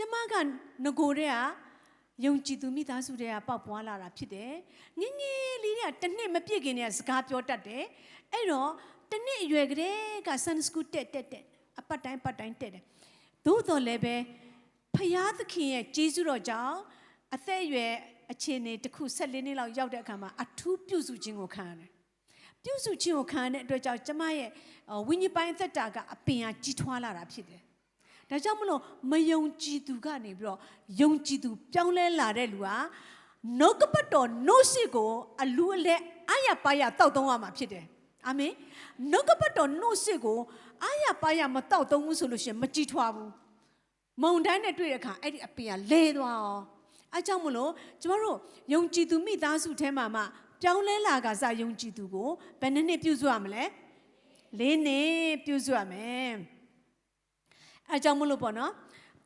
ကျမကငကိုတဲ့ကယုံကြည်သူမိသားစုတွေကပေါက်ပွားလာတာဖြစ်တယ်ငငယ်လေးတွေကတစ်နှစ်မပြည့်ခင်တည်းကစကားပြောတတ်တယ်အဲ့တော့တစ်နှစ်အရွယ်ကလေးက Sunday School တက်အပတ်တိုင်းတက်တယ်သို့တော်လည်းပဲဖယားသခင်ရဲ့ကျေးဇူးတော်ကြောင့်အသက်အရွယ်အခြေအနေတစ်ခု14နှစ်လောက်ရောက်တဲ့အခါမှာအထူးပြုစုခြင်းကိုခံရတယ်ပြုစုခြင်းကိုခံရတဲ့အတွက်ကြောင့်ကျမရဲ့ဝိညာဉ်ပိုင်းသက်တာကအပင်ကြီးထွားလာတာဖြစ်တယ်ဒါကြောင့်မလို့မယုံကြည်သူကနေပြီးတော့ယုံကြည်သူပြောင်းလဲလာတဲ့လူဟာနှုတ်ကပတ်တော်နှုတ်စစ်ကိုအလူအလဲအာရပါရတောက်သုံးရမှာဖြစ်တယ်အာမင်နှုတ်ကပတ်တော်နှုတ်စစ်ကိုအာရပါရမတောက်သုံးဘူးဆိုလို့ရှိရင်မကြည်ထွားဘူးမုန်တိုင်းနဲ့တွေ့တဲ့အခါအဲ့ဒီအပင်ကလဲသွားအောင်အဲကြောင့်မလို့ကျမတို့ယုံကြည်သူမိသားစုထဲမှာမှပြောင်းလဲလာကစားယုံကြည်သူကိုဘယ်နှစ်ပြုစုရမလဲ4နှစ်ပြုစုရမယ်အဲကြောင့်မလို့ပေါ့နော်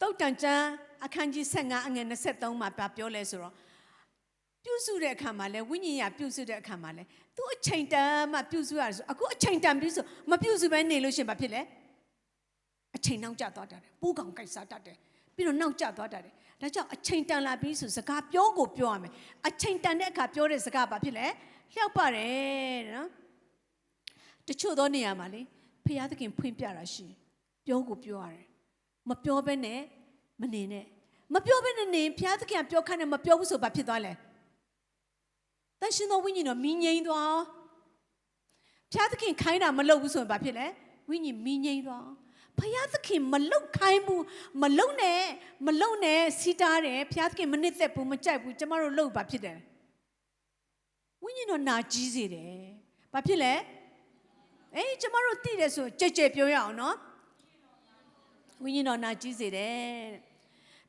သုတ်တန်ကျမ်းအခန်းကြီး15အငယ်23မှာပြောလဲဆိုတော့ပြုစုတဲ့အခါမှာလဲဝိညာဉ်ရပြုစုတဲ့အခါမှာလဲသူအချိန်တန်မှပြုစုရတယ်ဆိုအခုအချိန်တန်ပြီဆိုမပြုစုဘဲနေလို့ရှင်ဘာဖြစ်လဲအချိန်နောက်ကျသွားတတ်တယ်ပိုးကောင်ကိုက်စားတတ်တယ်ပြီးတော့နောက်ကျသွားတတ်တယ်ဒါကြောင့်အချိန်တန်လာပြီဆိုစကားပြောကိုပြောရမယ်အချိန်တန်တဲ့အခါပြောတဲ့စကားဘာဖြစ်လဲလျှောက်ပါတယ်နော်တချို့သောနေရာမှာလေဖျားသခင်ဖွင့်ပြတာရှိပြောကိုပြောရတယ်မပြောဘဲနဲ့မနေနဲ့မပြောဘဲနဲ့နေဖျားသခင်ပြောခိုင်းတယ်မပြောဘူးဆိုဘာဖြစ်သွားလဲတန်ရှင်သောဝိညာဉ်တော်မီးငြိမ်းသွားဖျားသခင်ခိုင်းတာမလုပ်ဘူးဆိုရင်ဘာဖြစ်လဲဝိညာဉ်မီးငြိမ်းသွားဖျားသခင်မလုတ်ခိုင်းဘူးမလုတ်နဲ့စီးတားတယ်ဖျားသခင်မနစ်သက်ဘူးမကြိုက်ဘူးကျမတို့လုတ်ပါဖြစ်တယ်ဝိညာဉ်တော်နာကြီးစေတယ်ဘာဖြစ်လဲအေးကျမတို့သိတယ်ဆိုကြဲပြောရအောင်နော်ဝိညာဉ်တော်နာကြီးစေတယ်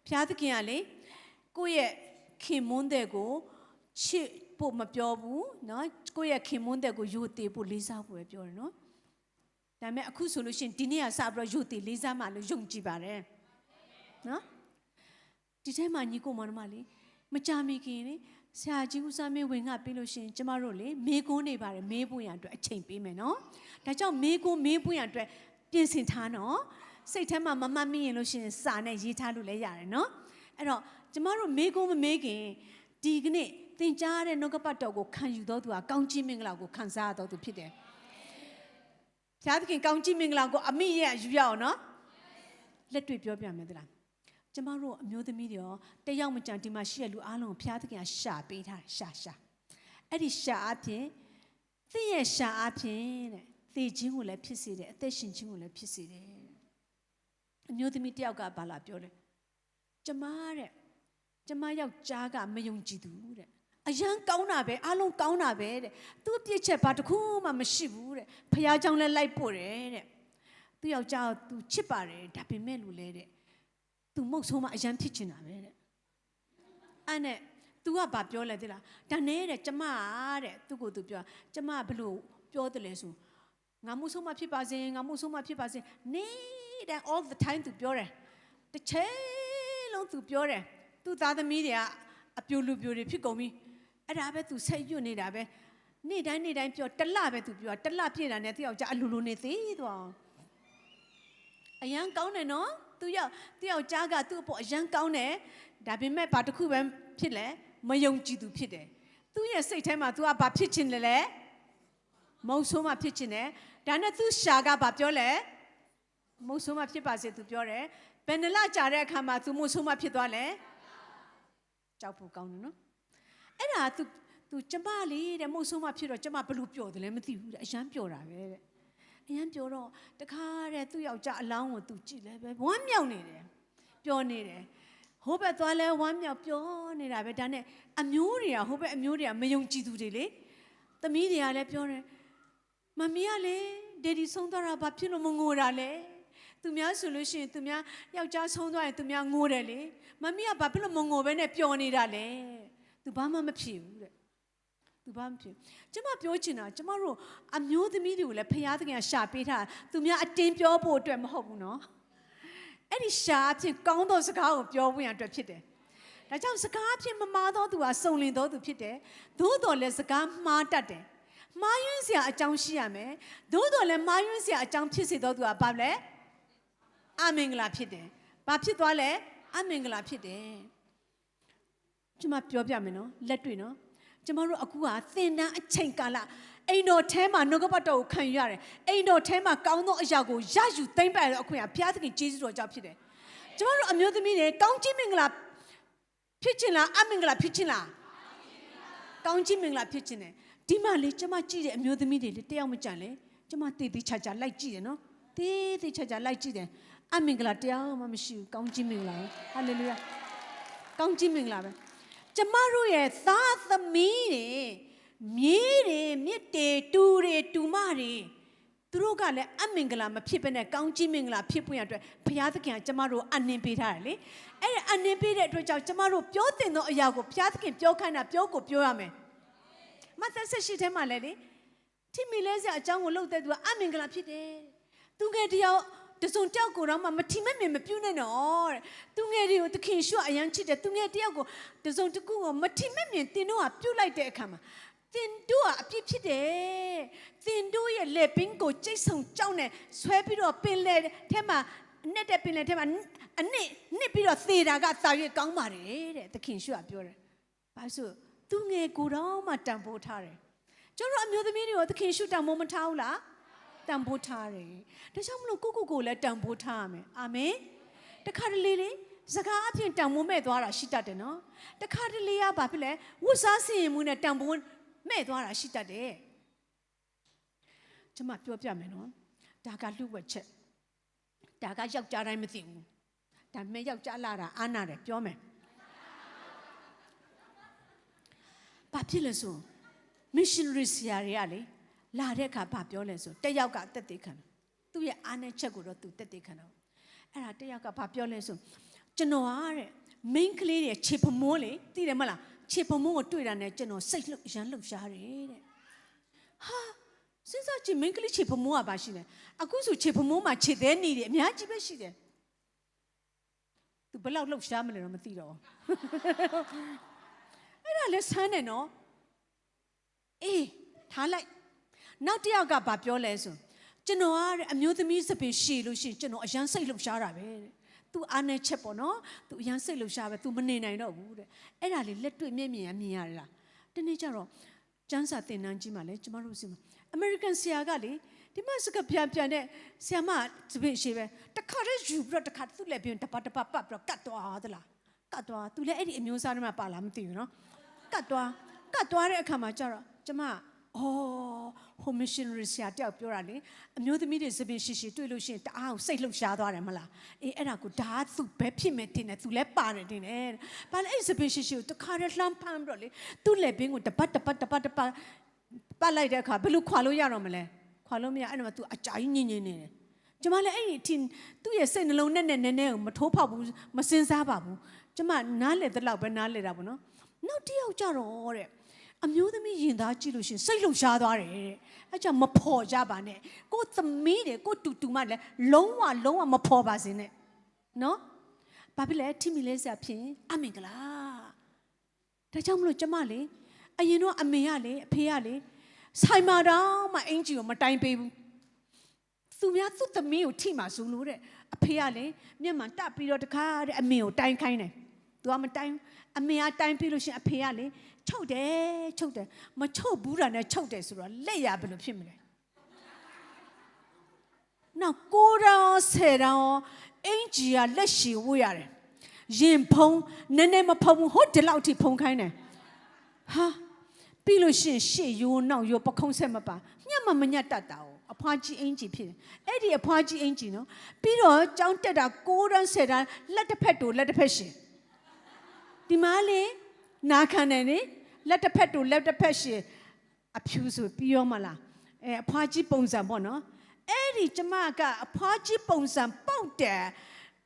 ဖျားသခင်ကလေကိုယ့်ရဲ့ခင်မွန်းတဲ့ကိုချစ်ဖို့မပြောဘူးနော်ကိုယ့်ရဲ့ခင်မွန်းတဲ့ကိုယိုသေးဖို့လေးစားဖို့ပဲပြောတယ်နော်ဒါပေမဲ့အခုဆိုလို့ရှိရင်ဒီနေ့ကစပြီးတော့ယုတ်တိလေးစားမှလို့ယုံကြည်ပါတယ်နော်ဒီထဲမှာညီကိုမောင်နှမလေးမကြမီခင်လေဆရာကြီးဦးစားမင်းဝင်ငါပြီးလို့ရှိရင်ကျမတို့လေမေးခွန်းနေပါတယ်မေးဖို့ရန်အတွက်အချိန်ပေးမယ်နော်ဒါကြောင့်မေးဖို့ရန်အတွက်ပြင်ဆင်ထားနော်စိတ်ထဲမှာမမှတ်မိရင်လို့ရှိရင်စာနဲ့ရေးထားလို့လည်းရတယ်နော်အဲ့တော့ကျမတို့မေးခွန်းမမေးခင်ဒီကနေ့သင်ကြားတဲ့နှုတ်ကပတ်တော်ကိုခံယူတော်သူဟာကောင်းကြီးမင်္ဂလာကိုခံစားရတော်သူဖြစ်တယ်ဖျားသခင်ကောင်းကြီးမင်္ဂလာကိုအမိရဲ့ယူရအောင်နော်လက်တွေ့ပြောပြမယ်သလားကျမတို့အမျိုးသမီးတွေရောတယောက်မကြံဒီမှာရှိရလူအားလုံးကိုဖျားသခင်ရှာပေးထားရှာအဲ့ဒီရှာအပြင်သင်ရဲ့ရှာအပြင်တဲ့သေခြင်းကိုလည်းဖြစ်စေတယ်အသက်ရှင်ခြင်းကိုလည်းဖြစ်စေတယ်အမျိုးသမီးတယောက်ကဘာလာပြောလဲကျမယောက်ျားကမယုံကြည်သူတဲ့အရန်ကောင်းတာပဲအားလုံးကောင်းတာပဲတဲ့သူ့ပြစ်ချက်ဘာတစ်ခုမှမရှိဘူးတဲ့ဖះเจ้าလည်းလိုက်ပို့တယ်တဲ့သူ့ယောက်ျားကိုသူချစ်ပါတယ်ဒါပေမဲ့လို့လဲတဲ့သူမုတ်ဆိုးမှအရန်ဖြစ်ချင်တာပဲတဲ့အဲ့နဲ့ तू ကဘာပြောလဲသိလားဒါနဲ့တဲ့ကျမတဲ့သူ့ကိုသူပြောကျမဘလို့ပြောတယ်လဲဆိုငါမှုဆုံးမဖြစ်ပါစေနေတဲ့ all the time သူပြောတယ်တစ်ချိန်လုံးသူပြောတယ်သူ့သားသမီးတွေကအပြိုလူပြိုတွေဖြစ်ကုန်ပြီအဲ့ဒါပဲသူဆက်ရွတ်နေတာပဲနေ့တိုင်းပြောတလပဲသူပြောတလပြည့်တာနဲ့တယောက်ကြအလူလူနေသေးသွားအရန်ကောင်းတယ်နော်သူယောက်ကြားကသူ့အပေါ်အရန်ကောင်းတယ်ဒါပေမဲ့ဘာတစ်ခုပဲဖြစ်လဲမယုံကြည်သူဖြစ်တယ်သူ့ရဲ့စိတ်ထဲမှာ तू ကဘာဖြစ်ချင်လဲမုံဆိုးမှဖြစ်ချင်တယ်ဒါနဲ့သူ့ရှာကဘာပြောလဲမုံဆိုးမှဖြစ်ပါစေ तू ပြောတယ်ဘယ်နှလကြာတဲ့အခါမှာ तू မုံဆိုးမှဖြစ်သွားလဲကြောက်ဖို့ကောင်းတယ်နော်အဲ့ဒါ तू ကျမလေးတဲ့မုံဆိုးမှဖြစ်တော့ကျမဘလို့ပျော်တယ်လဲမသိဘူးတဲ့အရန်ပျော်တာပဲတဲ့အရန်ပျော်တော့တခါတဲ့သူ့ယောက်ျားအလောင်းကို तू ကြည့်လဲပဲဝမ်းမြောက်နေတယ်ပျော်နေတယ်ဟိုဘက်သွားလဲဝမ်းမြောက်ပျော်နေတာပဲဒါနဲ့အမျိုးတွေကဟိုဘက်အမျိုးတွေကမယုံကြည်သူတွေလေသမီးတွေကလည်းပြောတယ်မမီးကလေဒေဒီဆုံးသွားတာဘာဖြစ်လို့မငိုတာလဲသူများဆိုလို့ရှိရင်သူများယောက်ျားဆုံးသွားရင်သူများငိုတယ်လေမမီးကဘာဖြစ်လို့မငိုဘဲနဲ့ပျော်နေတာလဲသူဘာမှမဖြစ်ဘူးတဲ့သူဘာမှမဖြစ်ကျမပြောချင်တာကျမတို့အမျိုးသမီးတွေကိုလည်းဖျားသခင်ရှာပေးထားသူများအတင်းပြောဖို့အတွက်မဟုတ်ဘူးနော်အဲ့ဒီရှာအဖြစ်ကောင်းသောစကားကိုပြောဖို့ရအတွက်ဖြစ်တယ်။ဒါကြောင့်စကားအဖြစ်မမာသောသူဟာစုံလင်သောသူဖြစ်တယ်။သို့တော်လည်းစကားမှားတတ်တယ်။မှားယွင်းစရာအကြောင်းရှိရမယ်။သို့တော်လည်းမှားယွင်းစရာအကြောင်းဖြစ်စေသောသူဟာဘာလဲ။အမင်္ဂလာဖြစ်တယ်။ဘာဖြစ်သွားလဲ အမင်္ဂလာဖြစ်တယ်ကျမပြောပြမယ်နော်လက်တွေ့နော်ကျမတို့အခုကသင်တန်းအချိန်ကာလအိမ်တော်ထဲမှာနှုတ်ကပတ်တော်ကိုခံယူရတယ်အိမ်တော်ထဲမှာကောင်းသောအရာကိုရယူသိမ့်ပိုက်ရတဲ့အခွင့်အရေးဘုရားသခင်ကျေးဇူးတော်ကြောင့်ဖြစ်တယ်ကျမတို့အမျိုးသမီးတွေကောင်းကြီးမင်္ဂလာဖြစ်ချင်လားအမင်္ဂလာဖြစ်ချင်လားကောင်းကြီးမင်္ဂလာဖြစ်ချင်တယ်ဒီမှာလေကျမကြည့်တဲ့အမျိုးသမီးတွေလေတယောက်မကြံလေကျမတေးသေးချာချာလိုက်ကြည့်တယ်နော်တေးသေးချာချာလိုက်ကြည့်တယ်အမင်္ဂလာတရားမှမရှိဘူးကောင်းကြီးမင်္ဂလာဟာလေလုယာကောင်းကြီးမင်္ဂလာပဲကျမတို့ရဲ့သားသမီးတွေမြေးတွေမြစ်တွေတူတွေတူမတွေသူတို့ကလည်းအမင်္ဂလာမဖြစ်ဘဲနဲ့ကောင်းကြီးမင်္ဂလာဖြစ်ပွင့်ရအတွက်ဘုရားသခင်ကကျမတို့အနှင်ပေးထားတယ်လေအဲ့ဒါအနှင်ပေးတဲ့အတွက်ကြောင့်ကျမတို့ပြောတင်သောအရာကိုဘုရားသခင်ပြောခိုင်းတာပြောကိုပြောရမယ်မသက်ဆက်ရှိထဲမှာလည်းလေထိမိလဲစရာအကြောင်းကိုလုပ်တဲ့သူကအမင်္ဂလာဖြစ်တယ်သူငယ်တယောက်တစုံတယောက်ကိုတော့မထီမဲ့မြင်မပြုတ်နဲ့နော်တဲ့သူငယ်တွေကိုသခင်ရှုအယမ်းချစ်တယ်သူငယ်တယောက်ကိုတစုံတစ်ခုကိုမထီမဲ့မြင်တင်တော့ပြုတ်လိုက်တဲ့အခါမှာတင်တို့ကအပြစ်ဖြစ်တယ်တင်တို့ရဲ့လက်ပင်ကိုကြိတ်ဆုံကြောက်နဲ့ဆွဲပြီးတော့ပင်လေထဲမှာနဲ့တဲ့ပင်လေထဲမှာအနှစ်ပြီးတော့သေတာကသာရွေးကောင်းပါတယ်တဲ့သခင်ရှုကပြောတယ်ဘာလို့သူငယ်ကိုတော့မှတန်ဖိုးထားတယ်ကျွန်တော်အမျိုးသမီးတွေကိုသခင်ရှုတန်ဖိုးမထားဘူးလားတန်ဖိုးထားတယ်ဒါကြောင့်မလို့ကိုလည်းတန်ဖိုးထားရမယ်အာမင်တခါတလေလေစကားအပြင်တန်ဖိုးမဲ့သွားတာရှိတတ်တယ်နော်တခါတလေကဘာဖြစ်လဲဝတ်စားစင်ရင်မှုနဲ့တန်ဖိုးမဲ့သွားတာရှိတတ်တယ်ကျွန်မပြောပြမယ်နော်ဒါကလှုပ်ဝက်ချက်ဒါကယောက်ျားတိုင်းမသိဘူးဒါမဲ့ယောက်ျားလာတာအာနာတယ်ပြောမယ်ဘာဖြစ်လဲဆို missionary ဆရာတွေကလေလာတဲ့အခါဘာပြောလဲဆိုတယောက်ကတက်သေးခံတယ်သူ့ရဲ့အားနဲ့ချက်ကိုတော့သူတက်သေးခံတယ်အဲ့ဒါတယောက်ကဘာပြောလဲဆိုကျွန်တော်အားတဲ့ main ကလေးတွေခြေဖမိုးလေသိတယ်မလားခြေဖမိုးကိုတွေ့တာနဲ့ကျွန်တော်စိတ်လှုပ်ရမ်းလှုပ်ရှားတယ်တဲ့ဟာစဉ်းစားကြည့် main ကလေးခြေဖမိုးကဘာရှိလဲအခုဆိုခြေဖမိုးမှာခြေသေးနေတယ်အများကြီးပဲရှိတယ်သူဘယ်လောက်လှုပ်ရှားမလဲတော့မသိတော့အဲ့ဒါလည်းဆန်းတယ်နော်အေးထားလိုက်နောက်တစ်ယောက်ကဘာပြောလဲဆိုကျွန်တော်ကအမျိုးသမီးစပင်ရှည်လို့ရှိရင်ကျွန်တော်အရန်စိတ်လှုပ်ရှားတာပဲတဲ့သူအားနဲ့ချက်ပေါ့နော်သူအရန်စိတ်လှုပ်ရှားပဲသူမနေနိုင်တော့ဘူးတဲ့အဲ့ဒါလေးလက်တွေ့မျက်မြင်မြင်ရလားတနေ့ကျတော့ကျန်းစာသင်တန်းကြီးမှာလဲကျမတို့စီမှာ American ဆရာကလေဒီမှာစကပြန်တဲ့ဆရာမစပင်ရှည်ပဲတခါတည်းယူပြီးတော့တခါသူ့လက်ပြင်တပတ်ပတ်ပြီးတော့ကတ်သွားသလားကတ်သွားသူလည်းအဲ့ဒီအမျိုးသားတွေမှာပါလားမသိဘူးနော်ကတ်သွားတဲ့အခါမှာကျတော့ကျမဟို missionary ဆရာတယောက်ပြောတာလေအမျိုးသမီးတွေစပင်ရှိတွေ့လို့ရှိရင်တအားကိုစိတ်လှုပ်ရှားသွားတယ်မလားအေးအဲ့ဒါကိုဒါကသူပဲဖြစ်မယ်တင်တယ်သူလည်းပါတယ်တင်တယ်ဘာလဲအဲ့စပင်ရှိကိုတခါတည်းလှမ်းဖမ်းပြီးတော့လေသူ့လက်ဘင်းကိုတပတ်ပတ်လိုက်တဲ့အခါဘယ်လိုခွာလို့ရတော့မလဲခွာလို့မရအဲ့ဒါမှသူအကြာကြီးညင်နေတယ်ကျမလည်းအဲ့ဒီသူ့ရဲ့စိတ်နှလုံးနဲ့နည်းနည်းကိုမထိုးဖောက်ဘူးမစင်စားပါဘူးကျမနားလေတဲ့လောက်ပဲနားလေတာပေါ့နော်နောက်တစ်ယောက်ကြတော့တဲ့အမျိုးသမီးရင်သားကြည့်လို့ရှိရင်စိတ်လှုပ်ရှားသွားတယ်တဲ့အဲကြောင့်မဖော်ကြပါနဲ့ကိုသမီးတွေကိုတူမလည်းလုံးဝမဖော်ပါစေနဲ့နော်ဘာဖြစ်လဲထိမိလဲဆရာဖြစ်အမင်္ဂလာဒါကြောင့်မလို့ကျမလေအရင်တော့အမေကလေအဖေကလေဆိုင်မာတောင်မှအင်ဂျီကိုမတိုင်ပေးဘူးသူများသူ့သမီးကိုထိမှာဆိုလို့တဲ့အဖေကလေမျက်မှန်တက်ပြီးတော့တခါတဲ့အမေကိုတိုင်ခိုင်းတယ်သူကမတိုင်အမေကတိုင်ပြီးလို့ရှိရင်အဖေကလေချုပ်တယ်မချုပ်ဘူးတာနဲ့ချုပ်တယ်ဆိုတော့လက်ရဘယ်လိုဖြစ်မလဲနောက်9တောင်10တောင်အင်ဂျီကလက်ရှည်ဝတ်ရတယ်ရင်ဖုံးနည်းနည်းမဖုံးဘူးဟိုဒီလောက်ထိဖုံးခိုင်းတယ်ဟာပြီးလို့ရှိရင်ရှေ့ရိုးနောက်ရိုးပခုံးဆက်မပါညက်မညက်တတ်တာ哦အဖွားကြီးအင်ဂျီဖြစ်တယ်အဲ့ဒီအဖွားကြီးအင်ဂျီနော်ပြီးတော့ကြောင်းတက်တာ9တောင်10တောင်လက်တစ်ဖက်တူလက်တစ်ဖက်ရှင်ဒီမှာလေနာခံတယ်နိလက်တစ်ဖက်တူလက်တစ်ဖက်ရှင်အဖြူဆိုပြီးရောမလားအဖွားကြီးပုံစံပေါ့နော်အဲ့ဒီကျမကအဖွားကြီးပုံစံပေါက်တယ်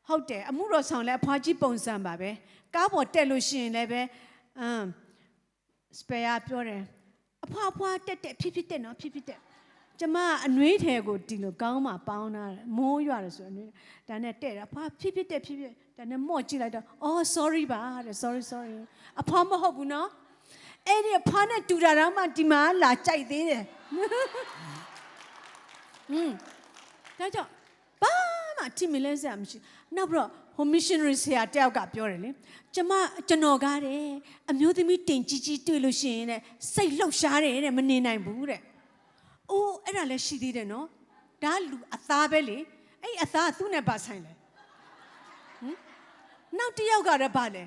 ဟုတ်တယ်အမှုတော်ဆောင်လဲအဖွားကြီးပုံစံပါပဲကားပေါ်တက်လို့ရှိရင်လည်းပဲစပယ်ယာပြောတယ်အဖွားတက်ဖြစ်တက်နော်ဖြစ်တက်ကျမအနှွေးထဲကိုဒီလိုကောင်းမှပေါင်းတာမိုးရွရတယ်ဆိုအနှွေးဒါနဲ့တဲ့တာအဖွားဖြစ်တက်ဒါနဲ့မော့ကြည့်လိုက်တော့အော် sorry ပါတဲ့ sorry အဖွားမဟုတ်ဘူးနော်အဲ့ဒီအဖွားနဲ့တူတာတော့မှဒီမှာလာကြိုက်သေးတယ်ဒါကြောင့်ဘာမှထိမလဲစရာမရှိနောက်ပြီးတော့ဟ ဟို missionary ဆရာတယောက်ကပြောတယ်လေကျွန်တော်ကားတဲ့အမျိုးသမီးတင်ကြီးကြီးတွေ့လို့ရှိရင်တဲ့စိတ်လှုပ်ရှားတယ်တဲ့မနေနိုင်ဘူးတဲ့အိုးအဲ့ဒါလည်းရှိသေးတယ်နော်ဒါလူအသားပဲလေအဲ့အသားကသူ့နဲ့ပါဆိုင်လေနောက်တစ်ယောက်ကလည်းပါလေ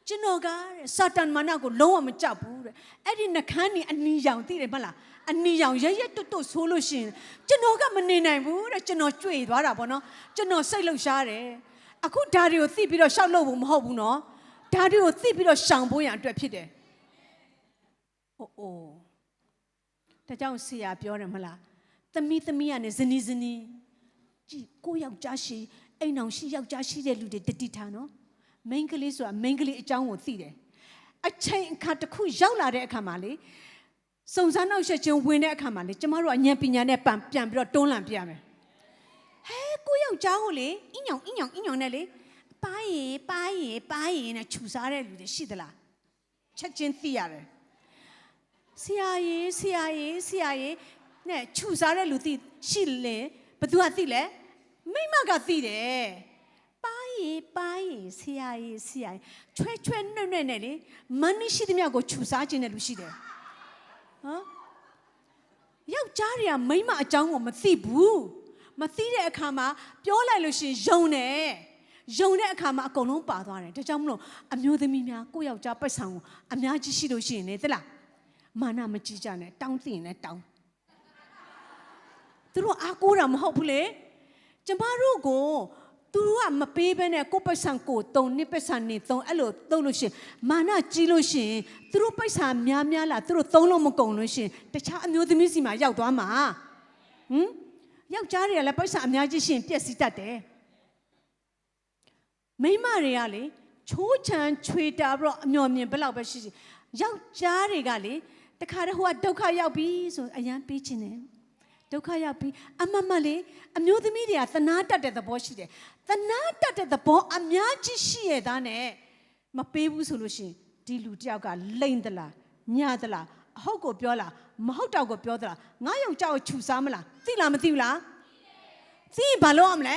ကျွန်တော်ကတဲ့စာတန်မာနကိုလုံးဝမကြောက်ဘူးတဲ့အဲ့ဒီနှခမ်းนี่အနီရောင်သိတယ်မလားအနီရောင်ရတွတ်ဆိုးလို့ရှိရင်ကျွန်တော်ကမနေနိုင်ဘူးတဲ့ကျွန်တော်ကြွေသွားတာပေါ့နော်ကျွန်တော်စိတ်လှုပ်ရှားတယ်အခုဓာတ်တွေကိုသိပြီးတော့ရှောက်လို့မဟုတ်ဘူးနော်ဓာတ်တွေကိုသိပြီးတော့ရှောင်ဖို့ရန်အတွက်ဖြစ်တယ်အိုးဒါကြောင့်ဆရာပြောတယ်မလားသမီးကနေဇနီးကြည်ကိုယောက်ျားရှိအိမ်အောင်ရှိယောက်ျားရှိတဲ့လူတွေတတိထားနော်မိန်းကလေးဆိုတာမိန်းကလေးအကြောင်းကိုသိတယ်အချိန်အခါတစ်ခုရောက်လာတဲ့အခါမှာလေစုံစမ်းနောက်ဆက်ချင်းဝင်တဲ့အခါမှာလေကျမတို့အဉာဏ်ပညာနဲ့ပြန်ပြီးတော့တွန်းလှန်ပြရမယ်ဟဲကိုယောက်ျားကိုလေအင်းညောင်နဲ့လေပါရင်နဲ့ခြူစားတဲ့လူတွေရှိသလားချက်ချင်းသိရတယ်ဆရာကြီးနဲ့ခြူစားတဲ့လူသိရှိလေဘသူကသိလဲမိမကသိတယ်ပါရင်ဆရာကြီးချွဲနှွဲ့နဲ့လေမန်းရှိသမျှကိုခြူစားခြင်းတဲ့လူရှိတယ်ဟမ်ယောက်ျားတွေကမိမအကြောင်းကိုမသိဘူးမသိတဲ့အခါမှာပြောလိုက်လို့ရှိရင်ယုံတဲ့အခါမှာအကုန်လုံးပါသွားတယ်ဒါကြောင့်မလို့အမျိုးသမီးများကိုယ့်ယောက်ျားပတ်ဆောင်ကိုအများကြီးရှိလို့ရှိရင်လေသလားမာနမကြီးကြနဲ့တောင်းသိရင်လည်းတောင်းသူတို့အားကိုးတာမဟုတ်ဘူးလေကျမတို့ကိုသူတို့ကမပေးဘဲနဲ့ကိုယ့်ပတ်ဆောင်ကိုတုံနှစ်ပတ်ဆောင်နေသုံးအဲ့လိုသုံးလို့ရှိရင်မာနကြီးလို့ရှိရင်သူတို့ပတ်ဆောင်များလာသူတို့သုံးလို့မကုန်လို့ရှိရင်တခြားအမျိုးသမီးစီမှာရောက်သွားမှာယောက်ျားတွေကလည်းပတ်ဆောင်အများကြီးရှိရင်ပြက်စီးတတ်တယ်မိန်းမတွေကလေချိုးချံချွေတာပြီးတော့အမျော်မြင်ဘယ်လောက်ပဲရှိယောက်ျားတွေကလေတခါတည်းဟိုကဒုက္ခရောက်ပြီဆိုအရန်ပေးခြင်းတယ်ဒုက္ခရောက်ပြီအမလေးအမျိုးသမီးတွေကသနာတတ်တဲ့သဘောရှိတယ်သနာတတ်တဲ့သဘောအများကြီးရှိရသားနဲ့မပေးဘူးဆိုလို့ရှိရင်ဒီလူတယောက်ကလိမ့်သလားညသလားအဟုတ်ကိုပြောလားမဟုတ်တော့ကိုပြောသလားငါယောက်ျားကိုခြူစားမလားသိလားမသိဘူးလားသိရင်ဘာလုပ်ရမလဲ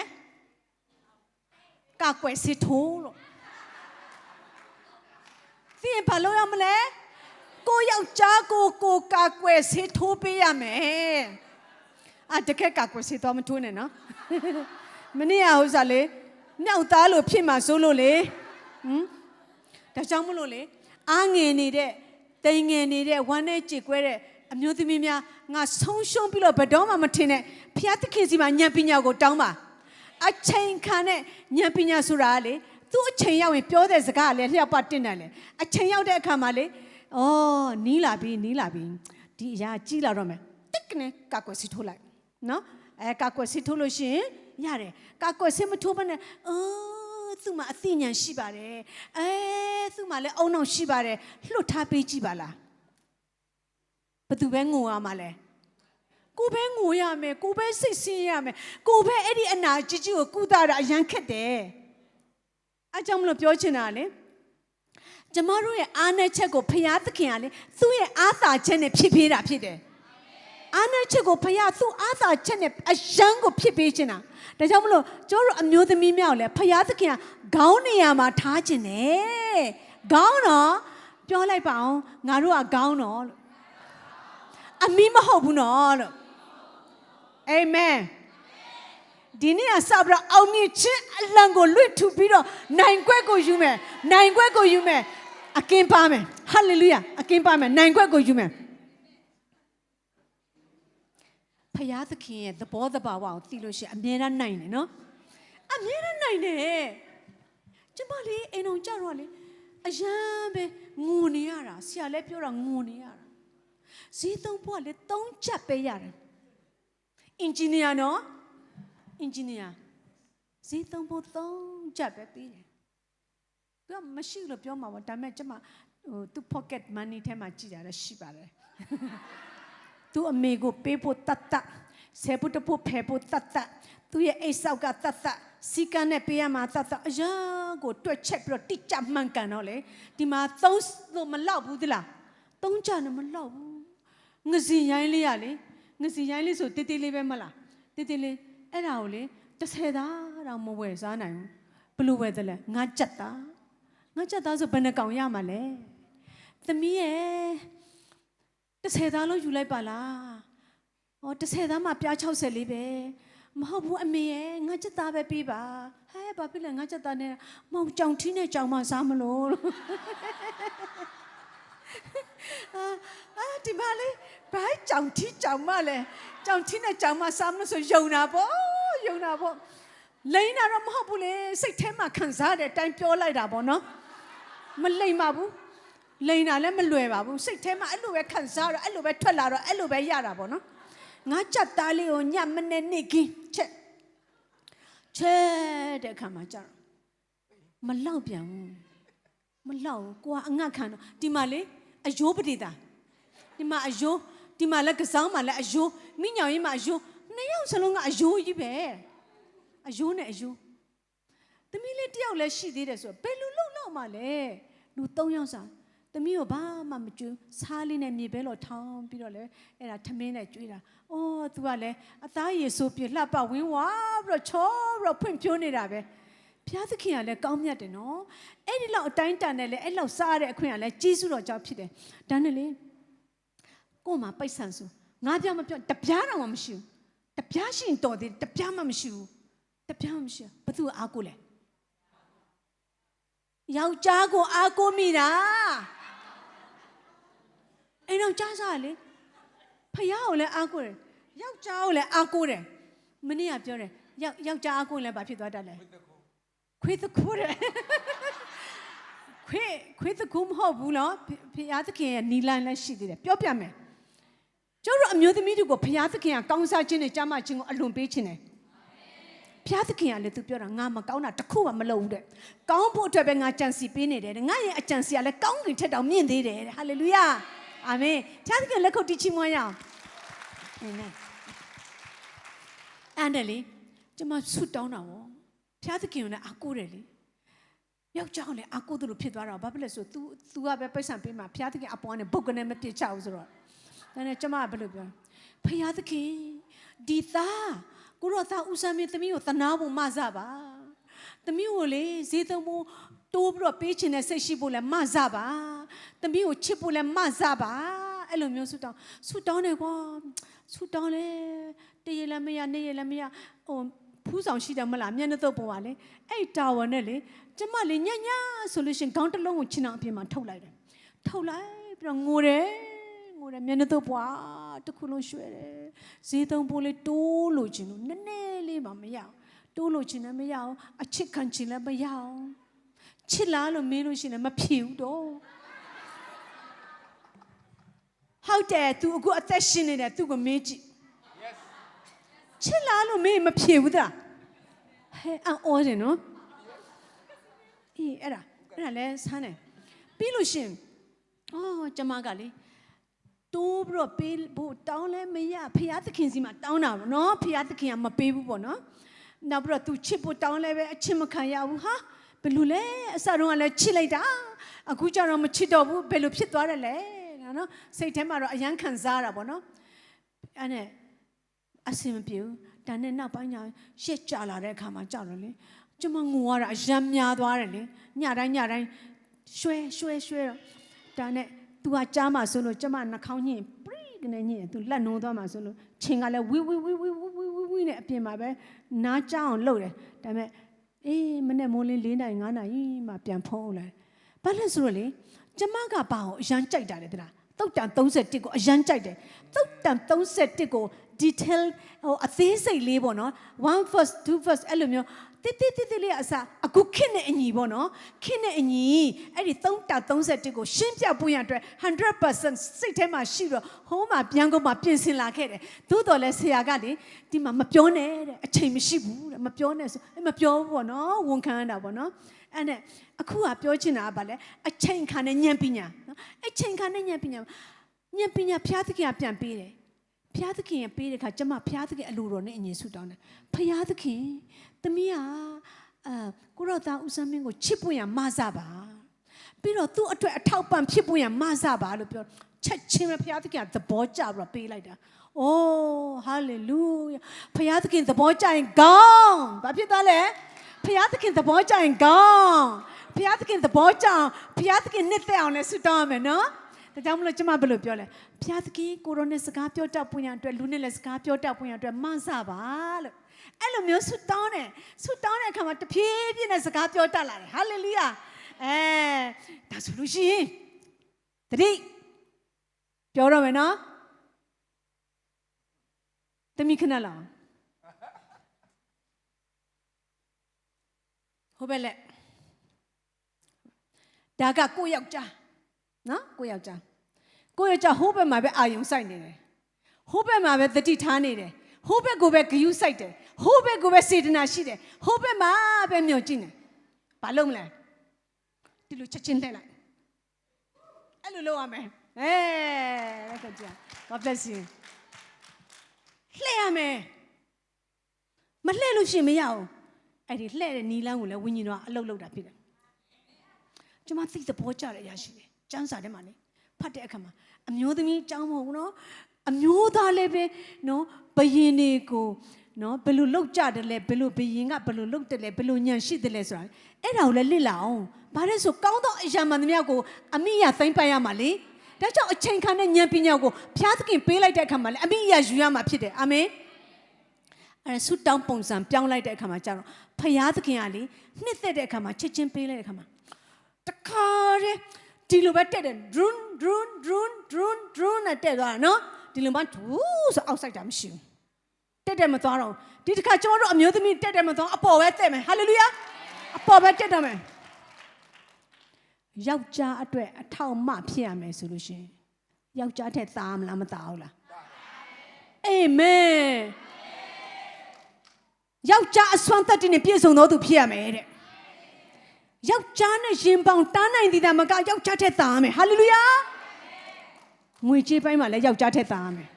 ကာကွယ်စစ်ထိုးလို့သိရင်ဘာလုပ်ရမလဲကိုယောက်ျားကိုကာကွယ်စစ်ထိုးပေးရမယ်တကယ်ကာကွယ်စစ်တော့မထိုးနဲ့နော်မနေ့ကဟိုစားလေမြောက်သားလို့ဖြစ်မှာစိုးလို့လေဒါကြောင့်မလို့လေအားငယ်နေတဲ့တိမ်ငယ်နေတဲ့ဝမ်းနဲ့ကြေကွဲတဲ့အမျိုးသမီးများငါဆုံးရှုံးပြီးတော့ဘယ်တော့မှမထင်နဲ့ဖျားသခင်စီမှာဉာဏ်ပညာကိုတောင်းပါအချိန်ခါနဲ့ဉာဏ်ပညာဆိုတာလေသူ့အချိန်ရောက်ရင်ပြောတဲ့စကားလည်းလျှောက်ပတင်တယ်လေအချိန်ရောက်တဲ့အခါမှာလေနီးလာပြီဒီအရာကြီးလာတော့မယ်တက်ကနေကာကွယ်စစ်ထိုးလိုက်နော်ကာကွယ်စစ်ထိုးလို့ရှိရင်ရတယ်ကာကွယ်စစ်မထိုးဘဲနဲ့သူ့မှာအသိဉာဏ်ရှိပါတယ်သူ့မှာလည်းအုံနောက်ရှိပါတယ်လွတ်ထားပေးကြည့်ပါလားဘယ်သူပဲငိုရမှာလဲကိုပဲငိုရမယ်ကိုပဲစိတ်ဆင်းရမယ်ကိုပဲအဲ့ဒီအနာကြီးကိုကုသတာအရန်ခက်တယ်အကြောင်းမလို့ပြောချင်တာလေကျမတို့ရဲ့အားနည်းချက်ကိုဖျားသခင်ကလေသူ့ရဲ့အားသာချက်နဲ့ဖြစ်ပေးတာဖြစ်တယ်အားနည်းချက်ကိုဖျားသူ့အားသာချက်နဲ့အယံကိုဖြစ်ပေးခြင်းတာဒါကြောင့်မလို့ကျတို့အမျိုးသမီးများကိုလည်းဖျားသခင်ကခေါင်းနေရာမှာထားခြင်းနဲ့ခေါင်းတော့ပြောလိုက်ပါအောင်ငါတို့ကခေါင်းတော့လို့အမီးမဟုတ်ဘူးနော်လို့အာမင်ဒီနေ့အစပြီးတော့အောင်မြင်ခြင်းအလံကိုလွတ်ထူပြီးတော့နိုင်ခွက်ကိုယူမယ်အကင်းပါမယ်ဟာလေလုယာအကင်းပါမယ်နိုင်ခွက်ကိုယူမယ်ဖယားသခင်ရဲ့သဘောတဘာဝကိုသိလို့ရှိရင်အမြဲတမ်းနိုင်တယ်နော်အမြဲတမ်းနိုင်တယ်ကျမလေးအိမ်တော်ကြတော့လေအယမ်းပဲငိုနေရတာဆရာလည်းပြောတာငိုနေရတာဈေးသုံးဖို့ကလေ3ချက်ပဲရတယ်အင်ဂျင်နီယာနော်အင်ဂျင်နီယာဈေးသုံးဖို့3ချက်ပဲပေးတယ်သူကမရှိလို့ပြောမှာပေါ့ဒါပေမဲ့ကျမသူ pocket money ထဲမှာကြည့်တာလည်းရှိပါတယ်သူအမေကိုပေးဖို့တတ်ဆယ်ဖို့တဖို့ဖယ်ဖို့တတ်သူရဲ့အိတ်ဆောက်ကတတ်စီကန်းနဲ့ပေးရမှာတတ်အရာကိုတွက်ချက်ပြီးတော့တိကျမှန်ကန်တော့လေဒီမှာ3လို့မလောက်ဘူးသလား3ချက်နဲ့မလောက်ဘူးငစီရိုင်းလေးရလေငစီရိုင်းလေးဆိုတေးသေးလေးပဲမလားတေးသေးလေးအဲ့ဒါကိုလေ30သားတော့မဝယ်စားနိုင်ဘူး ဘလို့ဝဲတယ်လဲငါကြက်သားဆိုဘယ်နှကောင်ရမှာလဲသမီးရဲ့30သားလုံးယူလိုက်ပါလားဟော30သားမှပြား60လေးပဲမဟုတ်ဘူးအမေရဲ့ငါကြက်သားပဲပေးပါဟဲ့ဘာဖြစ်လဲငါကြက်သားနဲ့မောင်ကြောင်ထီးနဲ့ကြောင်မစားမလို့ဒီမလေးဘာကြောင်ထီးကြောင်မလဲကြောင်ထီးနဲ့ကြောင်မစားမလို့ဆိုယုံတာပေါ့လိမ့်တာတော့မဟုတ်ဘူးလေစိတ်ထဲမှာခံစားတဲ့အတိုင်းပြောလိုက်တာပေါ့နော်မလိမ့်ပါဘူးလိမ့်တာလည်းမလွယ်ပါဘူးစိတ်ထဲမှာအဲ့လိုပဲခံစားတော့အဲ့လိုပဲထွက်လာတော့အဲ့လိုပဲရတာပေါ့နော်ငါကြက်သားလေးကိုညမနဲ့နေကင်းချက်တဲ့အခါမှာကြာမလောက်ပြန်ဘူးမလောက်ဘူးကိုကအငတ်ခံတော့ဒီမှာလေအယိုးပတိတာဒီမှာအယိုးဒီမှာလည်းကစားမှာလည်းအယိုးမိညောင်ကြီးမှာအယိုးနှစ်ယောက်စလုံးကအယိုးကြီးပဲအယိုးနဲ့အယိုးသမီးလေးတယောက်လည်းရှိသေးတယ်ဆိုတော့ဘယ်လိုလုပ်တော့မှလဲလူ3ယောက်စာသမီးကိုဘာမှမကြွစားလေးနဲ့မြေပဲလော်ထောင်းပြီးတော့လေအဲ့ဒါထမင်းနဲ့ကျွေးတာအော် तू ကလည်းအသားရည်ဆိုပြလှပဝင်းဝါပြီးတော့ချောပြီးတော့ဖွင့်ပြိုးနေတာပဲဘုရားသခင်ကလည်းကောင်းမြတ်တယ်နော်အဲ့ဒီလောက်အတိုင်းတန်နဲ့လေအဲ့လောက်စားရတဲ့အခွင့်ကလည်းကြီးစုတော်ကြောင့်ဖြစ်တယ်ဒါနဲ့လေကို့မှာပိုက်ဆံဆိုငါပြောမပြောတပြားတော့မရှိဘူးတပြားရှိရင်တော်သေးတပြားမှမရှိဘူးတပြားမှမရှိဘူးဘသူအားကိုလဲယောက်ျားကိုအားကိုမိတာအဲ့တော့ကြားစားလေဖယားကိုလည်းအားကိုတယ်ယောက်ျားကိုလည်းအားကိုတယ်မနေ့ကပြောတယ်ယောက်ျားအားကိုလည်းဘာဖြစ်သွားတတ်လဲခွေးသခိုးတယ်ခွေးသခိုးမဟုတ်ဘူးနော်ဖယားသခင်ရဲ့နီလန်လည်းရှိသေးတယ်ပြောပြမယ်ကျတို့အမျိုးသမီးတွေကိုဖယားသခင်ကကောင်းစားခြင်းနဲ့ကြားမှခြင်းကိုအလွန်ပေးခြင်းတယ်ဖျားသခင်ကလည်းသူပြောတာငါမကောင်းတာတခုမှမလုပ်ဘူးတဲ့ကောင်းဖို့အတွက်ပဲငါကြံစီပေးနေတယ်ငါရဲ့အကြံစီကလည်းကောင်းကင်ထက်တောင်မြင့်သေးတယ်ဟာလေလုယာအာမင်ဖျားသခင်လက်ခုပ်တီးချီးမွမ်းရအောင်အာမင်အဲ့ဒါလေကျွန်မဆုတောင်းတာဗောဖျားသခင်ကလည်းအားကိုးတယ်လေယောက်ျားကလည်းအားကိုးတယ်လို့ဖြစ်သွားတာဘာဖြစ်လဲဆို तू ကပဲပိတ်ဆံပေးမှာဖျားသခင်အပေါ်ကနေဘုတ်ကနေမပြစ်ချဘူးဆိုတော့ဒါနဲ့ကျွန်မကဘယ်လိုပြောဖျားသခင်ဒီသားကိုရောသားဦးစမ်းမင်းသမီးကိုသနာဖို့မဆပါသမီးကိုလေဈေးသုံးဖို့တိုးပြီးတော့ပေးချင်တဲ့စိတ်ရှိဖို့လည်းမဆပါသမီးကိုချစ်ဖို့လည်းမဆပါအဲ့လိုမျိုးဆူတောင်းတယ်ကွာဆူတောင်းလေတရေလည်းမရနေရလည်းမရဟိုဖူးဆောင်ရှိတယ်မလားမျက်နှာသုတ်ပေါ်ပါလေအဲ့တာဝန်နဲ့လေကျမလေညညဆိုလို့ရှင်ခေါင်းတစ်လုံးကိုချင်းအောင်အပြင်မှာထုတ်လိုက်တယ်ထုတ်လိုက်ပြီးတော့ငိုတယ်မျက်နှာသုတ်ပွားတစ်ခုလုံးရွှဲတယ်ဈေးသုံးဖို့လေတိုးလို့ခြင်းလို့နည်းနည်းလေးမှမရအောင်တိုးလို့ခြင်းလည်းမရအောင်အချစ်ခံခြင်းလည်းမရအောင်ချစ်လားလို့မေးလို့ရှိရင်မဖြေဘူးတော့ဟုတ်တယ် तू အခုအသက်ရှင်နေတယ် तू ကိုမေးကြည့်ချစ်လားလို့မေးမဖြေဘူးသားဟဲ့အော်တယ်နော်အေးအဲ့ဒါလဲဆန်းတယ်ပြီးလို့ရှင်အော်ကျမကလေတိုးပြီးတော့ပေးဖို့တောင်းလဲမရဖျားသခင်စီမှာတောင်းတာပေါ့နော်ဖျားသခင်ကမပေးဘူးပေါ့နော်နောက်ပြီးတော့ तू ချစ်ဖို့တောင်းလဲပဲအချစ်မခံရဘူးဟာဘယ်လိုလဲအစတော့ကလည်းချစ်လိုက်တာအခုကျတော့မချစ်တော့ဘူးဘယ်လိုဖြစ်သွားတယ်လဲနော်စိတ်ထဲမှာတော့အယမ်းခံစားရတာပေါ့နော်အဲ့နဲ့အဆင်မပြေဘူးဒါနဲ့နောက်ပိုင်းကျရက်ကြလာတဲ့အခါမှာကြောက်တယ်လေကျမငိုရတာအယမ်းများသွားတယ်လေညတိုင်းရွှဲတော့ဒါနဲ့तू ကကြားမှာဆိုလို့ကျမနှာခေါင်းညင်ပရိကနေညင် तू လက်နိုးသွားမှာဆိုလို့ချင်းကလည်းဝီနဲ့အပြင်မှာပဲနားကြောင်လှုပ်တယ်ဒါပေမဲ့အေးမနေ့မိုးလင်း4 နာရီ5 နာရီမှပြန်ဖုံးလာဘာလဲဆိုတော့လေကျမကဘာကိုအရန်ကြိုက်တာလဲတလားသုတ်တန်31ကိုအရန်ကြိုက်တယ်သုတ်တန်31ကို detail ဟိုအသေးစိတ်လေးပေါ့နော်1 verse 2 verse အဲ့လိုမျိုးတိလေးအစားအခုခင့်တဲ့အညီပေါ့နော်ခင့်တဲ့အညီအဲ့ဒီ331ကိုရှင်းပြဖို့ရအတွက် 100% စိတ်ထဲမှာရှိတော့ဟိုးမှာပြန်ကုန်မှာပြင်ဆင်လာခဲ့တယ်သို့တော်လဲဆရာကလေဒီမှာမပြောနဲ့တဲ့အချိန်မရှိဘူးတဲ့မပြောနဲ့ဆိုမပြောဘူးပေါ့နော်ဝန်ခံရတာပေါ့နော်အဲ့နဲ့အခုကပြောချင်တာကဘာလဲအချိန်ခါနဲ့ဉာဏ်ပညာနော်အချိန်ခါနဲ့ဉာဏ်ပညာဖျားသခင်ကပြန်ပေးတယ်ဖျားသခင်ရဲ့ပေးတဲ့ခါကျမဖျားသခင်အလိုတော်နဲ့အညီဆုတောင်းတယ်ဖျားသခင်သမီးကကိုရောသားဦးစမ်းမင်းကိုချစ်ဖို့ရမဆပါပြီးတော့သူ့အတွက်အထောက်ပံ့ဖြစ်ဖို့ရမဆပါလို့ပြောချက်ချင်းပဲဖျားသခင်ကသဘောကျပြီးတော့ပေးလိုက်တာအိုးဟာလေလုယာဖျားသခင်သဘောကျရင်ကောင်းဘာဖြစ်သွားလဲ ဖျားသခင်သဘောကျရင်ကောင်းဖျားသခင်သဘောကျအောင်ဖျားသခင်နှစ်သက်အောင်လည်းဆုတောင်းရမယ်နော်ဒါကြောင့်မလို့ကျမဘယ်လိုပြောလဲဖျားသခင်ကိုရိုနဲ့စကားပြောတတ်ပွင့်ရအတွက်လူနဲ့လည်းစကားပြောတတ်ပွင့်ရအတွက်မဆပါလို့အဲ့လိုမျိုးဆုတောင်းတဲ့အခါမှာတဖြည်းဖြည်းနဲ့စကားပြောတတ်လာတယ်ဟာလေလုယာဒါဆိုလို့ရှိရင်တတိပြောတော့မယ်နော်တမိခဏလောက်ဟုတ်ပဲလေဒါကကိုယောက်ျားနော်ကိုယောက်ျားဟိုဘက်မှာပဲအာယုံစိုက်နေတယ်ဟိုဘက်မှာပဲတတိထားနေတယ်ဟိုဘက်ကိုပဲဂယုစိုက်တယ်ဟိုဘက်ကိုပဲစေတနာရှိတယ်ဟိုဘက်မှာပဲမျှော်ကြည့်နေဘာလုပ်မလဲဒီလိုချက်ချင်းလှည့်လိုက်အဲ့လိုလုပ်ရမယ်လက်ခကြ God bless you လှည့်ရမယ်မလှည့်လို့ရှိရင်မရဘူးအဲ့ဒီလှည့်တဲ့နီလန်းကိုလည်းဝိညာဉ်တော်အလုပ်လုပ်တာဖြစ်တယ်ကျွန်မသိသဘောကျတဲ့အရာရှိတယ်ကျမ်းစာထဲမှာလေဖတ်တဲ့အခါမှာအမျိုးသမီးကျောင်းမဟုတ်ဘူးနော်အမျိုးသားလည်းပဲနော်ဘယင်တွေကိုနော်ဘယ်လိုလုပ်ကြတယ်လဲဘယ်လိုဘယင်ကဘယ်လိုလုပ်တယ်လဲဘယ်လိုညံရှိတယ်လဲဆိုတာအဲ့ဒါကိုလည်းလေ့လာအောင်ဘာလဲဆိုကောင်းသောအရာမှန်သမျှကိုအမိအယသိမ့်ပိုက်ရမှာလေဒါကြောင့်အချိန်ခါနဲ့ဉာဏ်ပညာကိုဘုရားသခင်ပေးလိုက်တဲ့အခါမှာလည်းအမိအယယူရမှာဖြစ်တယ်အာမင်အဲ့ဆုတောင်းပုံစံပြောင်းလိုက်တဲ့အခါမှာကျတော့ဘုရားသခင်ကလေနှစ်သက်တဲ့အခါမှာချက်ချင်းပေးလိုက်တဲ့အခါမှာတခါတည်းဒီလိုပဲတက်တယ် drone နဲ့တက်သွားတာနော်ဒီလိုမှဒူးဆိုအောက်ဆိုင်တာမရှိဘူးတက်မသွားတော့ဒီတစ်ခါကျွန်တော်တို့အမျိုးသမီးတက်မသွားအပေါ်ပဲတက်မယ်ဟာလေလုယာအပေါ်ပဲတက်တော့မယ်ယောက်ျားအတွက်အထောက်အမဖြစ်ရမယ်ဆိုလို့ရှိရင်ယောက်ျားထက်သားမလားမသားဘူးလားအာမင်ယောက်ျားအစွမ်းတတ္တိနဲ့ပြည့်စုံသောသူဖြစ်ရမယ်တဲ့ယောက်ျားနဲ့ရင်ပေါင်တားနိုင်သည်သာမကယောက်ျားထက်သားရမယ်ဟာလေလုယာငွေကြေးပိုင်းမှာလည်းယောက်ျားထက်သားရမယ်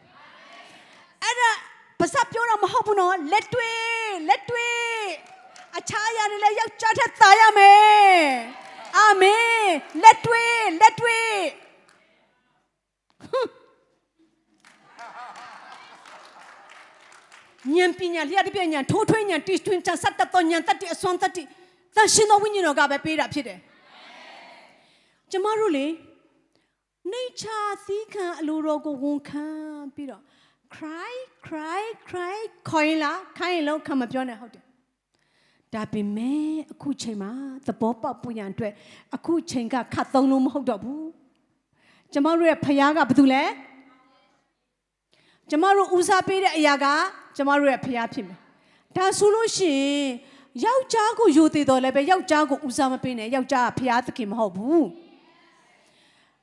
အဲ့ဒါဘာသာပြောတော့မဟုတ်ဘူးနော်လက်တွေ့အခြားရတယ်လည်းယောက်ျားထက်သားရမယ်အာမင်လက်တွေ့ဉာဏ်ပညာလျှက်တပြည့်ဉာဏ်ထိုးထွင်းဉာဏ်တီးထွင်းဉာဏ်စတတ်သောဉာဏ်တတ်တဲ့အစွမ်းတတ်သင်ရှင်သောဝိညာဉ်တော်ကပဲပေးတာဖြစ်တယ်ကျမတို့လေနေချာသီးခံအလိုတော်ကိုဝန်ခံပြီးတော့ cry ခေါ်ရင်လားခိုင်းရင်လုံးခံမပြောနဲ့ဟုတ်တယ်ဒါပေမဲ့အခုချိန်မှာသဘောပေါက်ပွင့်ရန်အတွက်အခုချိန်ကခတ်သုံးလို့မဟုတ်တော့ဘူးကျမတို့ရဲ့ဖခင်ကဘာတူလဲကျမတို့ဦးစားပေးတဲ့အရာကကျမတို့ရဲ့ဖခင်ဖြစ်မယ်ဒါဆိုလို့ရှိရင်ယောက်ျားကိုယိုသေးတော်လည်းပဲယောက်ျားကိုဦးစားမပေးနဲ့ယောက်ျားကဖခင်သခင်မဟုတ်ဘူး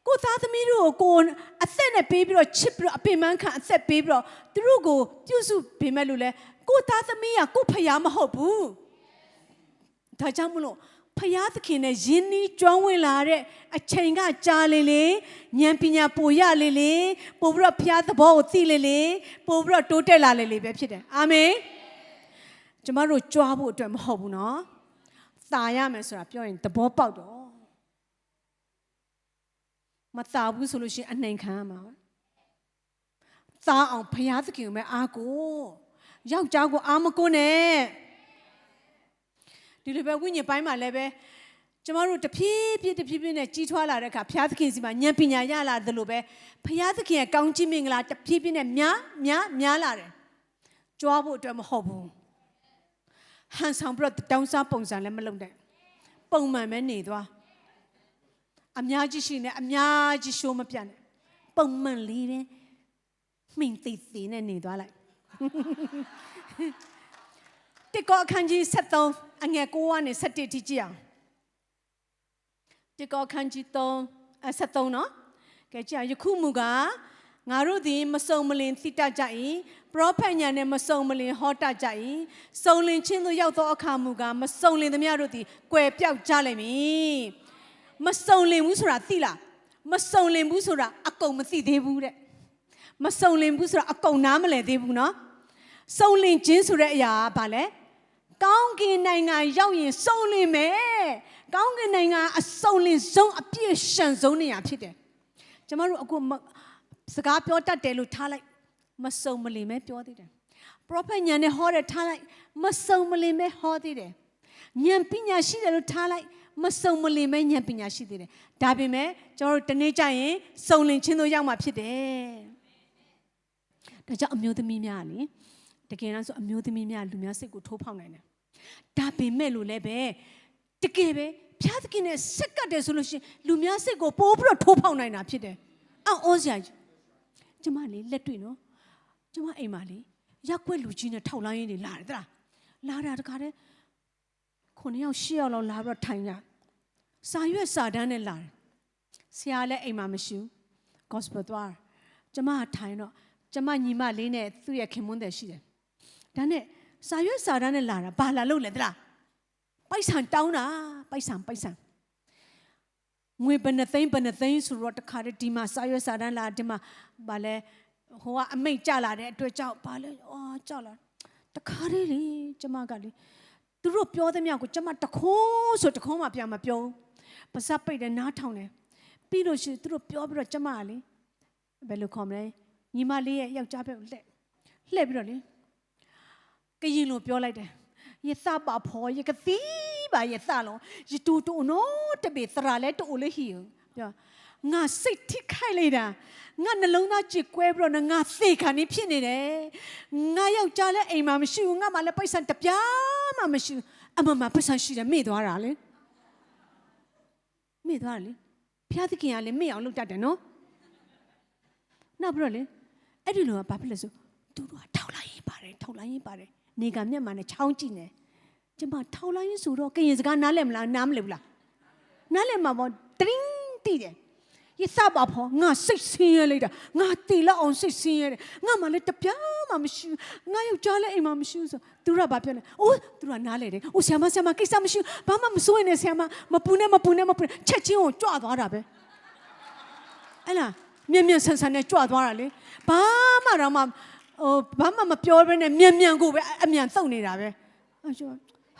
ကိုသားသမီးတို့ကိုအသက်နဲ့ပေးပြီးတော့ချစ်ပြီးတော့အပင်ပန်းခံအသက်ပေးပြီးတော့သူတို့ကိုပြုစုပေးမဲ့လို့လဲကိုသားသမီးကကိုဖခင်မဟုတ်ဘူးဒါကြောင့်မလို့ဖယားသခင်နဲ့ယင်းနီးကျွမ်းဝင်လာတဲ့အချိန်ကကြာလေဉာဏ်ပညာပိုရလေပို့ပြီးတော့ဖယားသဘောကိုသိလေပို့ပြီးတော့တိုးတက်လာလေပဲဖြစ်တယ်အာမင်ကျမတို့ကြွားဖို့အတွက်မဟုတ်ဘူးနော်သာရမယ်ဆိုတာပြောရင်သဘောပေါက်တော့မသာဘူးဆိုလို့ရှိရင်အနှိမ်ခံရမှာသာအောင်ဖယားသခင်ကိုပဲအားကိုယောက်ျားကိုအားမကိုနဲ့ဒီလိုပဲဝိညာဉ်ပိုင်းမှာလည်းပဲကျမတို့တဖြည်းဖြည်းနဲ့ကြီးထွားလာတဲ့အခါဘုရားသခင်စီမှာဉာဏ်ပညာရလာတယ်လို့ပဲဘုရားသခင်ရဲ့ကောင်းချီးမင်္ဂလာတဖြည်းဖြည်းနဲ့များလာတယ်ကြွားဖို့အတွက်မဟုတ်ဘူးဟန်ဆောင်ပြီးတော့တောင်းစားပုံစံလည်းမလုပ်တဲ့ပုံမှန်ပဲနေသွားအများကြီးရှိနေအများကြီးရှိုးမပြတ်နဲ့ပုံမှန်လေးနဲ့မှင်သိသိနဲ့နေသွားလိုက်တိကောအခန်းကြီး73အငယ်9ကနေ17ထိကြည့်အောင်တိကောအခန်းကြီး73နော်ကဲကြည့်ယခုမူကားငါတို့သည်မစုံမလင်သိတတ်ကြ၏ပရောဖက်ညာနဲ့မစုံမလင်ဟောတတ်ကြ၏စုံလင်ချင်းသို့ရောက်သောအခါမူကားမစုံလင်သမျှတို့သည်ကွယ်ပြောက်ကြလိမ့်မည်မစုံလင်ဘူးဆိုတာသိလားမစုံလင်ဘူးဆိုတာအကုန်မသိသေးဘူးတဲ့မစုံလင်ဘူးဆိုတာအကုန်နားမလည်သေးဘူးနော်စုံလင်ခြင်းဆိုတဲ့အရာကဘာလဲကောင်းကင်နိုင်ငံရောက်ရင်စုံလင်မယ်ကောင်းကင်နိုင်ငံအစုံလင်ဆုံးအပြည့်ရှံဆုံးနေရာဖြစ်တယ်ကျမတို့အခုစကားပြောတတ်တယ်လို့ထားလိုက်မစုံမလင်ပဲပြောသေးတယ်ပရောဖက်ညာနဲ့ဟောတယ်ထားလိုက်မစုံမလင်ပဲဟောသေးတယ် ဉာဏ်ပညာရှိတယ်လို့ထားလိုက်မစုံမလင်ပဲဉာဏ်ပညာရှိသေးတယ်ဒါပေမဲ့ကျွန်တော်တို့တနေ့ကျရင်စုံလင်ခြင်းတို့ရောက်မှာဖြစ်တယ်ဒါကြောင့်အမျိုးသမီးများလေတကယ်တော့ဆိုအမျိုးသမီးများလူများစိတ်ကိုထိုးဖောက်နိုင်တယ်ဒါပေမဲ့လို့လည်းပဲတကယ်ပဲဖျားသခင်နဲ့ဆက်ကတ်တယ်ဆိုလို့ရှိရင်လူများစိတ်ကိုပိုးပြီးတော့ထိုးဖောက်နိုင်တာဖြစ်တယ်အော်စရာကျမလေးလက်တွေ့နော်ကျမအိမ်မှာလေရက်ွက်လူကြီးနဲ့ထောက်လိုင်းရင်းတွေလာတယ်သလားလာတာတခါတည်း9 ယောက်10 ယောက်လောက်လာပြီးတော့ထိုင်ကြစာရွက်စာတမ်းနဲ့လာတယ်ဆရာလည်းအိမ်မှာမရှိဘူး gospel သွားကျမထိုင်တော့ကျမညီမလေးနဲ့သူ့ရဲ့ခင်မွန်းတယ်ရှိတယ်ဒါနဲ့စာရွက်စာတမ်းနဲ့လာတာဘာလာလို့လဲသလားပိုက်ဆံတောင်းတာပိုက်ဆံငွေဘယ်နှသိန်းဆိုတော့တခါတည်းဒီမှာစာရွက်စာတမ်းလာဒီမှာဘာလဲဟိုကအမိတ်ကြလာတဲ့အတွက်ကြောင့်ဘာလဲကြောက်လာတခါတည်းလေကျမကလေသူတို့ပြောသမျှကိုကျမတခိုးဆိုတခိုးမှပြန်မပြောပါစပ်ပိတ်တယ်နားထောင်တယ်ပြီးလို့ရှိရင်သူတို့ပြောပြီးတော့ကျမကလေဘယ်လိုခေါ်မလဲညီမလေးရဲ့ယောက်ျားဘက်ကိုလှည့်ပြီးတော့လေကရင်လိုပြောလိုက်တယ်ရသပါဖော်ရကတိပါရသလုံးရတူတူနော်တပေသရာလဲတူလေးဟီပြောငါစိတ်ထိခိုက်လိုက်တာငါနှလုံးသားကြည်ကွဲပြီးတော့ငါသေခါနေဖြစ်နေတယ်ငါယောက်ျားလည်းအိမ်မှာမရှိဘူးငါမှလည်းပိုက်ဆံတပြားမှမရှိဘူးအမပိုက်ဆံရှိတယ်မေ့သွားတာလေမေ့သွားတယ်လေဖျားသခင်ကလည်းမေ့အောင်လုပ်တတ်တယ်နော်နောက်ပြီးတော့လေအဲ့ဒီလိုကဘာဖြစ်လဲဆိုသူတို့ကထောက်လိုက်ရင်ပါတယ်နေကမျက်မှန်နဲ့ချောင်းကြည့်နေကျမထောက်လိုက်ရင်ဆိုတော့ကရင်စကားနားလည်မလားနားမလည်ဘူးလားနားလည်မှာပေါ့တင်းတီးတယ်ရစပါဖို့ငါစိတ်ဆင်းရဲလိုက်တာငါတီလောက်အောင်စိတ်ဆင်းရဲတယ်ငါမှလည်းတပြားမှမရှိဘူးငါယောက်ျားလည်းအိမ်မှာမရှိဘူးဆိုသူကဘာပြောလဲအိုးသူကနားလေတယ်အိုးဆရာမကိစ္စမရှိဘူးဘာမှမစိုးရင်လည်းဆရာမမပူနဲ့ချက်ချင်းကိုကြွသွားတာပဲအဲ့လားမြန်ဆန်နဲ့ကြွသွားတာလေဘာမှတော့မှဘာမှမပြောဘဲနဲ့မြန်ကိုပဲအမြန်သုတ်နေတာပဲအဲ့ကျ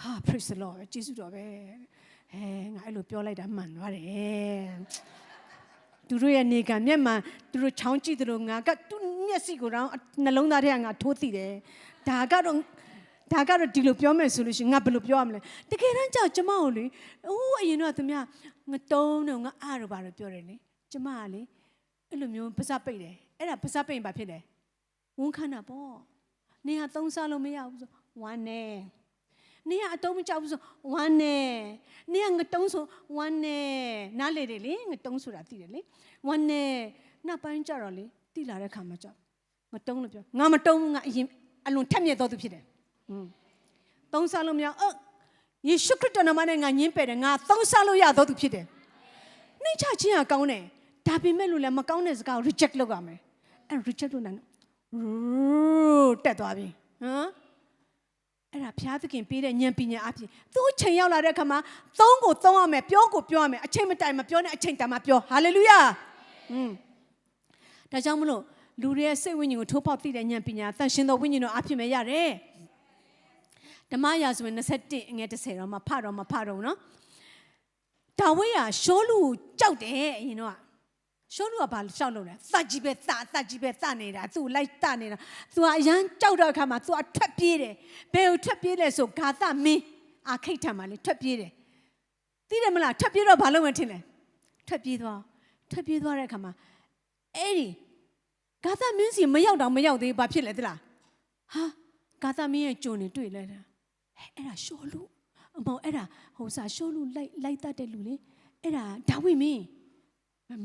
ဟာ praise the Lord ပဲကျေးဇူးတော်ပဲငါအဲ့လိုပြောလိုက်တာမှန်သွားတယ်သူတို့ရဲ့နေကမျက်မှန်သူတို့ချောင်းကြည့်သူတို့ငါကသူ့မျက်စိကိုတော့နှလုံးသားထဲကငါထိုးသိတယ်ဒါကတော့ဒီလိုပြောမယ်ဆိုလို့ရှိရင်ငါဘယ်လိုပြောရမလဲတကယ်တမ်းကြောက်ကျမကိုလေအိုးအရင်တော့သူများငတုံးတော့ငါအားတော့ဘာလို့ပြောတယ်လေကျမကလေအဲ့လိုမျိုးပါးစပ်ပိတ်တယ်အဲ့ဒါပါးစပ်ပိတ်ဘာဖြစ်လဲဝန်ခံတာပေါ့နေဟာသုံးစားလို့မရဘူးဆိုဝမ်းနဲ့နေဟာအတုံးမကြောက်ဘူးဆိုဝမ်းနဲ့နေဟာငတုံးဆိုဝမ်းနဲ့နားလေတယ်လေငတုံးဆိုတာသိတယ်လေဝမ်းနဲ့နောက်ပိုင်းကျတော့လေတိလာတဲ့ခါမှာကြောက်ငတုံးလို့ပြောငါမတုံးဘူးငါအရင်အလွန်ထက်မြက်တော်သူဖြစ်တယ်သုံးစားလို့မရယေရှုခရစ်တော်နာမနဲ့ငါညင်းပယ်တယ်ငါသုံးစားလို့ရတော်သူဖြစ်တယ်နှိမ့်ချခြင်းကကောင်းတယ်ဒါပေမဲ့လို့လည်းမကောင်းတဲ့စကားကို reject လုပ်ရမယ်အဲ့ reject လုပ်နိုင်တက်သွားပြီအဲ့ဒါဘုရားသခင်ပေးတဲ့ဉာဏ်ပညာအပြင်သူ့ချိန်ရောက်လာတဲ့အခါမှာသုံးကိုသုံးရမယ်ပြောကိုပြောရမယ်အချိန်မတိုင်မပြောနဲ့အချိန်တိုင်မှပြောဟာလေလုယာဒါကြောင့်မလို့လူတွေရဲ့စိတ်ဝိညာဉ်ကိုထိုးပေါက်သိတဲ့ဉာဏ်ပညာသန့်ရှင်းသောဝိညာဉ်တော်အဖြစ်မဲ့ရတယ်ဓမ္မရာဇဝင်21ငယ်10တော့မှဖတော့နော်ဒါဝိဒ်ကရှောလူကြောက်တယ်အရင်တော့ရှောလူကဘာရှောက်လို့လဲသတ်ကြီးပဲသနေတာသူ့လိုက်တနေတာသူကအရန်ကြောက်တဲ့အခါမှာသူကထွက်ပြေးတယ်ဘယ်ကိုထွက်ပြေးလဲဆိုဂါသမင်းအာခိတ်ထံမှာလေထွက်ပြေးတယ်သိတယ်မလားထွက်ပြေးတော့ဘာလုပ်မှထင်လဲထွက်ပြေးသွားတဲ့အခါမှာအဲ့ဒီဂါသမင်းစီမရောက်သေးဘာဖြစ်လဲသလားဟာဂါသမင်းရဲ့ကြုံနေတွေ့လဲတာအဲ့ဒါရှောလူအမောအဲ့ဒါဟိုစားရှောလူလိုက်တတ်တဲ့လူလေအဲ့ဒါဒါဝိမင်း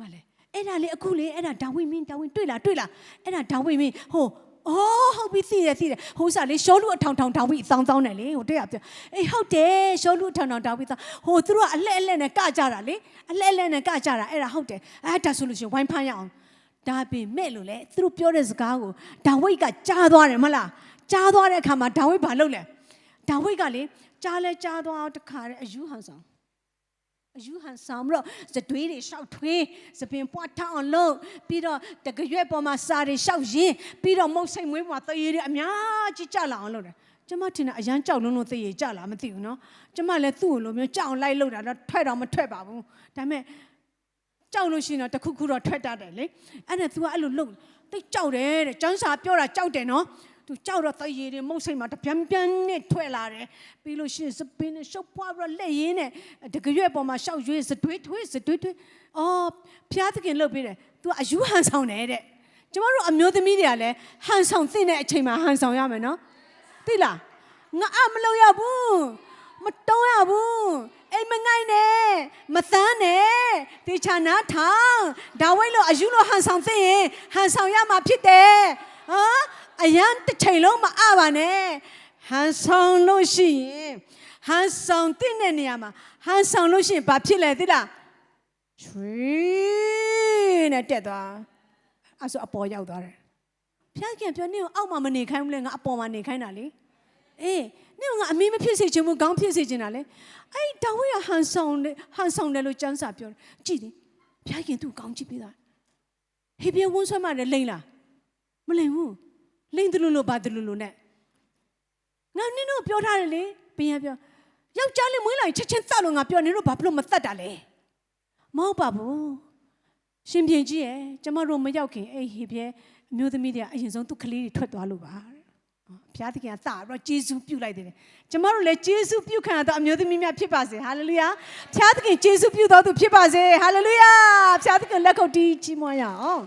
မလဲအဲ့ဒါလေအခုလေအဲ့ဒါဒါဝိမင်းတွေ့လားအဲ့ဒါဒါဝိမင်းဟိုဟုတ်ပြီသိတယ်ဟိုစားလေရှောလူအထောင်ဒါဝိစောင်းတယ်လေဟိုတဲ့ကပြောအေးဟုတ်တယ်ရှောလူအထောင်ဒါဝိစောင်းဟိုသူတို့ကအလှဲ့နဲ့ကကြတာလေအလှဲ့နဲ့ကကြတာအဲ့ဒါဟုတ်တယ်အဲ့ဒါဆိုလို့ရှိရင်ဝိုင်းဖမ်းရအောင်ဒါပေမဲ့လို့လေသူတို့ပြောတဲ့စကားကိုဒါဝိကကြားသွားတယ်မလားကြားသွားတဲ့အခါမှာဒါဝိဘာလုပ်လဲဒါဝိကလေကြားသွားတခါအယူဟန်ဆောင်ပြီးတော့စတွေးတွေရှောက်ထွေးစပင်ပွားထောင်းအောင်လုပ်ပြီးတော့တကရွက်ပေါ်မှာစာတွေရှောက်ရင်းပြီးတော့မုတ်စိတ်မွေးပေါ်မှာသေရည်တွေအများကြီးကြလာအောင်လုပ်တယ်ကျမထင်တာအရန်ကြောက်လုံးသေရည်ကြလာမသိဘူးနော်ကျမလည်းသူ့ကိုလိုမျိုးကြောက်အောင်လိုက်လုပ်တာတော့ထွက်တော့မထွက်ပါဘူးဒါပေမဲ့ကြောက်လို့ရှိရင်တော့တခုခုတော့ထွက်တတ်တယ်လေအဲ့ဒါ तू ကအဲ့လိုလုပ်တိတ်ကြောက်တယ်တဲ့ကျန်းစာပြောတာကြောက်တယ်နော် तू သူကြောက်တော့တရေတွေမုတ်စိတ်မှာတပြန်ပြန်နဲ့ထွက်လာတယ်ပြီးလို့ရှိရင်စပင်းနဲ့ရှုပ်ဖွားပြီးတော့လက်ရင်းနဲ့တကရွက်ပေါ်မှာရှောက်ရွေးစတွေးထွေးအော်ဖျားသခင်လှုပ်ပြီးတယ်သူကအယူဟန်ဆောင်တယ်တဲ့ကျမတို့အမျိုးသမီးတွေကလည်းဟန်ဆောင်သိတဲ့အချိန်မှာဟန်ဆောင်ရမယ်နော်သိလားငါအမလုပ်ရဘူးမတုံးရဘူးအိမ်မငိုင်းနဲ့မသန်းနဲ့တေချာနာထောင်ဒါဝိတ်လို့အယူလို့ဟန်ဆောင်သိရင်ဟန်ဆောင်ရမှာဖြစ်တယ်ဟမ်အရန်တစ်ချိန်လုံးမအပါနဲ့ဟန်ဆောင်လို့ရှိရင်ဟန်ဆောင်တဲ့နေရာမှာဟန်ဆောင်လို့ရှိရင်ဘာဖြစ်လဲသိလားချွေးနဲ့တက်သွားအဲ့ဆိုအပေါ်ရောက်သွားတယ်ဖျားခင်ပြောနေအောင်အောက်မှာမနေခိုင်းဘူးလေငါအပေါ်မှာနေခိုင်းတာလေအေးနေငါအမေမဖြစ်စေချင်ဘူးခေါင်းဖြစ်စေချင်တာလေအဲ့ဒါဝိရဟန်ဆောင်တယ်လို့ကျမ်းစာပြောတယ်ကြည့်လေဖျားခင်သူ့ခေါင်းကြည့်ပြီးသားဟေပြဝန်းဆွဲမှလည်းလိမ့်လားမလိမ့်ဘူးလိမ့်တယ်လို့ဘာတယ်လို့နဲ့ငါနင်းတို့ပြောထားတယ်လေဘင်းရပြောယောက်ျားလေးမွေးလာရင်ချက်ချင်းသတ်လို့ငါပြောနင်းတို့ဘာလို့မသတ်တာလဲမဟုတ်ပါဘူးရှင်ပြန်ကြည့်ရဲ့ကျမတို့မရောက်ခင်အဲ့ဟေပြအမျိုးသမီးတွေကအရင်ဆုံးသူ့ကလေးတွေထွက်သွားလို့ပါဘုရားသခင်ကစပြီးတော့ယေရှုပြုလိုက်တယ်ကျမတို့လည်းယေရှုပြုခံရတော့အမျိုးသမီးများဖြစ်ပါစေဟာလေလုယာဘုရားသခင်ယေရှုပြုတော်သူဖြစ်ပါစေဟာလေလုယာဘုရားသခင်လက်ခုပ်တီးချီးမွမ်းရအောင်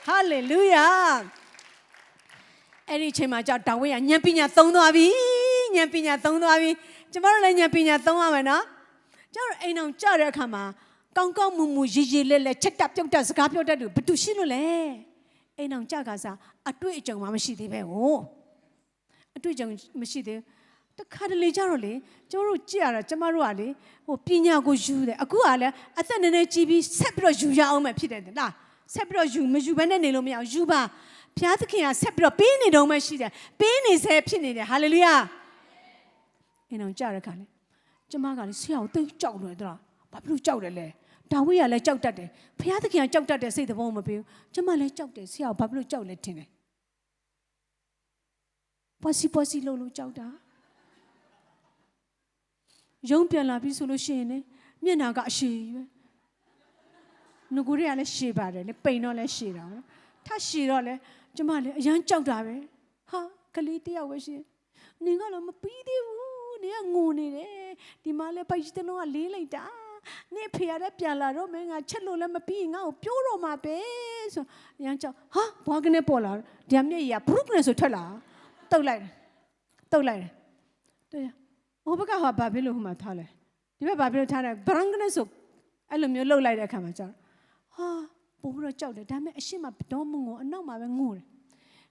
ဟာလေလုယာအဲ့ဒီအချိန်မှာကြောက်ဒါဝိဒ်ကဉာဏ်ပညာသုံးသွားပြီဉာဏ်ပညာသုံးသွားပြီကျမတို့လည်းဉာဏ်ပညာသုံးရမယ်နော်ကျမတို့အိမ်အောင်ကြတဲ့အခါမှာကောင်းကောင်းမွန်မွန်ရေရေလဲလဲချက်တက်ပြုတ်တက်စကားပြောတတ်တယ်ဘသူရှိလို့လဲအိမ်အောင်ကြကစားအတွေ့အကြုံမှမရှိသေးပဲဟိုအတွေ့အကြုံမရှိသေးတခါတလေကြတော့လေကျမတို့ကြည့်ရတာကျမတို့ကလေဟိုပညာကိုယူတယ်အခုကလည်းအသက်နည်းနည်းကြီးပြီးဆက်ပြီးတော့ယူရအောင်မှဖြစ်တယ်လားဆက်ပြီးတော့ယူမယူဘဲနဲ့နေလို့မရအောင်ယူပါဘုရားသခင်ကဆက်ပြီးတော့ပေးနေတော့မှရှိတယ်ပေးနေဆဲဖြစ်နေတယ်ဟာလေလုယာအိမ်အောင်ကြရခါလေကျမကလေဆရာကိုသိကြောက်လို့တော့ဘာဖြစ်လို့ကြောက်တယ်လဲဒါဝိဒ်ကလည်းကြောက်တတ်တယ်ဘုရားသခင်ကကြောက်တတ်တဲ့စိတ်သဘောမပေးဘူးကျမလည်းကြောက်တယ်ဆရာကဘာဖြစ်လို့ကြောက်လဲထင်တယ်ပွစီလို့ကြောက်တာရုံးပြန်လာပြီဆိုလို့ရှိရင်လေမျက်နာကအရှည်ကြီးပဲငကူတွေကလည်းရှည်ပါတယ်လေပိန်တော့လည်းရှည်တာထရှည်တော့လေကျမလည်းအရန်ကြောက်တာပဲဟာကလေးတယောက်ပဲရှိနင်ကလည်းမပြီးသေးဘူးနင်ကငိုနေတယ်ဒီမှာလည်းပိုက်ကြီးတလုံးကလေးလိုက်တာနေဖေရတဲ့ပြန်လာတော့မင်းငါချက်လို့လည်းမပြီးငါ့ကိုပြောတော့မှာပဲဆိုရမ်းကြောက်ဟာဘွားကနေပေါ်လာဒီမျက်ရည်ကဘုရုကနေဆိုထွက်လာတုတ်လိုက်တယ်တွေ့ဟိုဘက်ကဟာဘာဖြစ်လို့ဟိုမှာထားလဲဒီဘက်ဘာဖြစ်လို့ထားလဲဘရန်ကနေဆိုအဲ့လိုမျိုးလှုပ်လိုက်တဲ့အခါမှာကြောက်ဟာပို့ပြီးတော့ကြောက်တယ်ဒါပေမဲ့အရှိမတော့မငုံအနောက်မှာပဲငိုတယ်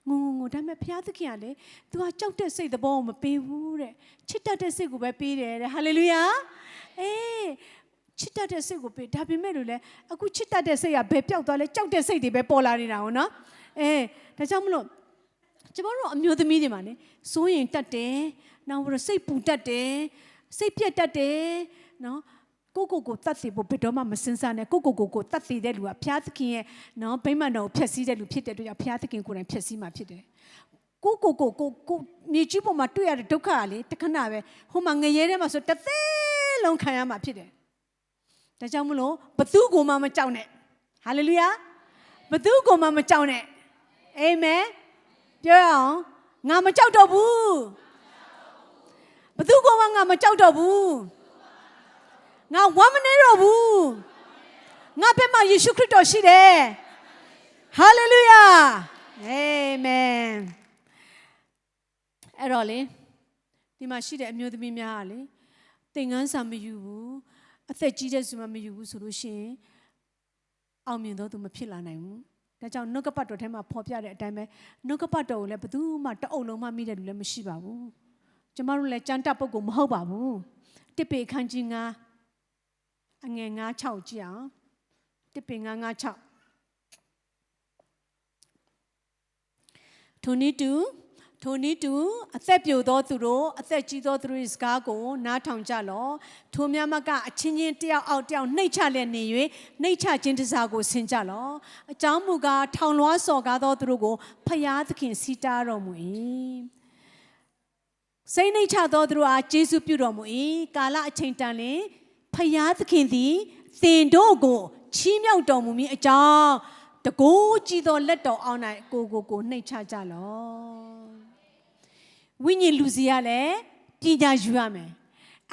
ငုံဒါပေမဲ့ဘုရားသခင်ကလေ तू ကကြောက်တဲ့စိတ်သဘောကိုမပေးဘူးတဲ့ချစ်တတ်တဲ့စိတ်ကိုပဲပေးတယ်တဲ့ဟာလေလုယာအေးချစ်တတ်တဲ့စိတ်ကိုပေးဒါပေမဲ့လို့လေအခုချစ်တတ်တဲ့စိတ်ကဘယ်ပြောက်သွားလဲကြောက်တဲ့စိတ်တွေပဲပေါ်လာနေတာဟုတ်နော်အေးဒါကြောင့်မလို့ကျမတို့အမျိုးသမီးတွေမှာလေစိုးရင်တတ်တယ်နောက်ပြီးတော့စိတ်ပူတတ်တယ်စိတ်ပြက်တတ်တယ်နော်ကိုတတ်စီဖို့ဘယ်တော့မှမစင်စားနဲ့ကိုတတ်စီတဲ့လူကဘုရားသခင်ရဲ့နော်ဗိမာန်တော်ကိုဖျက်ဆီးတဲ့လူဖြစ်တဲ့အတွက်ကြောင့်ဘုရားသခင်ကိုယ်တိုင်ဖျက်ဆီးမှာဖြစ်တယ်ကိုမြေကြီးပေါ်မှာတွေ့ရတဲ့ဒုက္ခကလေတခဏပဲဟိုမှာငရဲထဲမှာဆိုတစ်သေးလုံးခံရမှာဖြစ်တယ်ဒါကြောင့်မလို့ဘသူကိုမှမကြောက်နဲ့ဟာလေလုယာဘသူကိုမှမကြောက်နဲ့အာမင်ပြောရအောင်ငါမကြောက်တော့ဘူးဘသူကမှငါမကြောက်တော့ဘူးငါဝမ်းမနေတော့ဘူးငါဘက်မှာယေရှုခရစ်တော်ရှိတယ်ဟာလေလုယာအာမင်အဲ့တော့လေဒီမှာရှိတဲ့အမျိုးသမီးများကလေသင်ခန်းစာမယူဘူးအသက်ကြီးတဲ့သူမှမယူဘူးဆိုလို့ရှိရင်အောင်မြင်တော့သူမဖြစ်လာနိုင်ဘူးဒါကြောင့်နှုတ်ကပတ်တော်ထဲမှာဖော်ပြတဲ့အတိုင်းပဲနှုတ်ကပတ်တော်ကိုလည်းဘယ်သူမှတအုပ်လုံးမှမိတဲ့လူလည်းမရှိပါဘူးကျမတို့လည်းကြမ်းတတ်ပုဂ္ဂိုလ်မဟုတ်ပါဘူးတစ်ပေခန်းကြီး9အငယ်9-6ကြည့်အောင်တစ်ပေ9-6ထိုနည်းတူအသက်ပြိုသောသူတို့အသက်ကြီးသောသူတို့၏စကားကိုနားထောင်ကြလော့ထိုများမကအချင်းချင်းတယောက်အောက်တယောက်နှိမ့်ချလျက်နေ၍နှိမ့်ချခြင်းတစားကိုဆင်ကြလော့အကြောင်းမူကားထောင်လွှားစော်ကားသောသူတို့ကိုဖျားသခင်စီတားတော်မူ၏စိတ်နှိမ့်ချသောသူတို့အားကျေးဇူးပြုတော်မူ၏ကာလအချိန်တန်လျှင်ဖျားသခင်သည်သင်တို့ကိုချီးမြှောက်တော်မူမည်အကြောင်းတကိုးကြည်သောလက်တော်အောက်၌ကိုနှိမ့်ချကြလော့ ဝိညာဉ်လူစီကလည်းပညာယူရမယ်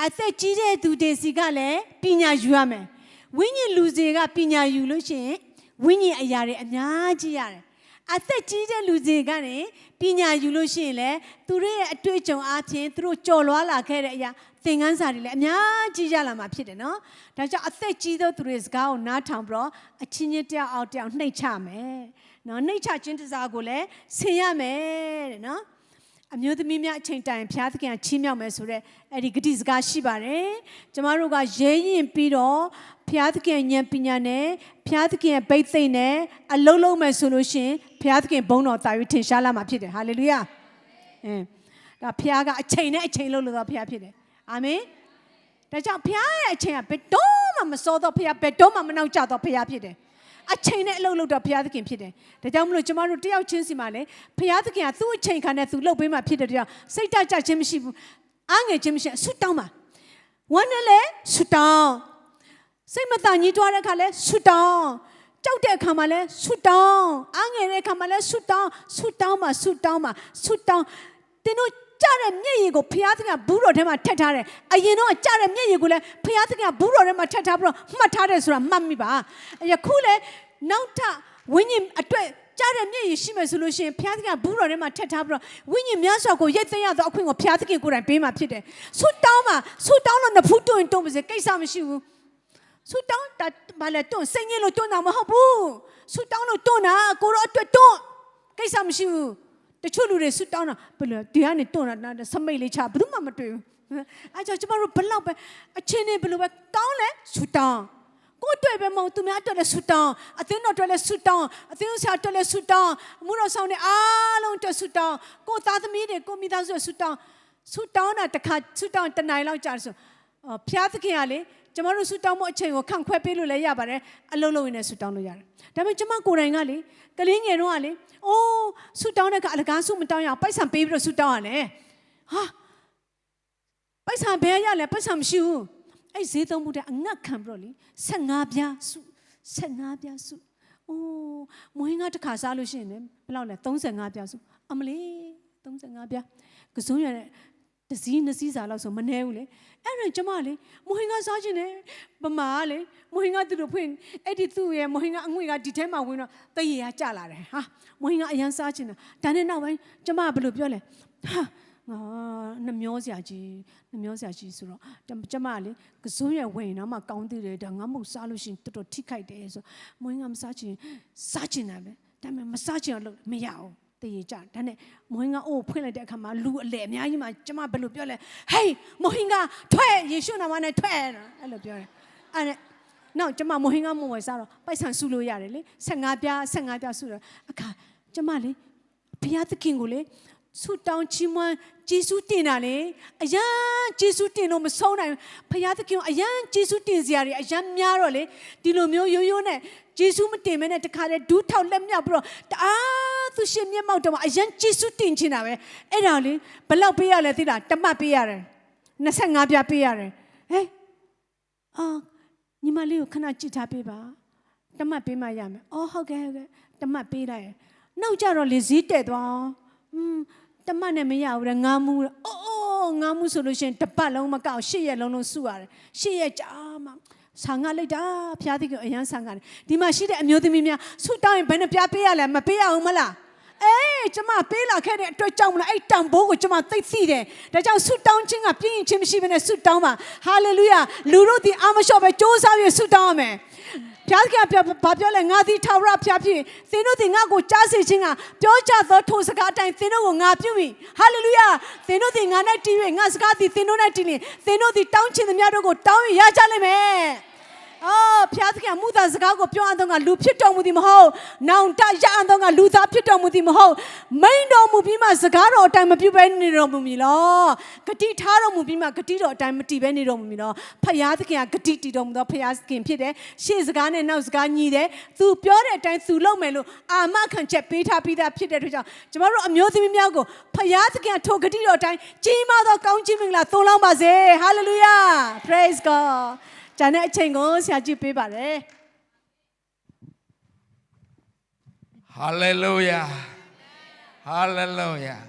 အသက်ကြီးတဲ့သူတွေစီကလည်းပညာယူရမယ်ဝိညာဉ်လူစီကပညာယူလို့ရှိရင်ဝိညာဉ်အရာတွေအများကြီးရတယ်အသက်ကြီးတဲ့လူတွေကနေပညာယူလို့ရှိရင်လည်းသူတို့ရဲ့အတွေ့အကြုံအားဖြင့်သူတို့ကြော်လွှားလာခဲ့တဲ့အရာသင်ခန်းစာတွေလည်းအများကြီးရလာမှာဖြစ်တယ်နော်ဒါကြောင့်အသက်ကြီးသောသူတွေစကားကိုနားထောင်ပြီးတော့အချင်းချင်းတယောက်အောက်တယောက်နှိပ်ချမယ်နော်နှိပ်ချခြင်းတစားကိုလည်းဆင်ရမယ်တဲ့နော်အမျိုးသမီးများအချိန်တိုင်ဘုရားသခင်ချီးမြှောက်မယ်ဆိုတော့အဲ့ဒီဂတိစကားရှိပါတယ်ကျမတို့ကရဲရင်ပြီးတော့ဘုရားသခင်ဉာဏ်ပညာနဲ့ဘုရားသခင်ဗိတ်သိမ့်နဲ့အလုံးလုံးမယ်ဆိုလို့ရှင်ဘုရားသခင်ဘုန်းတော်တာ၍ထင်ရှားလာမှာဖြစ်တယ်ဟာလေလုယာဒါဘုရားကအချိန်နဲ့အချိန်လုံးလို့တော့ဘုရားဖြစ်တယ်အာမင်ဒါကြောင့်ဘုရားရဲ့အချိန်ကဘယ်တော့မှမစောတော့ဘုရားဘယ်တော့မှမနောက်ကျတော့ဘုရားဖြစ်တယ်အချိန်နဲ့အလုပ်လုပ်တော့ဘုရားသခင်ဖြစ်တယ်ဒါကြောင့်မလို့ကျမတို့တယောက်ချင်းစီမှာလည်းဘုရားသခင်ကသူ့အချိန်ခါနဲ့သူလုပ်ပေးမှဖြစ်တဲ့တရားစိတ်တကြခြင်းမရှိဘူးအားငယ်ခြင်းမရှိဆူတောင်းပါဝမ်းနဲ့လည်းဆူတောင်းစိတ်မတန်ကြီးတွားတဲ့ခါလဲဆူတောင်းကြောက်တဲ့အခါမှာလဲဆူတောင်းအားငယ်တဲ့အခါမှာလဲဆူတောင်းပါတင်းတို့ကြတဲ့မျက်ရည်ကိုဘုရားသခင်ဘူးတော်ထဲမှာထက်ထားတယ်အရင်တော့ကြတဲ့မျက်ရည်ကိုလည်းဘုရားသခင်ဘူးတော်ထဲမှာထက်ထားပြီးတော့မှတ်ထားတယ်ဆိုတာမှတ်မိပါယခုလည်းနောက်ထဝိညာဉ်အတွက်ကြားတဲ့မျက်ရည်ရှိမယ်ဆိုလို့ရှိရင်ဘုရားသခင်ဘူးတော်ထဲမှာထက်ထားပြီးတော့ဝိညာဉ်များစွာကိုရိတ်သိမ်းရသောအခွင့်ကိုဘုရားသခင်ကိုယ်တိုင်ပေးမှာဖြစ်တယ်ဆူတောင်းလို့နဖူးတွင်ပါစေကိစ္စမရှိဘူးဆူတောင်းတာဘာလဲတွန်းစိတ်ညစ်လို့တွန်းတာမဟုတ်ဘူးဆူတောင်းလို့တွန်းတာကိုရောအတွက်တွန်းကိစ္စမရှိဘူးတချို့လူတွေဆူတောင်းတာဘယ်လိုဒီကနေတွန်းတာစမိတ်လေးချဘယ်သူမှမတွေ့ဘူးအဲကြောင့်ကျမတို့ဘလောက်ပဲအချင်းနေဘယ်လိုပဲကောင်းလဲဆူတောင်းကိုတွေ့ပဲမဟုတ်သူများအတွက်လည်းဆူတောင်းအသင်းတော်အတွက်လည်းဆူတောင်းအသင်းဆရာအတွက်လည်းဆူတောင်းအမှုတော်ဆောင်တွေအားလုံးအတွက်ဆူတောင်းကိုသားသမီးတွေကိုမိသားစုဆူတောင်းတာတစ်ခါဆူတောင်းတနိုင်လောက်ကြာဆိုဘုရားသခင်ကလေကျမတို့ဆူတောင်းမှုအချိန်ကိုခန့်ခွဲပေးလို့လည်းရပါတယ်အလုံးလုံးရင်းနဲ့ဆူတောင်းလို့ရတယ်ဒါပေမဲ့ကျမကိုယ်တိုင်ကလေကလေးငယ်တော့ကလေအိုးဆူတောင်းတဲ့ကအလကားဆူမတောင်းရအောင်ပိုက်ဆံပေးပြီးတော့ဆူတောင်းရတယ်ဟာပိုက်ဆံဘယ်ရလဲပိုက်ဆံမရှိဘူးအဲ့ဈေးသုံးမှုတဲ့အငတ်ခံပြီးတော့လေ15ပြားစုအိုးမွေးငါတစ်ခါစားလို့ရှိရင်လည်းဘယ်လောက်လဲ35ပြားစုအမလေး35ပြားကစုံရတဲ့တစည်းနှစ်စည်းစာလောက်ဆိုမနှဲဘူးလေအဲ့ဒါကျမလေမွေးငါစားခြင်းနဲ့ဗမာကလေမွေးငါသူတို့ဖွင့်အဲ့ဒီသူ့ရဲ့မွေးငါအငွေကဒီထဲမှာဝင်တော့တရေကကြလာတယ်ဟာမွေးငါအရန်စားခြင်းနဲ့ဒါနဲ့နောက်ပိုင်းကျမကဘယ်လိုပြောလဲဟာငါနှမျောစရာကြီးဆိုတော့ကျမလေကစုံရဝင်တော့မှကောင်းသေးတယ်ဒါငါမဟုတ်စားလို့ရှိရင်တော်တော်ထိခိုက်တယ်ဆိုမွေးငါမစားခြင်းတာပဲဒါပေမဲ့မစားခြင်းတော့မရဘူးတည်ကြဒါနဲ့မဟင်ကအိုးဖွင့်လိုက်တဲ့အခါမှာလူအလဲအများကြီးမှကျမဘယ်လိုပြောလဲဟေးမဟင်ကထွက်ယေရှုနာမနဲ့ထွက်အဲ့လိုပြောတယ်အဲ့နဲ့နောက်ကျမမဟင်ကမဝယ်စားတော့ပိုက်ဆံစုလို့ရတယ်လေ15ပြားစုတော့အခါကျမလေဘုရားသခင်ကိုလေဆူတောင်းချီးမွမ်းဂျေစုတင်တာလေအယံဂျေစုတင်လို့မဆုံးနိုင်ဘုရားသခင်အယံဂျေစုတင်စရာတွေအယံများတော့လေဒီလိုမျိုးရိုးနဲ့ဂျေစုမတင်မဲနဲ့တခါတည်းဒူးထောက်လက်မြောက်ပြီးတော့တအားသူရှင်မျက်မှောက်တော့အယံဂျေစုတင်ချင်တာပဲအဲ့ဒါလေဘယ်လောက်ပေးရလဲသိလားတမတ်ပေးရတယ်25ပြားပေးရတယ်ဟဲ့ညီမလေးကိုခဏကြည့်ထားပေးပါတမတ်ပေးမှရမယ်အော်ဟုတ်ကဲ့တမတ်ပေးလိုက်နောက်ကြတော့လေဈေးတက်သွားတမတ်နဲ့မရဘူးလေငါမူငါမူဆိုလို့ရှိရင်တပတ်လုံးမကောက်8ရက်လုံးစုရတယ်8ရက်ကြာမှဆာငါလိုက်တာဖျားသခင်အရန်ဆာငါတယ်ဒီမှာရှိတဲ့အမျိုးသမီးများဆူတောင်းရင်ဘယ်နှပြပေးရလဲမပေးရအောင်မလားကျမပေးလာခဲ့တဲ့အတွက်ကြောင့်မလားအဲ့တန်ဖိုးကိုကျမသိသိတယ်ဒါကြောင့်ဆူတောင်းခြင်းကပြင်းရင်ချင်းမရှိဘဲနဲ့ဆူတောင်းပါဟာလေလုယာလူတို့ဒီအာမလျှော့ပဲစ조사ပြီးဆူတောင်းရမယ်ဘုရားကဘာပြောလဲငါသည်ထာဝရဘုရားဖြစ်သင်တို့သည်ငါ့ကိုကြားစေခြင်းကပြောကြသောထိုစကားအတိုင်းသင်တို့ကိုငါပြုမိဟာလေလုယာသင်တို့သည်ငါ၌တည်၍ငါစကားသည်သင်တို့၌တည်လျင်သင်တို့သည်တောင်းချင်သမျှတို့ကိုတောင်းရကြလိမ့်မယ်ဖျားသခင်မူသားစကားကိုပြောအပ်တော့ကလူဖြစ်တော်မူသည်မဟုတ်နောင်တရအပ်တော့ကလူသားဖြစ်တော်မူသည်မဟုတ်မိန်တော်မူပြီးမှစကားတော်အတိုင်းမပြုဘဲနေတော်မူမည်လောဂတိထားတော်မူပြီးမှဂတိတော်အတိုင်းမတည်ဘဲနေတော်မူမည်လောဖျားသခင်ကဂတိတည်တော်မူသောဖျားသခင်ဖြစ်တယ်ရှေ့စကားနဲ့နောက်စကားညီတယ်သူပြောတဲ့အတိုင်းသူလုပ်မယ်လို့အာမခံချက်ပေးထားပြီးသားဖြစ်တဲ့အတွက်ကြောင့်ကျမတို့အမျိုးသမီးများကိုဖျားသခင်ထိုဂတိတော်အတိုင်းကြီးမားသောကောင်းချီးမင်္ဂလာသုံးလောင်းပါစေဟာလေလုယာ praise godဂျာနဲ့အချိန်ကိုဆရာကြည့်ပေးပါတယ် Hallelujah Hallelujah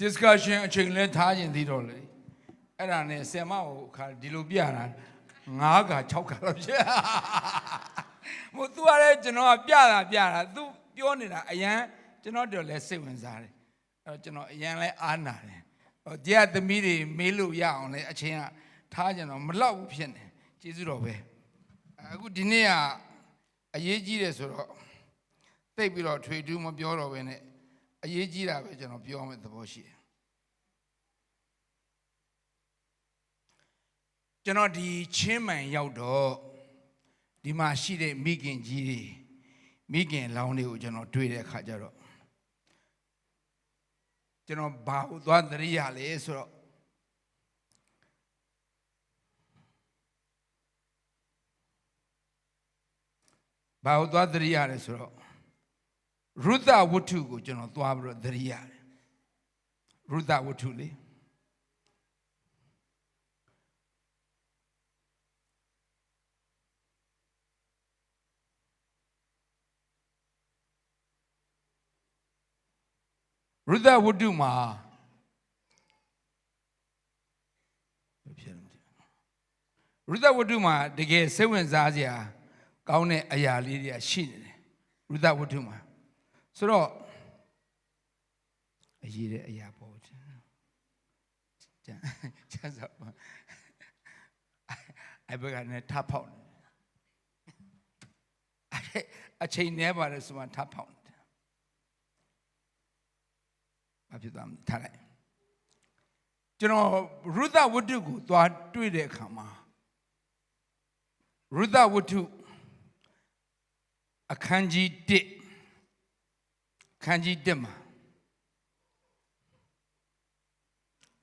discussion အချိန်လဲထားခြင်းသေးတော့လေအဲ့ဒါနဲ့ဆင်မကိုခါဒီလိုပြတာ9ခါ6ခါတော့ဖြစ်မို့ तू ကလည်းကျွန်တော်ကပြတာ तू ပြောနေတာအရန်ကျွန်တော်တို့လည်းစိတ်ဝင်စားတယ်အဲ့တော့ကျွန်တော်အရန်လဲအားနာတယ်ဒီကသမီးတွေမေးလို့ရအောင်လဲအချိန်ကထားကြတော့မလောက်ဘူးဖြစ်နေကျေးဇူးတော်ပဲအခုဒီနေ့ကအရေးကြီးတယ်ဆိုတော့သိပ်ပြီးတော့ထွေထူးမပြောတော့ဘဲနဲ့အရေးကြီးတာပဲကျွန်တော်ပြောမယ့်သဘောရှိတယ်ကျွန်တော်ဒီချင်းမှန်ရောက်တော့ဒီမှာရှိတဲ့မိခင်ကြီးတွေမိခင်လောင်းတွေကိုကျွန်တော်တွေ့တဲ့အခါကျတော့ကျွန်တော်ဘာလို့သွားသတိရလဲဆိုတော့ဘာလို့သွားသတိရတယ်ဆိုတော့ရုဒ္ဓဝတ္ထုကိုကျွန်တော်သွားပြီးတော့သတိရတယ်ရုဒ္ဓဝတ္ထုလေရုဒ္ဓဝတ္ထုမှာရုဒ္ဓဝတ္ထုမှာတကယ်စိတ်ဝင်စားစရာကောင်းတဲ့အရာလေးတွေရှိနေတယ်ရုဒ္ဓဝတ္ထုမှာဆိုတော့အရေးတဲ့အရာပေါ့ကျန်စားပါအဲ့ဘက်ကနေထပ်ဖောက်နေအချိန်နဲ့ပါလဲဆိုမှထပ်ဖောက်နေဘာဖြစ်သွားမလဲထားလိုက်ကျွန်တော်ရုဒ္ဓဝတ္ထုကိုသွားတွေ့တဲ့အခါမှာရုဒ္ဓဝတ္ထုအခန်းကြီး1မှာ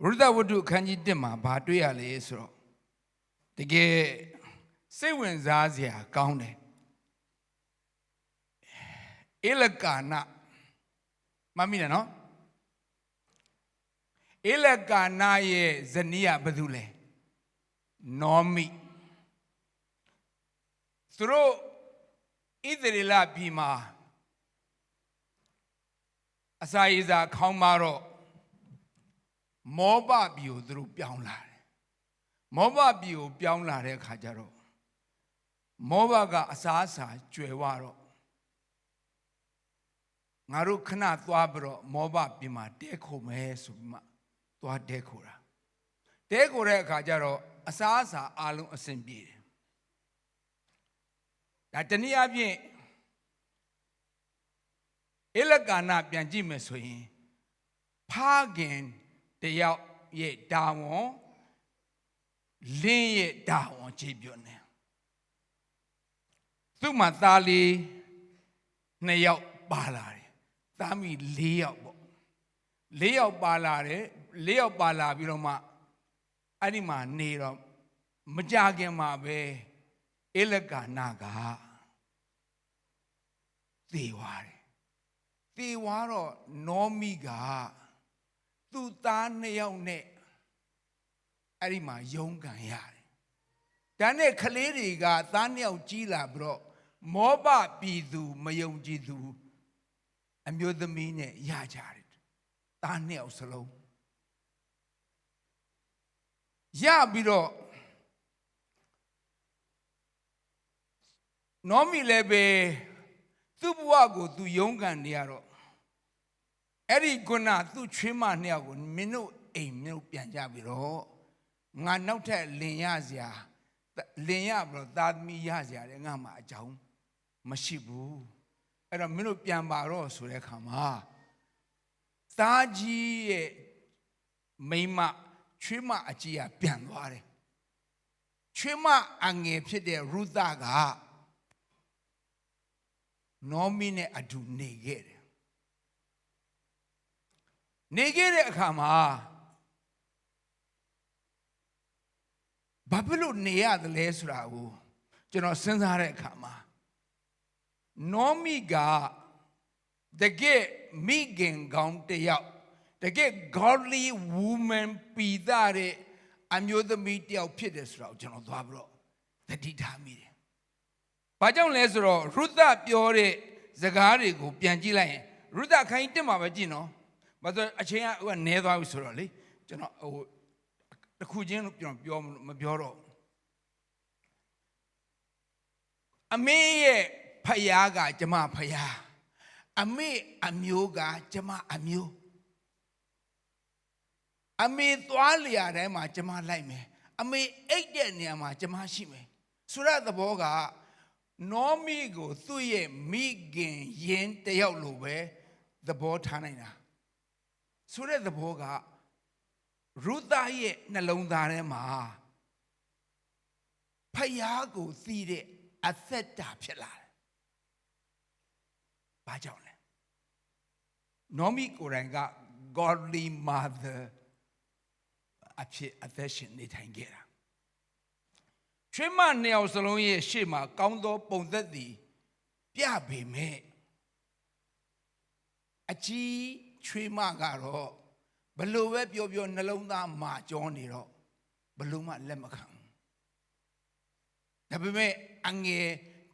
ရုဒ္ဓဝတ္ထုအခန်းကြီး1မှာဘာတွေ့ရလဲဆိုတော့တကယ်စိတ်ဝင်စားစရာကောင်းတယ်ဧလကာနမမိနဲ့နော်ဧလကာနရဲ့ဇနီးကဘာလို့လဲနောမိသူတို့ဣသရေလပြည်မှာအစာရေစာခေါင်းမာတော့မောဘပြည်ကိုသူတို့ပြောင်းလာတယ်မောဘပြည်ကိုပြောင်းလာတဲ့အခါကျတော့မောဘကအစာအစာကျွယ်ဝတော့ငါတို့ခဏသွားပြီးတော့မောဘပြည်မှာတဲခိုမယ်ဆိုပြီးမှသွားတဲခိုတာတဲခိုတဲ့အခါကျတော့အစာအစာအလုံးအဆင်ပြေတယ်ဒါတနည်းအားဖြင့်ဧလကာနပြန်ကြည့်မယ်ဆိုရင်ဖခင်တယောက်ရဲ့တာဝန်လင်းရဲ့တာဝန်ကြည့်ပြောနေသူ့မှာသားလေး2ယောက်ပါလာတယ်သားမိ4ယောက်ပေါ့4ယောက်ပါလာတယ်4ယောက်ပါလာပြီးတော့မှအဲ့ဒီမှာနေတော့မကြခင်မှာပဲဧလကာနကသေသွားတယ်သေသွားတော့နောမိကသူ့သား2ယောက်နဲ့အဲ့ဒီမှာယုံကန်ရတယ်ဒါနဲ့ကလေးတွေကသား2ယောက်ကြီးလာပြီးတော့မောဘပြည်သူမယုံကြည်သူအမျိုးသမီးနဲ့ရကြတယ်သား2ယောက်စလုံးရပြီးတော့နောမိလည်းပဲသူ့ဘဝကိုသူယုံကန်နေရတော့အဲ့ဒီခုနသူ့ချွေးမ2ယောက်ကိုမင်းတို့အိမ်မြို့ပြန်ကြပြီးတော့ငါနောက်ထပ်လင်ရစရာလင်ရပြီးတော့သားသမီးရစရာလည်းငါမှအကြောင်းမရှိဘူးအဲ့တော့မင်းတို့ပြန်ပါတော့ဆိုတဲ့အခါမှာသားကြီးရဲ့မိန်းမချွေးမအကြီးကပြန်သွားတယ်ချွေးမအငယ်ဖြစ်တဲ့ရုသကနောမိနဲ့အတူနေခဲ့တယ်နေခဲ့တဲ့အခါမှာဘာဖြစ်လို့နေရတယ်လဲဆိုတာကိုကျွန်တော်စဉ်းစားတဲ့အခါမှာနောမိကတကယ်မိခင်ကောင်းတယောက်တကယ် godly woman ပြီးသားတဲ့အမျိုးသမီးတယောက်ဖြစ်တယ်ဆိုတော့ကျွန်တော်သွားပြီးတော့သတိထားမိတယ်။ဘာကြောင့်လဲဆိုတော့ရုသပြောတဲ့စကားတွေကိုပြန်ကြည့်လိုက်ရင်ရုသခိုင်းတက်မှာပဲကြည့်နော်မ ဘာလို့အချင်းကနဲသွားပြီဆိုတော့လေကျွန်တော်တစ်ခုချင်းကျွန်တော်မပြောတော့အမေရဲ့ဖယားကကျမဖယားအမေအမျိုးကကျမအမျိုးအမေသွားလျာတိုင်းမှာကျမလိုက်မယ်အမေအိတ်တဲ့နေရာမှာကျမရှိမယ်ဆိုတဲ့သဘောကနောမီကိုသူ့ရဲ့မိခင်ယင်းတယောက်လိုပဲသဘောထားနိုင်တာဆိုတဲ့သဘောကရုသရဲ့နှလုံးသားထဲမှာဖယားကိုသိတဲ့အသက်တာဖြစ်လာတယ်။ဘာကြောင့်လဲ။နောမီကိုယ်တိုင်က godly mother အဖြစ်အသက်ရှင်နေထိုင်ခဲ့တာ။ချွေးမနှစ်ယောက်စလုံးရဲ့ရှေ့မှာကောင်းသောပုံသက်သည်ပြပေမဲ့အကြီးချွေးမကတော့ဘလို့ပဲပြောပြောနှလုံးသားမာကြောနေတော့ဘလို့မှလက်မခံဘူးဒါပေမဲ့အငယ်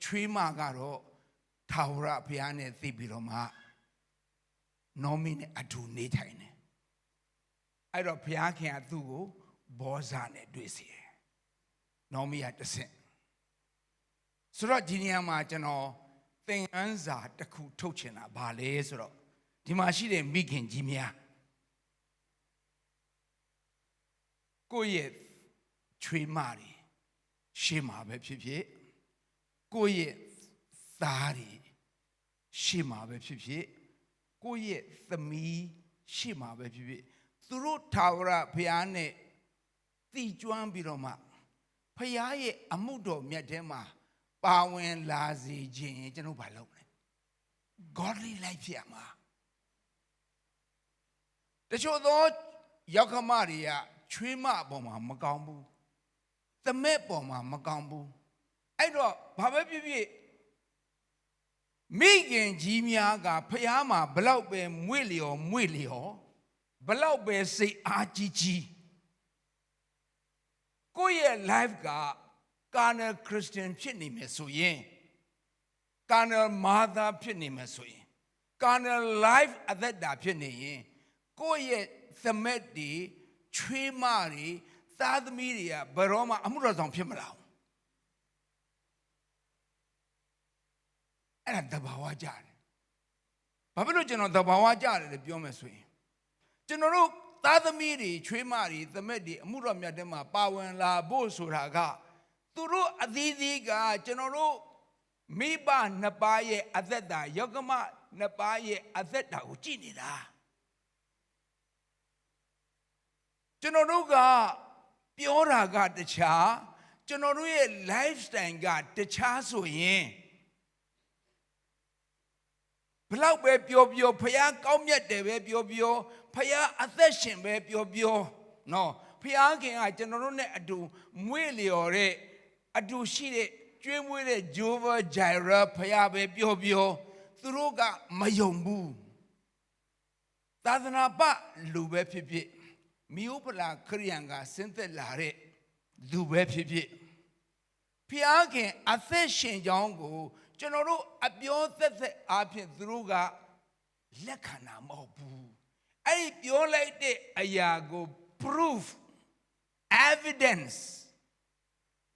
ချွေးမကတော့ထာဝရဘုရားနဲ့သိပြီးတော့မှနောမီနဲ့အတူနေထိုင်တယ်အဲ့တော့ဘုရားခင်ကသူ့ကိုဘောဇာနဲ့တွေ့စီတယ်နောမီကတဆင့်ဆိုတော့ဒီနေရာမှာကျွန်တော်သင်ခန်းစာတစ်ခုထုတ်ချင်တာဗာလဲဆိုတော့ဒီမှာရှိတဲ့မိခင်ကြီးများကိုယ့်ရဲ့ချွေးမတွေရှေ့မှာပဲဖြစ်ဖြစ်ကိုယ့်ရဲ့သားတွေရှေ့မှာပဲဖြစ်ဖြစ်ကိုယ့်ရဲ့သမီးရှေ့မှာပဲဖြစ်ဖြစ်သူတို့ထာဝရဘုရားနဲ့တည်ကျွမ်းပြီးတော့မှဘုရားရဲ့အမှုတော်မြတ်ထဲမှာပါဝင်လာစေခြင်းကျွန်တော်ဘာလုပ်လဲ godly life ဖြစ်မှာတချို့သောယောက်ျားမတွေကချွေးမအပေါ်မှာမကောင်းဘူးသမက်ပေါ်မှာမကောင်းဘူးအဲ့တော့ဘာပဲဖြစ်ဖြစ်မိခင်ကြီးများကဖះမှာဘလောက်ပဲမွေ့လျော်ဘလောက်ပဲစိတ်အားကြီးကိုယ့်ရဲ့ life က carnal Christian ဖြစ်နေမယ်ဆိုရင် carnal mother ဖြစ်နေမယ်ဆိုရင် carnal life အသက်တာဖြစ်နေရင်ကိုယ့်ရဲ့သမက်တွေချွေးမတွေသားသမီးတွေကဘယ်တော့မှအမှုတော်ဆောင်ဖြစ်မလာဘူးအဲ့ဒါသဘာဝကြတယ်ဘာဖြစ်လို့ကျွန်တော်သဘာဝကြတယ်လို့ပြောမယ်ဆိုရင်ကျွန်တော်တို့သားသမီးတွေချွေးမတွေသမက်တွေအမှုတော်မြတ်တဲ့မှာပါဝင်လာဖို့ဆိုတာကသူတို့အသီးသီးကကျွန်တော်တို့မိဘနှစ်ပါးရဲ့အသက်တာယောဂမနှစ်ပါးရဲ့အသက်တာကိုကြည့်နေတာကျွန်တော်တို့ကပြောတာကတခြားကျွန်တော်တို့ရဲ့ lifestyle ကတခြားဆိုရင်ဘလောက်ပဲပြောဖခင်ကောင်းမြတ်တယ်ပဲပြောဖခင်အသက်ရှင်ပဲပြောနော်ဖခင်ခင်ကကျွန်တော်တို့နဲ့အတူမွေ့လျော်တဲ့အတူရှိတဲ့ကျွေးမွေးတဲ့ Jehovah Jireh ဖခင်ပဲပြောသူတို့ကမယုံဘူးသာသနာပလူပဲဖြစ်မြို့ပလာခရိယန်ကဆင်းသက်လာတဲ့လူပဲဖြစ်ဖျားခင်အသက်ရှင်ကြောင်းကိုကျွန်တော်တို့အပြောသက်အားဖြင့်သူတို့ကလက်ခံတာမဟုတ်ဘူးအဲ့ဒီပြောလိုက်တဲ့အရာကို proof evidence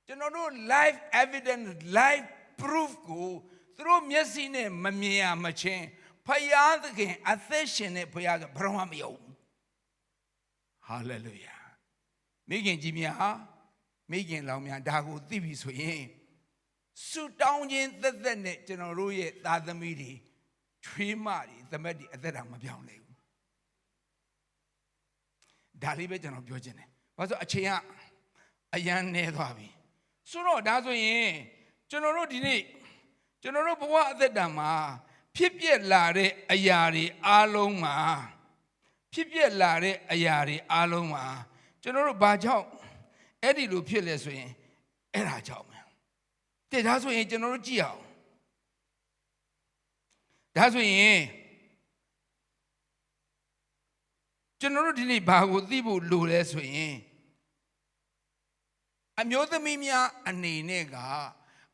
ကျွန်တော်တို့ live evidence live proof ကိုသူတို့မျက်စိနဲ့မမြင်ရမချင်းဖျားသခင်အသက်ရှင်တဲ့ဖျားကဘယ်တော့မှမယုံဟာလေလုယာမိခင်ကြီးများမိခင်လောင်များဒါကိုသိပြီဆိုရင်ဆုတောင်းခြင်းသက်နဲ့ကျွန်တော်တို့ရဲ့သားသမီးတွေချွေးမတွေသမက်တွေအသက်တာမပြောင်းလဲဘူးဒါလေးပဲကျွန်တော်ပြောချင်တယ်ဘာလို့အချိန်ကအရန်နေသွားပြီဆိုတော့ဒါဆိုရင်ကျွန်တော်တို့ဒီနေ့ကျွန်တော်တို့ဘဝအသက်တာမှာဖြစ်ပျက်လာတဲ့အရာတွေအားလုံးမှာဖြစ်ပျက်လာတဲ့အရာတွေအားလုံးမှာကျွန်တော်တို့ဘာကြောင့်အဲ့ဒီလိုဖြစ်လဲဆိုရင်အဲ့ဒါကြောင့်ပဲတဲ့ဒါဆိုရင်ကျွန်တော်တို့ကြည့်အောင်ဒါဆိုရင်ကျွန်တော်တို့ဒီနေ့ဘာကိုသိဖို့လိုလဲဆိုရင်အမျိုးသမီးများအနေနဲ့က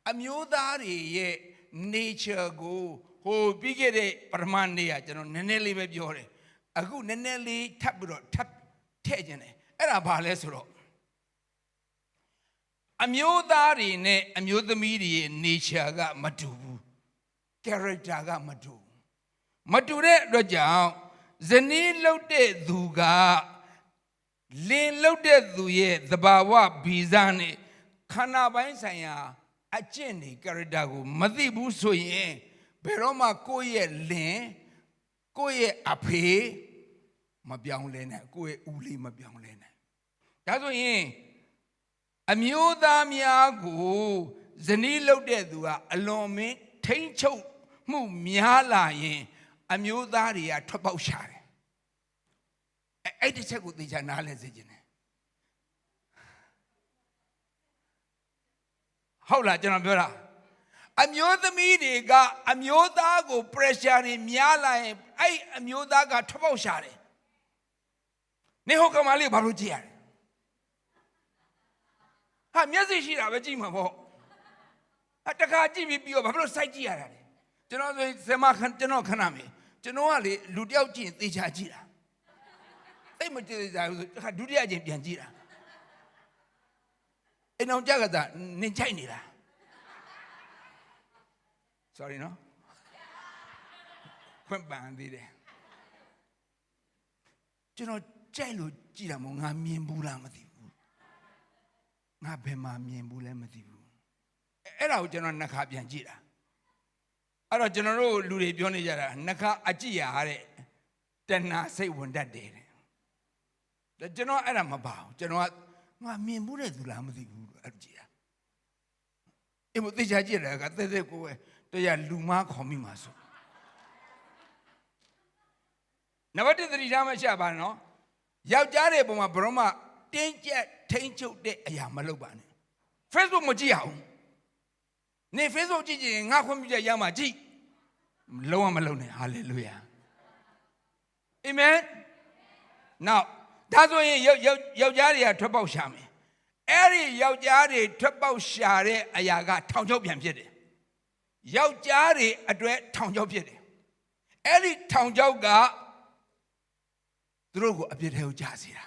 အမျိုးသားတွေရဲ့ nature ကိုဟိုပြီးခဲ့တဲ့ပထမနေ့ကကျွန်တော်နည်းနည်းလေးပဲပြောတယ် အခုနည်းနည်းလေးထပ်ပြီးတော့ထပ်ထည့်ခြင်းတယ်အဲ့ဒါဘာလဲဆိုတော့အမျိုးသားတွေနဲ့အမျိုးသမီးတွေရဲ့ nature ကမတူဘူး character ကမတူတဲ့အတွက်ကြောင့်ဇနီးလုပ်တဲ့သူကလင်လုပ်တဲ့သူရဲ့သဘာဝဗီဇနဲ့ခန္ဓာပိုင်းဆိုင်ရာအကျင့်တွေ character ကိုမသိဘူးဆိုရင်ဘယ်တော့မှကိုယ့်ရဲ့လင်ကိုယ့်ရဲ့အဖေမပြောင်းလဲနဲ့ကိုယ့်ရဲ့ဦးလေးမပြောင်းလဲနဲ့ဒါဆိုရင်အမျိုးသားများကိုဇနီးလုပ်တဲ့သူကအလွန်မင်းထိမ့်ချုပ်မှုများလာရင်အမျိုးသားတွေကထွက်ပေါက်ရှာတယ်အဲ့ဒီချက်ကိုသိချာနားလဲစေခြင်းတယ်ဟုတ်လားကျွန်တော်ပြောတာအမျိုးသမီးတွေကအမျိုးသားကို pressure တွေများလာရင်အဲ့အမျိုးသားကထွက်ပေါက်ရှာတယ်နေဟိုကမလေးဘာလို့ကြည့်ရလဲဟာမျက်စိရှိတာပဲကြည့်မှာပေါ့တခါကြည့်ပြီးတော့ဘာလို့စိုက်ကြည့်ရတာလဲကျွန်တော်ဆိုဇမခဏကျွန်တော်ခဏမေးကျွန်တော်ကလေလူတယောက်ကြည့်ရင်သေချာကြည့်တာသိမကြည့်ကြဘူးဆိုတခါဒုတိယကျင်ပြန်ကြည့်တာအိမ်အောင်ကြကစားနင်ကြိုက်နေတာ sorry နော်ခွင့်ပန်သေးတယ်ကျွန်တော်ကြိုက်လို့ကြည့်တာမဟုတ်ငါမြင်ဘူးလားမသိဘူးငါဘယ်မှာမြင်ဘူးလဲမသိဘူးအဲ့ဒါကိုကျွန်တော်နှစ်ခါပြန်ကြည့်တာအဲ့တော့ကျွန်တော်တို့လူတွေပြောနေကြတာနှစ်ခါအကြည့်ရတဲ့တဏှာစိတ်ဝင်တတ်တယ်တဲ့ကျွန်တော်အဲ့ဒါမပါဘူးကျွန်တော်ကငါမြင်ဘူးတဲ့သူလားမသိဘူးအဲ့ကြည့်တာအေးမသိချာကြည့်တယ်ကတဲ့တဲ့ကိုယ်တရားလူမားခေါ်မိမှာဆိုနံပါတ်1သတိထားမှရှာပါနော်ယောက်ျားတွေပုံမှာဘရောမတင်းကျပ်ထိမ့်ချုပ်တဲ့အရာမလုပ်ပါနဲ့ Facebook မကြည့်အောင်နေ Facebook ကြည့်ရင်ငါခွင့်ပြုချက်ရမှာကြည့်လုံးဝမလုပ်နဲ့ hallelujah amen now ဒါဆိုရင်ယောက်ျားတွေကထွက်ပေါက်ရှာမယ်အဲ့ဒီယောက်ျားတွေထွက်ပေါက်ရှာတဲ့အရာကထောင်ချောက်ပြန်ဖြစ်တယ်ယောက်ျားတွေအတွက်ထောင်ချောက်ဖြစ်တယ်အဲ့ဒီထောင်ချောက်ကသူတို့ကိုအပြစ်ထဲကိုကြာစေတာ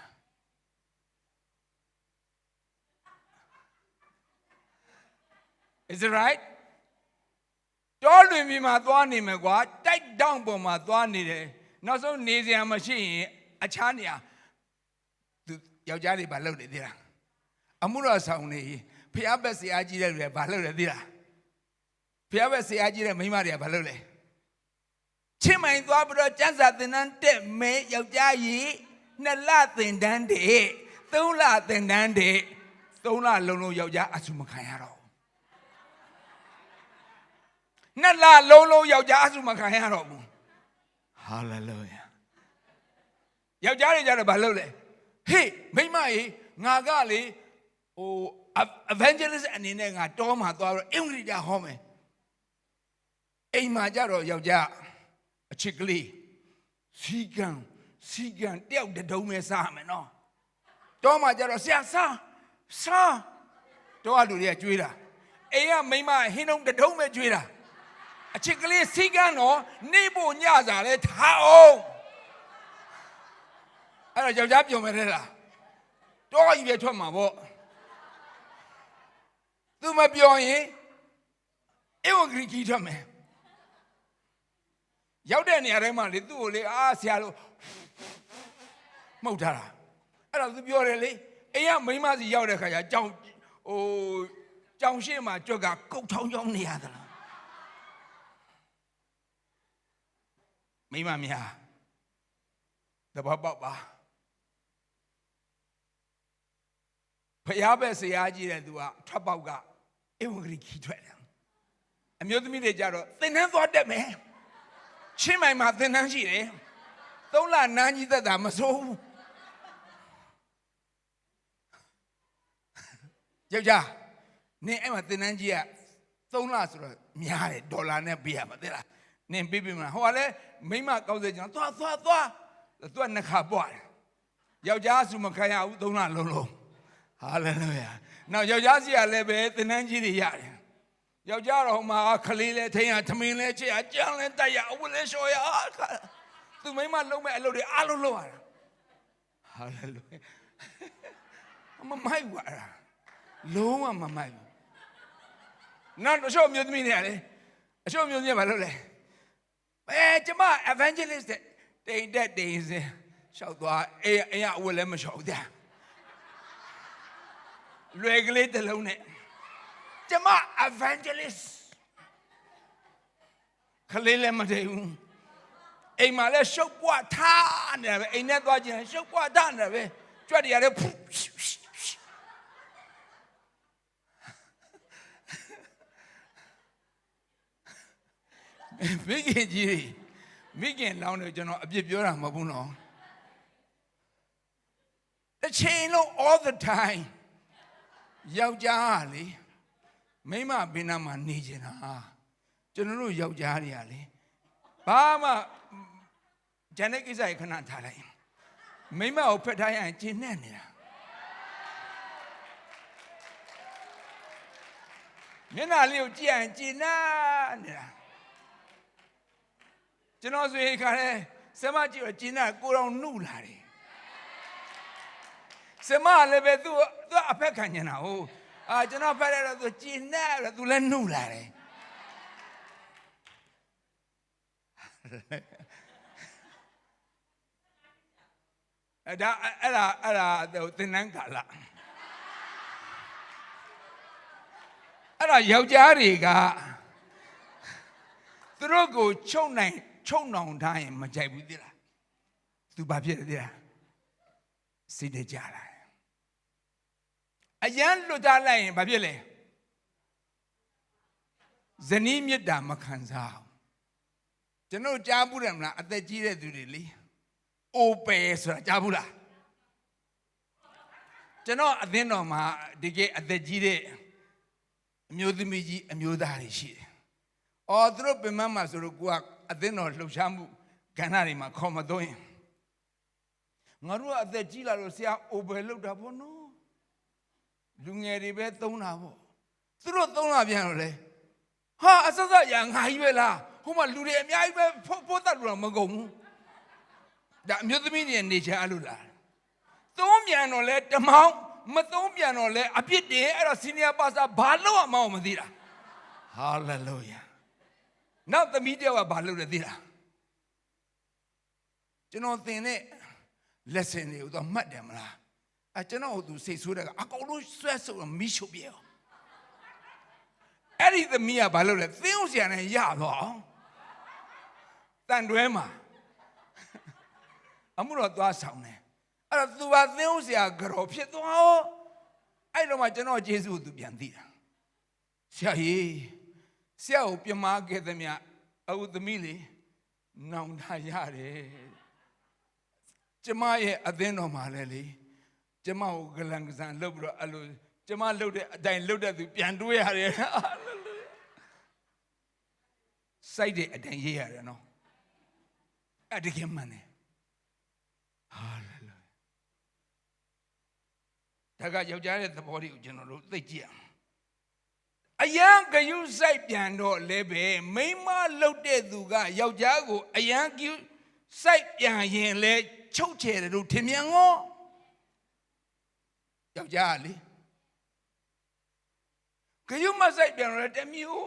Is it right တော်လွင်မြေမှာသွားနေမယ်ကွာတိုက်တောင်ပေါ်မှာသွားနေတယ်နောက်ဆုံးနေစရာမရှိရင်အခြားနေရာသူယောက်ျားတွေဘာလုပ်နေသေးလားအမှုတော်ဆောင်နေဖျားဘက်ဆရာကြီးတဲ့လူတွေဘာလုပ်လဲသိလားဖျားဘက်ဆရာကြီးတဲ့မိန်းမတွေကဘာလုပ်လဲချင်းမိုင်သွားပြီးတော့ကျန်းစာသင်တန်းတက်မဲယောက်ျားကြီး2လသင်တန်းတဲ့3လသင်တန်းတဲ့3လလုံးလုံးယောက်ျားအဆူမခံရတော့2လလုံးလုံးယောက်ျားအဆူမခံရတော့ဘူး hallelujah ယောက်ျားတွေကြတော့ဘာလုပ်လဲဟေးမိန်းမကြီးငါကလေဟို evangelist အနေနဲ့ငါတောမှာသွားတော့အင်္ဂလိပ်ကြဟောမယ်အိမ်မှာကြတော့ယောက်ျားအချစ်ကလေးစီကံတယောက်တဒုံပဲစားမယ်နော်တောမှာကြတော့ဆရာစားတောကလူတွေကကြွေးတာအိမ်ကမိန်းမဟင်းလုံးတဒုံပဲကြွေးတာအချစ်ကလေးစီကံတော့နေဖို့ညစာလဲထားအောင်အဲ့တော့ယောက်ျားပြုံမယ်တဲ့လားတောကြီးပဲထွက်မှာပေါ့သူမပြောရင်ဧဝံဂေလိကြီးထွက်မယ်ရောက်တဲ့နေရာတိုင်းမှာလေသူ့ကိုလေဆရာလို့မှုတ်ထားတာအဲ့တော့သူပြောတယ်လေအိမ်ကမိန်းမစီရောက်တဲ့ခါကျကြောင်ရှိမှကြွက်ကကုတ်ချောင်းနေရသလားမိန်းမများတပတ်ပေါက်ပါဖျားပဲဆရာကြီးတဲ့သူကထွက်ပေါက်ကဧဝံဂေလိကြီးထွက်တယ်အမျိုးသမီးတွေကြတော့သင်တန်းသွားတက်မယ်ချင်းမိုင်မှာသင်တန်းရှိတယ်3လနန်းကြီးသက်တာမစိုးဘူးယောက်ျားနင်အဲ့မှာသင်တန်းကြီးက3လဆိုတော့များတယ်ဒေါ်လာနဲ့ပေးရမှာသိလားနင်ပေးမလားဟိုကလည်းမိမကောက်စေချင်သွားသူကနှစ်ခါပွားတယ်ယောက်ျားစုမခံရဘူး3လလုံးလုံးဟာလေလုယာနောက်ယောက်ျားစီကလည်းပဲသင်တန်းကြီးတွေရတယ်ယောက်ျားတော်မှာခလေးလဲထိန်ရထမင်းလဲချစ်ရကြမ်းလဲတိုက်ရအဝတ်လဲလျှော်ရ သူမိမလုံးမဲ့အလုပ်တွေအားလုံးလုပ်ရတာဟာလေလုယာမမိုက်ဘူးအဲ့ဒါလုံးဝမမိုက်ဘူးနောက်အချို့မျိုးသမီးတွေလေအချို့မျိုးသမီးဘာလုပ်လဲကျမ evangelist တိမ်တက်တိမ်စင်ရှောက်သွားအင်းအဝတ်လည်းမလျှောက်တဲ့လွယ်ကလေးတစ်လုံးနဲ့ကျမ evangelist ခလေးလည်းမတည်ဘူးအိမ်မှာလည်းရှုပ်ပွားထားနေတယ်ပဲအိမ်နဲ့သွားခြင်းရှုပ်ပွားထားနေတယ်ပဲကြွက်တွေကလည်းမိခင်ကြီးမိခင်လောင်းတယ်ကျွန်တော်အပြစ်ပြောတာမဟုတ်ဘူးနော်တစ်ချိန်လုံး all the time ယောက်ျားလေမိန်းမဘင်းနာမှာနေကြတာကျွန်တော်တို့ယောက်ျားတွေကလေဘာမှဂျန်တဲ့ကိစ္စရခဏထားလိုက်မိန်းမကိုဖက်ထားရရင်ကျဉ်နဲ့နေတာမျက်နှာလေးကိုကြည့်ရင်ကျဉ်နေတာကျွန်တော်ဆိုရင်ခါလဲဆမကြည့်တော့ကျဉ်တာကိုတော်နှုတ်လာတယ်ဆမလည်းပဲသူအဖက်ခံနေတာဟုတ်ကျွန်တော်ဖက်ရတော့သူကျဉ်နဲ့သူလည်းနှုတ်လာတယ်အဲ့ဒါသင်္นานကာလအဲ့ဒါယောက်ျားတွေကသူတို့ကိုချုပ်နှောင်ထားရင်မကြိုက်ဘူးသိလားသူဘာဖြစ်လဲသိလားစိတ်တကြလာအရန်လွတ်ထားလိုက်ရင်ဘာဖြစ်လဲဇနီးမြတ်တာမခံစားကျွန်တော်ကြားဘူးတယ်မလားအသက်ကြီးတဲ့သူတွေလေအိုပယ်ဆိုတာကြားဘူးလားကျွန်တော်အသင်းတော်မှာဒီကအသက်ကြီးတဲ့အမျိုးသမီးကြီးအမျိုးသားတွေရှိတယ်။အော်သူတို့ပြင်မှာဆိုတော့ကိုကအသင်းတော်လှုပ်ရှားမှုကဏ္ဍတွေမှာခေါ်မသွင်းငါတို့ကအသက်ကြီးလာလို့ဆရာအိုပယ်လုပ်တာပေါ့နော်လူငယ်တွေပဲသုံးတာပေါ့သူတို့သုံးတာပြန်တော့လေဟာအစစရငါကြီးပဲလားဟိုမှာလူတွေအများကြီးပဲဖို့တတ်လို့မကုန်ဘူးဒါအမျိုးသမီးတွေနေချင်အလို့လားသုံးပြန်တော့လဲတမောင်းမသုံးပြန်တော့လဲအပြစ်တင်အဲ့တော့စီနီယာပါစာဘာလို့မှမသိတာဟာလေလုယာနောက်သမီးတယောက်ကဘာလုပ်လဲသိလားကျွန်တော်သင်တဲ့ lesson တွေကိုတော့မှတ်တယ်မလားကျွန်တော်သူစိတ်ဆိုးတယ်ကအကုန်လုံးဆွဲဆိုမီးရှို့ပြေအောင်အဲ့ဒီသမီးကဘာလုပ်လဲသင်းဦးဆရာနဲ့ရတော့အောင်တန်တွဲမှာအမှုတော်သွားဆောင်တယ်အဲ့တော့သူကသင်းဦးဆရာကြော်ဖြစ်သွားအဲ့တော့မှကျွန်တော်ယေရှုကိုသူပြန်သိတာဆရာကြီးဆရာကိုပြမခဲ့သမျှအခုသမီးလေးနောင်တရတယ်ကျမရဲ့အသင်းတော်မှာလည်းလေကျမကိုဂလန်ကစားလုပ်ပြီးတော့အဲ့လိုကျမလုပ်တဲ့အတိုင်းလုပ်တဲ့သူပြန်တွေးရတယ်စိုက်တဲ့အတိုင်းရေးရတယ်နော်အဲ့တကယ်မှန်တယ်ဟာလေလုယာဒါကယောက်ျားရဲ့သဘောတွေကိုကျွန်တော်တို့သိကြည့်အောင်အယံဂယုစိုက်ပြန်တော့လည်းပဲမိန်းမလှုပ်တဲ့သူကယောက်ျားကိုအယံဂယုစိုက်ပြန်ရင်လဲချုပ်ချယ်တယ်လို့ထင်မြန်ရောယောက်ျားလေဂယုမစိုက်ပြန်တော့တမျိုး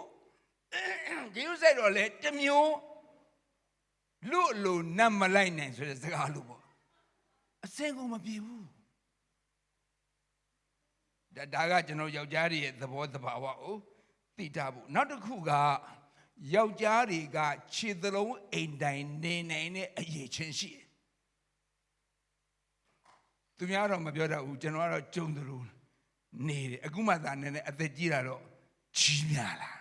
ဂယုစိုက်တော့လေတမျိုးလူ့လိုနတ်မလိုက်နိုင်ဆိုတဲ့စကားလို့ပေါ့အစင်ကုန်မပြေဘူးဒါကကျွန်တော်ယောက်ျားတွေရဲ့သဘောတဘာဝကိုသိထားဖို့နောက်တစ်ခုကယောက်ျားတွေကခြေသလုံးအိမ်တိုင်နေနိုင်တဲ့အရေးချင်းရှိတယ်သူများတော့မပြောတတ်ဘူးကျွန်တော်ကတော့ကြုံသလိုနေတယ်အခုမှသာနည်းနည်းအသက်ကြီးလာတော့ကြီးများလာ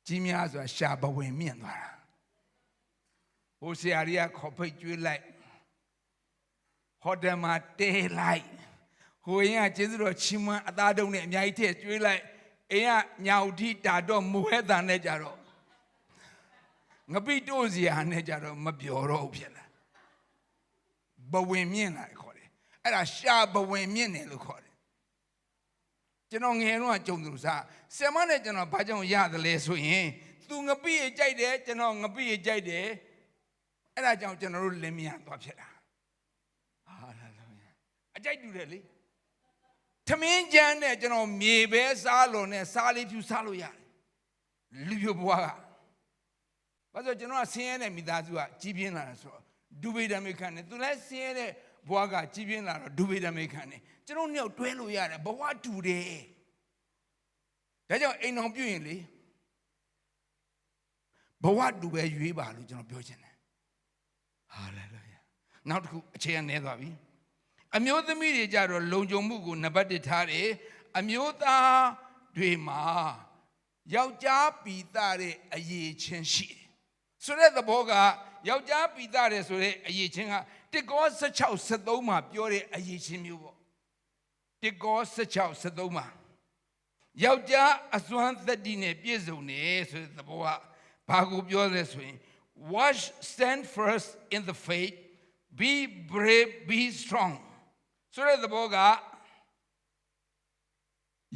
ကြီးများဆိုတာရှာဘဝင်မြင့်သွားတာဟိုဆရာကြီးကခေါ်ဖိတ်ကျွေးလိုက်ဟိုတယ်မှာတဲလိုက်ဟိုရင်ကကျေးဇူးတော်ချီးမွမ်းအသားတုံးနဲ့အများကြီးထည့်ကျွေးလိုက်အိမ်ကညာဥတီတာတော့မူဟဲတန်နဲ့ကြတော့ငပိတို့စရာနဲ့ကြတော့မပြောတော့ဘူးဖြစ်လာဘဝင်မြင့်လာခေါ်တယ်အဲ့ဒါရှာဘဝင်မြင့်တယ်လို့ခေါ်တယ်ကျွန်တော်ငယ်တော့ကြုံသူစားဆယ်မနဲ့ကျွန်တော်ဘာကြောင့်ရတယ်လဲဆိုရင်သူငပိရကြိုက်တယ်ကျွန်တော်ငပိရကြိုက်တယ် အဲ့ဒါကြောင့်ကျွန်တော်တို့လင်မယားသွားဖြစ်တာဟာလေလုယာအကြိုက်တူတယ်လေသမင်းကျန်းနဲ့ကျွန်တော်မြေပဲစားလို့နဲ့စားလေးဖြူစားလို့ရတယ်လူပြဘွားကဘာလို့ကျွန်တော်ကဆင်းရဲတဲ့မိသားစုကကြီးပြင်းလာတာဆိုတော့ဒူဘေဒမေခံတယ်သူလည်းဆင်းရဲတဲ့ဘွားကကြီးပြင်းလာတော့ဒူဘေဒမေခံတယ်ကျွန်တော်နှစ်ယောက်တွဲလို့ရတယ်ဘဝတူတယ်ဒါကြောင့်အိမ်တော်ပြုရင်လေဘဝတူပဲရွေးပါလို့ကျွန်တော်ပြောချင်တယ်ဟာလေလုယာနောက်တစ်ခုအခြေအနေသွားပြီအမျိုးသမီးတွေကြတော့လုံခြုံမှုကိုနံပါတ်1ထားတယ်အမျိုးသားတွေမှာယောက်ျားပီသားတဲ့အရေးချင်းရှိတယ်ဆိုတဲ့သဘောကယောက်ျားပီသားတယ်ဆိုတဲ့အရေးချင်းကတစ်ကော16 73မှာပြောတဲ့အရေးချင်းမျိုးပေါ့တစ်ကော16 73မှာယောက်ျားအစွမ်းသတ္တိနဲ့ပြည့်စုံတယ်ဆိုတဲ့သဘောကဘာကိုပြောလဲဆိုရင် watch stand first in the faith be brave be strong ဆိုတဲ့သဘောက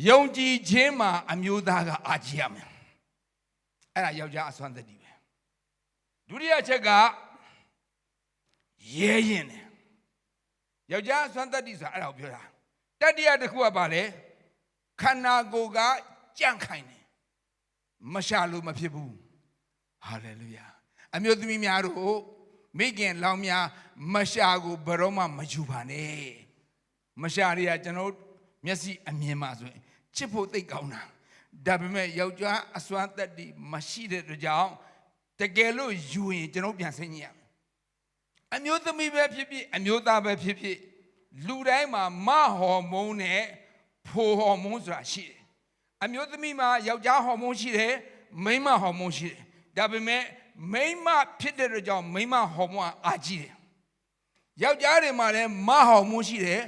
ယုံကြည်ခြင်းမှာအမျိုးသားကအားကြီးရမယ်အဲ့ဒါယောက်ျားအစွမ်းသတ္တိပဲဒုတိယချက်ကရဲရင်တယ်ယောက်ျားအစွမ်းသတ္တိဆိုတာအဲ့ဒါကိုပြောတာတတိယတစ်ခုကဘာလဲခန္ဓာကိုယ်ကကြန့်ခိုင်တယ်မရှာလို့မဖြစ်ဘူးဟာလေလုယာအမျိုးသမီးများတို့မိခင်လောင်များမရှာကိုဘယ်တော့မှမယူပါနဲ့မရှာတွေကကျွန်တော်မျက်စိအမြင်မှာဆိုရင်ချစ်ဖို့သိကောင်းတာဒါပေမဲ့ယောက်ျားအစွမ်းသက်တည်မရှိတဲ့အတွက်ကြောင့်တကယ်လို့ယူရင်ကျွန်တော်ပြန်ဆင်းကြည့်ရမယ်အမျိုးသမီးပဲဖြစ်ဖြစ်အမျိုးသားပဲဖြစ်ဖြစ်လူတိုင်းမှာမဟော်မုန်းနဲ့ဖိုဟော်မုန်းဆိုတာရှိတယ်အမျိုးသမီးမှာယောက်ျားဟော်မုန်းရှိတယ်မိန်းမဟော်မုန်းရှိတယ်ဒါပေမဲ့မိန်းမဖြစ်တဲ့အတွက်ကြောင့်မိန်းမဟော်မုန်းအားကြီးတယ်ယောက်ျားတွေမှာလည်းမဟော်မုန်းရှိတယ်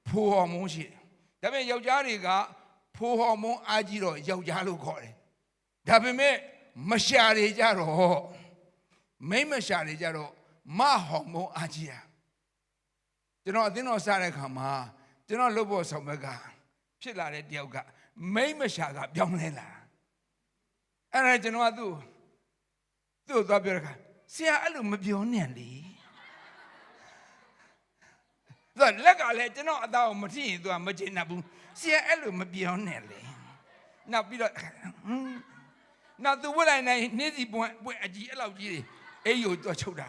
ဖိုဟော်မုန်းရှိတယ်ဒါပေမဲ့ယောက်ျားတွေကဖိုဟော်မုန်းအားကြီးတော့ယောက်ျားလို့ခေါ်တယ်ဒါပေမဲ့မရှာတွေကြတော့မိန်းမရှာတွေကြတော့မဟော်မုန်းအားကြီးတာကျွန်တော်အသင်းတော်စားတဲ့ခါမှာကျွန်တော်လုပ်ဖို့ဆောင်ဘက်ကဖြစ်လာတဲ့တယောက်ကမိန်းမရှာကပြောင်းလဲလာအဲ့ဒါကျွန်တော်ကသူ့ကိုသွားပြောတဲ့ခါဆရာအဲ့လိုမပြောနဲ့လေဆိုလက်ကလည်းကျွန်တော်အသားကိုမထိရင်သူကမကျေနပ်ဘူးဆရာအဲ့လိုမပြောနဲ့လေနောက်ပြီးတော့နောက်သူဝတ်လိုက်နိုင်နေ့စီပွင့်အကြီးအဲ့လောက်ကြီးတွေအိယိုတော့ချုပ်တာ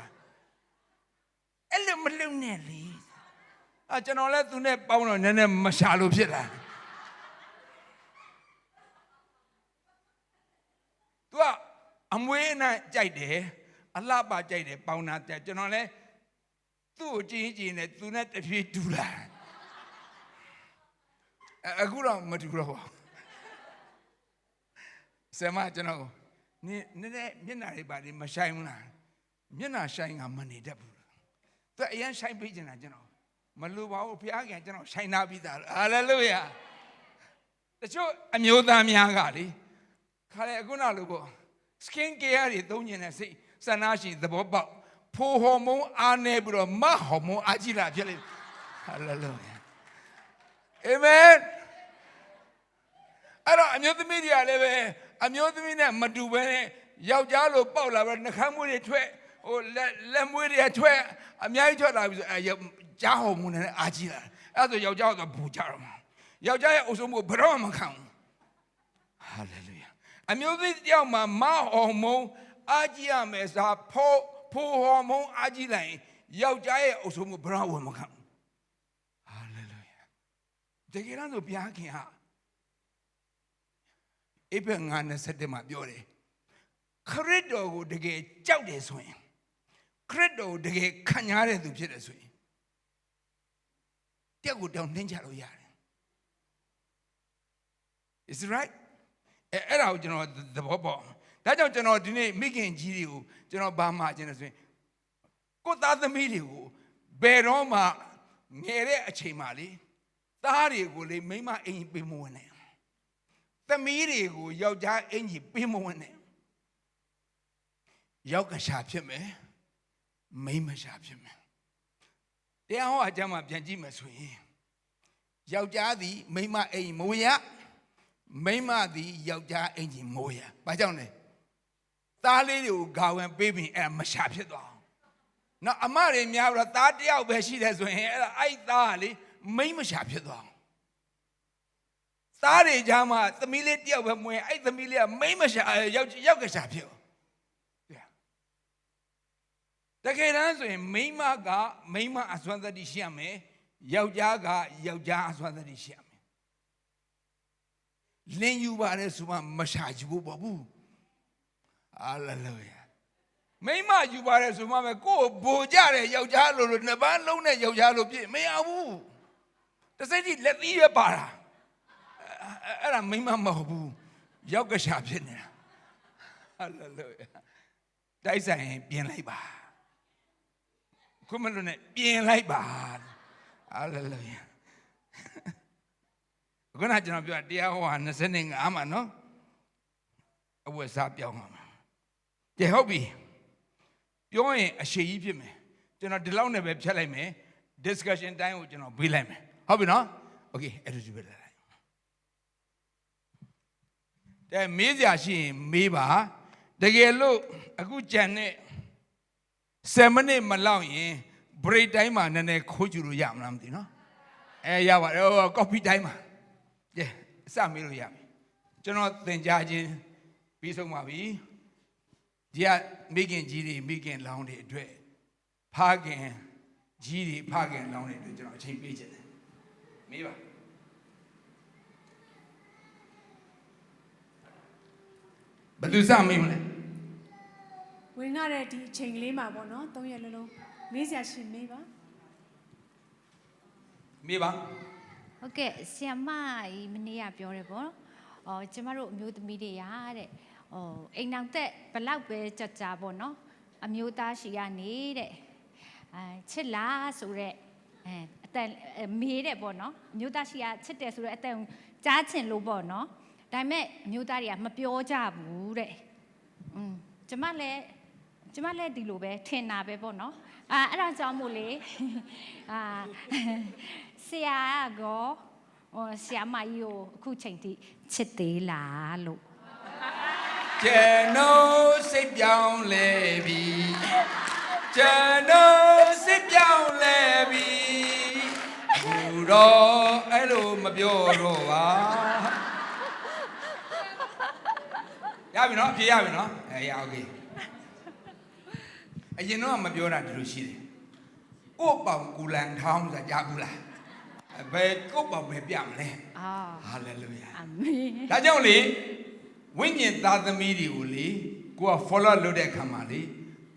အဲ့လိုမလုံနဲ့လေကျွန်တော်လည်းသူနဲ့ပေါင်းတော့နည်းနည်းမရှာလို့ဖြစ်လာသူကအမွေးနဲ့ကြိုက်တယ်အလှပကြိုက်တယ်ပေါင်းတာကြကျွန်တော်လည်းသူ့ကိုကြည့်ကြည့်နေသူနဲ့တဖြည်းတူလာအခုတော့မတူတော့ပါဆရာမကျွန်တော်နည်းမျက်နှာတွေပါလေမဆိုင်ဘူးလားမျက်နှာဆိုင်ကမနေတတ်ဘူးသူအရင်ဆိုင်ပေးနေတာကျွန်တော်မလိုပါဘူးဘုရားခင်ကျွန်တော်ဆိုင်နာပြီးသားဟာလေလုယာတချို့အမျိုးသားများကလေခါလေအခုနောက်လို့ပေါ့ skin care တွေသုံးနေတဲ့စိတ်ဆန္ဒရှိသဘောပေါက်ဖိုဟော်မုန်းအားနေပြီးတော့မဟော်မုန်းအားကြီးလာဖြစ်လေဟာလေလုယာအာမင်အဲ့တော့အမျိုးသမီးတွေကလည်းပဲအမျိုးသမီးနဲ့မတူဘဲနဲ့ယောက်ျားလိုပေါက်လာပြီးနှခမ်းမွေးတွေထွက်ဟိုလက်မွေးတွေထွက်အများကြီးထွက်လာပြီးဆိုကြားဟော်မုန်းနဲ့အားကြီးလာအဲ့ဆိုယောက်ျားကတော့ဘူကြတော့မှာယောက်ျားရဲ့အုပ်စိုးမှုဘယ်တော့မှမခံဘူးဟာလေလုယာအမျိုးသမီးတယောက်မှာမဟော်မုန်းအားကြီးရမယ်စားဖိုးဟော်မုန်းအားကြီးလိုက်ယောက်ျားရဲ့အုပ်စိုးမှုဘယ်တော့မှမခံဘူးဟာလေလုယာတကယ်တော့ဘုရားခင်ဟာဧပြီ9:27မှာပြောတယ်ခရစ်တော်ကိုတကယ်ကြောက်တယ်ဆိုရင်ခရစ်တော်ကိုတကယ်ခံရတဲ့သူဖြစ်တယ်ဆိုရင်တက်ကိုတောင်းနှင်းချလို့ရတယ် Is it right အဲ့ဒါကိုကျွန်တော်သဘောပေါက်ဒါကြောင့်ကျွန်တော်ဒီနေ့မိခင်ကြီးတွေကိုကျွန်တော်ဘာမှခြင်းလဲဆိုရင်ကိုသားသမီးတွေကိုဘယ်တော့မှငယ်တဲ့အချိန်မှလေသားတွေကိုလေမိန်းမအိမ်ပေးမဝင်နဲ့သမီးတွေကိုယောက်ျားအင်ကြီးပေးမဝင်နဲ့ယောက်ကရှာဖြစ်မယ်မိန်းမရှာဖြစ်မယ်တရားဟောအကြမ်းမှာပြန်ကြည့်မယ်ဆိုရင်ယောက်ျားသည်မိန်းမအိမ်မဝင်ရမိန်းမသည်ယောက်ျားအင်ကြီးမိုးရဘာကြောင့်လဲသားလေးတွေကိုဂါဝင်ပေးပြီးအဲ့မရှာဖြစ်သွား နော်အမတွေများတော့သားတယောက်ပဲရှိတယ်ဆိုရင်အဲ့သားကလေမိမ့်မရှာဖြစ်သွားအောင်သားတွေကြားမှာသမီးလေးတယောက်ပဲမွေးအဲ့သမီးလေးကမိမ့်မရှာယောက်ကရှာဖြစ်တကယ်တမ်းဆိုရင်မိန်းမကမိန်းမအစွမ်းသတ္တိရှိရမယ်ယောက်ျားကယောက်ျားအစွမ်းသတ္တိရှိရမယ်လင်းယူပါတယ်ဆိုမှမရှာယူဖို့ပေါ့ဘူးဟာလေလုယာမိန်းမယူပါတယ်ဆိုမှပဲကိုယ်ဘိုကြတဲ့ယောက်ျားလို့နှစ်ပန်းလုံးတဲ့ယောက်ျားလို့ပြည့်မရဘူးတစိမ့်ကြီးလက်သီးရပါတာအဲ့ဒါမိန်းမမဟုတ်ဘူးယောက်ကရှာဖြစ်နေတာဟာလေလုယာတိုက်ဆိုင်ရင်ပြင်လိုက်ပါခုမလို့နဲ့ပြင်လိုက်ပါဟာလေလုယာခုနကကျွန်တော်ပြောတရားဟော25မှာနော်အဝတ်စားပြောင်းမှာကြည့်ဟုတ်ပြီပြောရင်အရှိကြီးဖြစ်မယ်ကျွန်တော်ဒီလောက်နဲ့ပဲဖြတ်လိုက်မယ် discussion တိုင်းကိုကျွန်တော်ပေးလိုက်မယ်ဟုတ်ပြီနော် okay အဲ့ဒါကြည့်ပြလိုက်တဲ့မေးစရာရှိရင်မေးပါတကယ်လို့အခုကြံတဲ့7 မိနစ်မလောက်ရင် break တိုင်းမှာနည်းနည်းခိုးကြည့်လို့ရမလားမသိနော်ရပါတယ်ဟို coffee တိုင်းမှာကဲအစမေးလို့ရပြီကျွန်တော်သင်ကြားခြင်းပြီးဆုံးပါပြီဒီကမိခင်ကြီးတွေမိခင်လောင်းတွေအတွက်ဖခင်ကြီးတွေဖခင်လောင်းတွေအတွက်ကျွန်တော်အချိန်ပေးခြင်းတယ်မေးပါဘယ်သူစမေးမလဲဝင်ရတဲ့ဒီအချိန်ကလေးမှာပေါ့နော်3ရက်လုံးမေးစရာရှိမေးပါမေးပါဟုတ်ကဲ့ဆီယမကြီးမနေ့ကပြောတယ်ပေါ့ကျမတို့အမျိုးသမီးတွေရတဲ့အိမ်နောက်သက်ဘလောက်ပဲကြာပေါ့နော်အမျိုးသားရှိရနေတဲ့ချစ်လားဆိုတဲ့အတန်မေးတယ်ပေါ့နော်အမျိုးသားရှိရချစ်တယ်ဆိုတဲ့အတန်ကြားချင်လို့ပေါ့နော်ဒါပေမဲ့အမျိုးသားတွေကမပြောကြဘူးတဲ့ကျမလည်းဒီလိုပဲထင်တာပဲပေါ့နော်အဲ့ဒါကြောင့်မို့လေဆရာကောဆရာမကြီးကိုအခုချိန်ထိချစ်သေးလားလို့ကျွန်တော်စိတ်ပြောင်းလဲပြီကျွန်တော်စိတ်ပြောင်းလဲပြီဘူးတော့အဲ့လိုမပြောတော့ပါရပြီနော်ဖြေရပြီနော်ရโอเคအရင်တော့မပြောတာဒီလိုရှိတယ်ကို့ပေါင်ကူလန်ထောင်းဆိုတာကြားဘူးလားဘယ်ကို့ပေါင်ပဲပြမလဲဟာလေလုယာအာမင်ဒါကြောင့်လေဝိညာဉ်သားသမီးတွေကိုလေကိုက follow လုပ်တဲ့အခါမှာလေ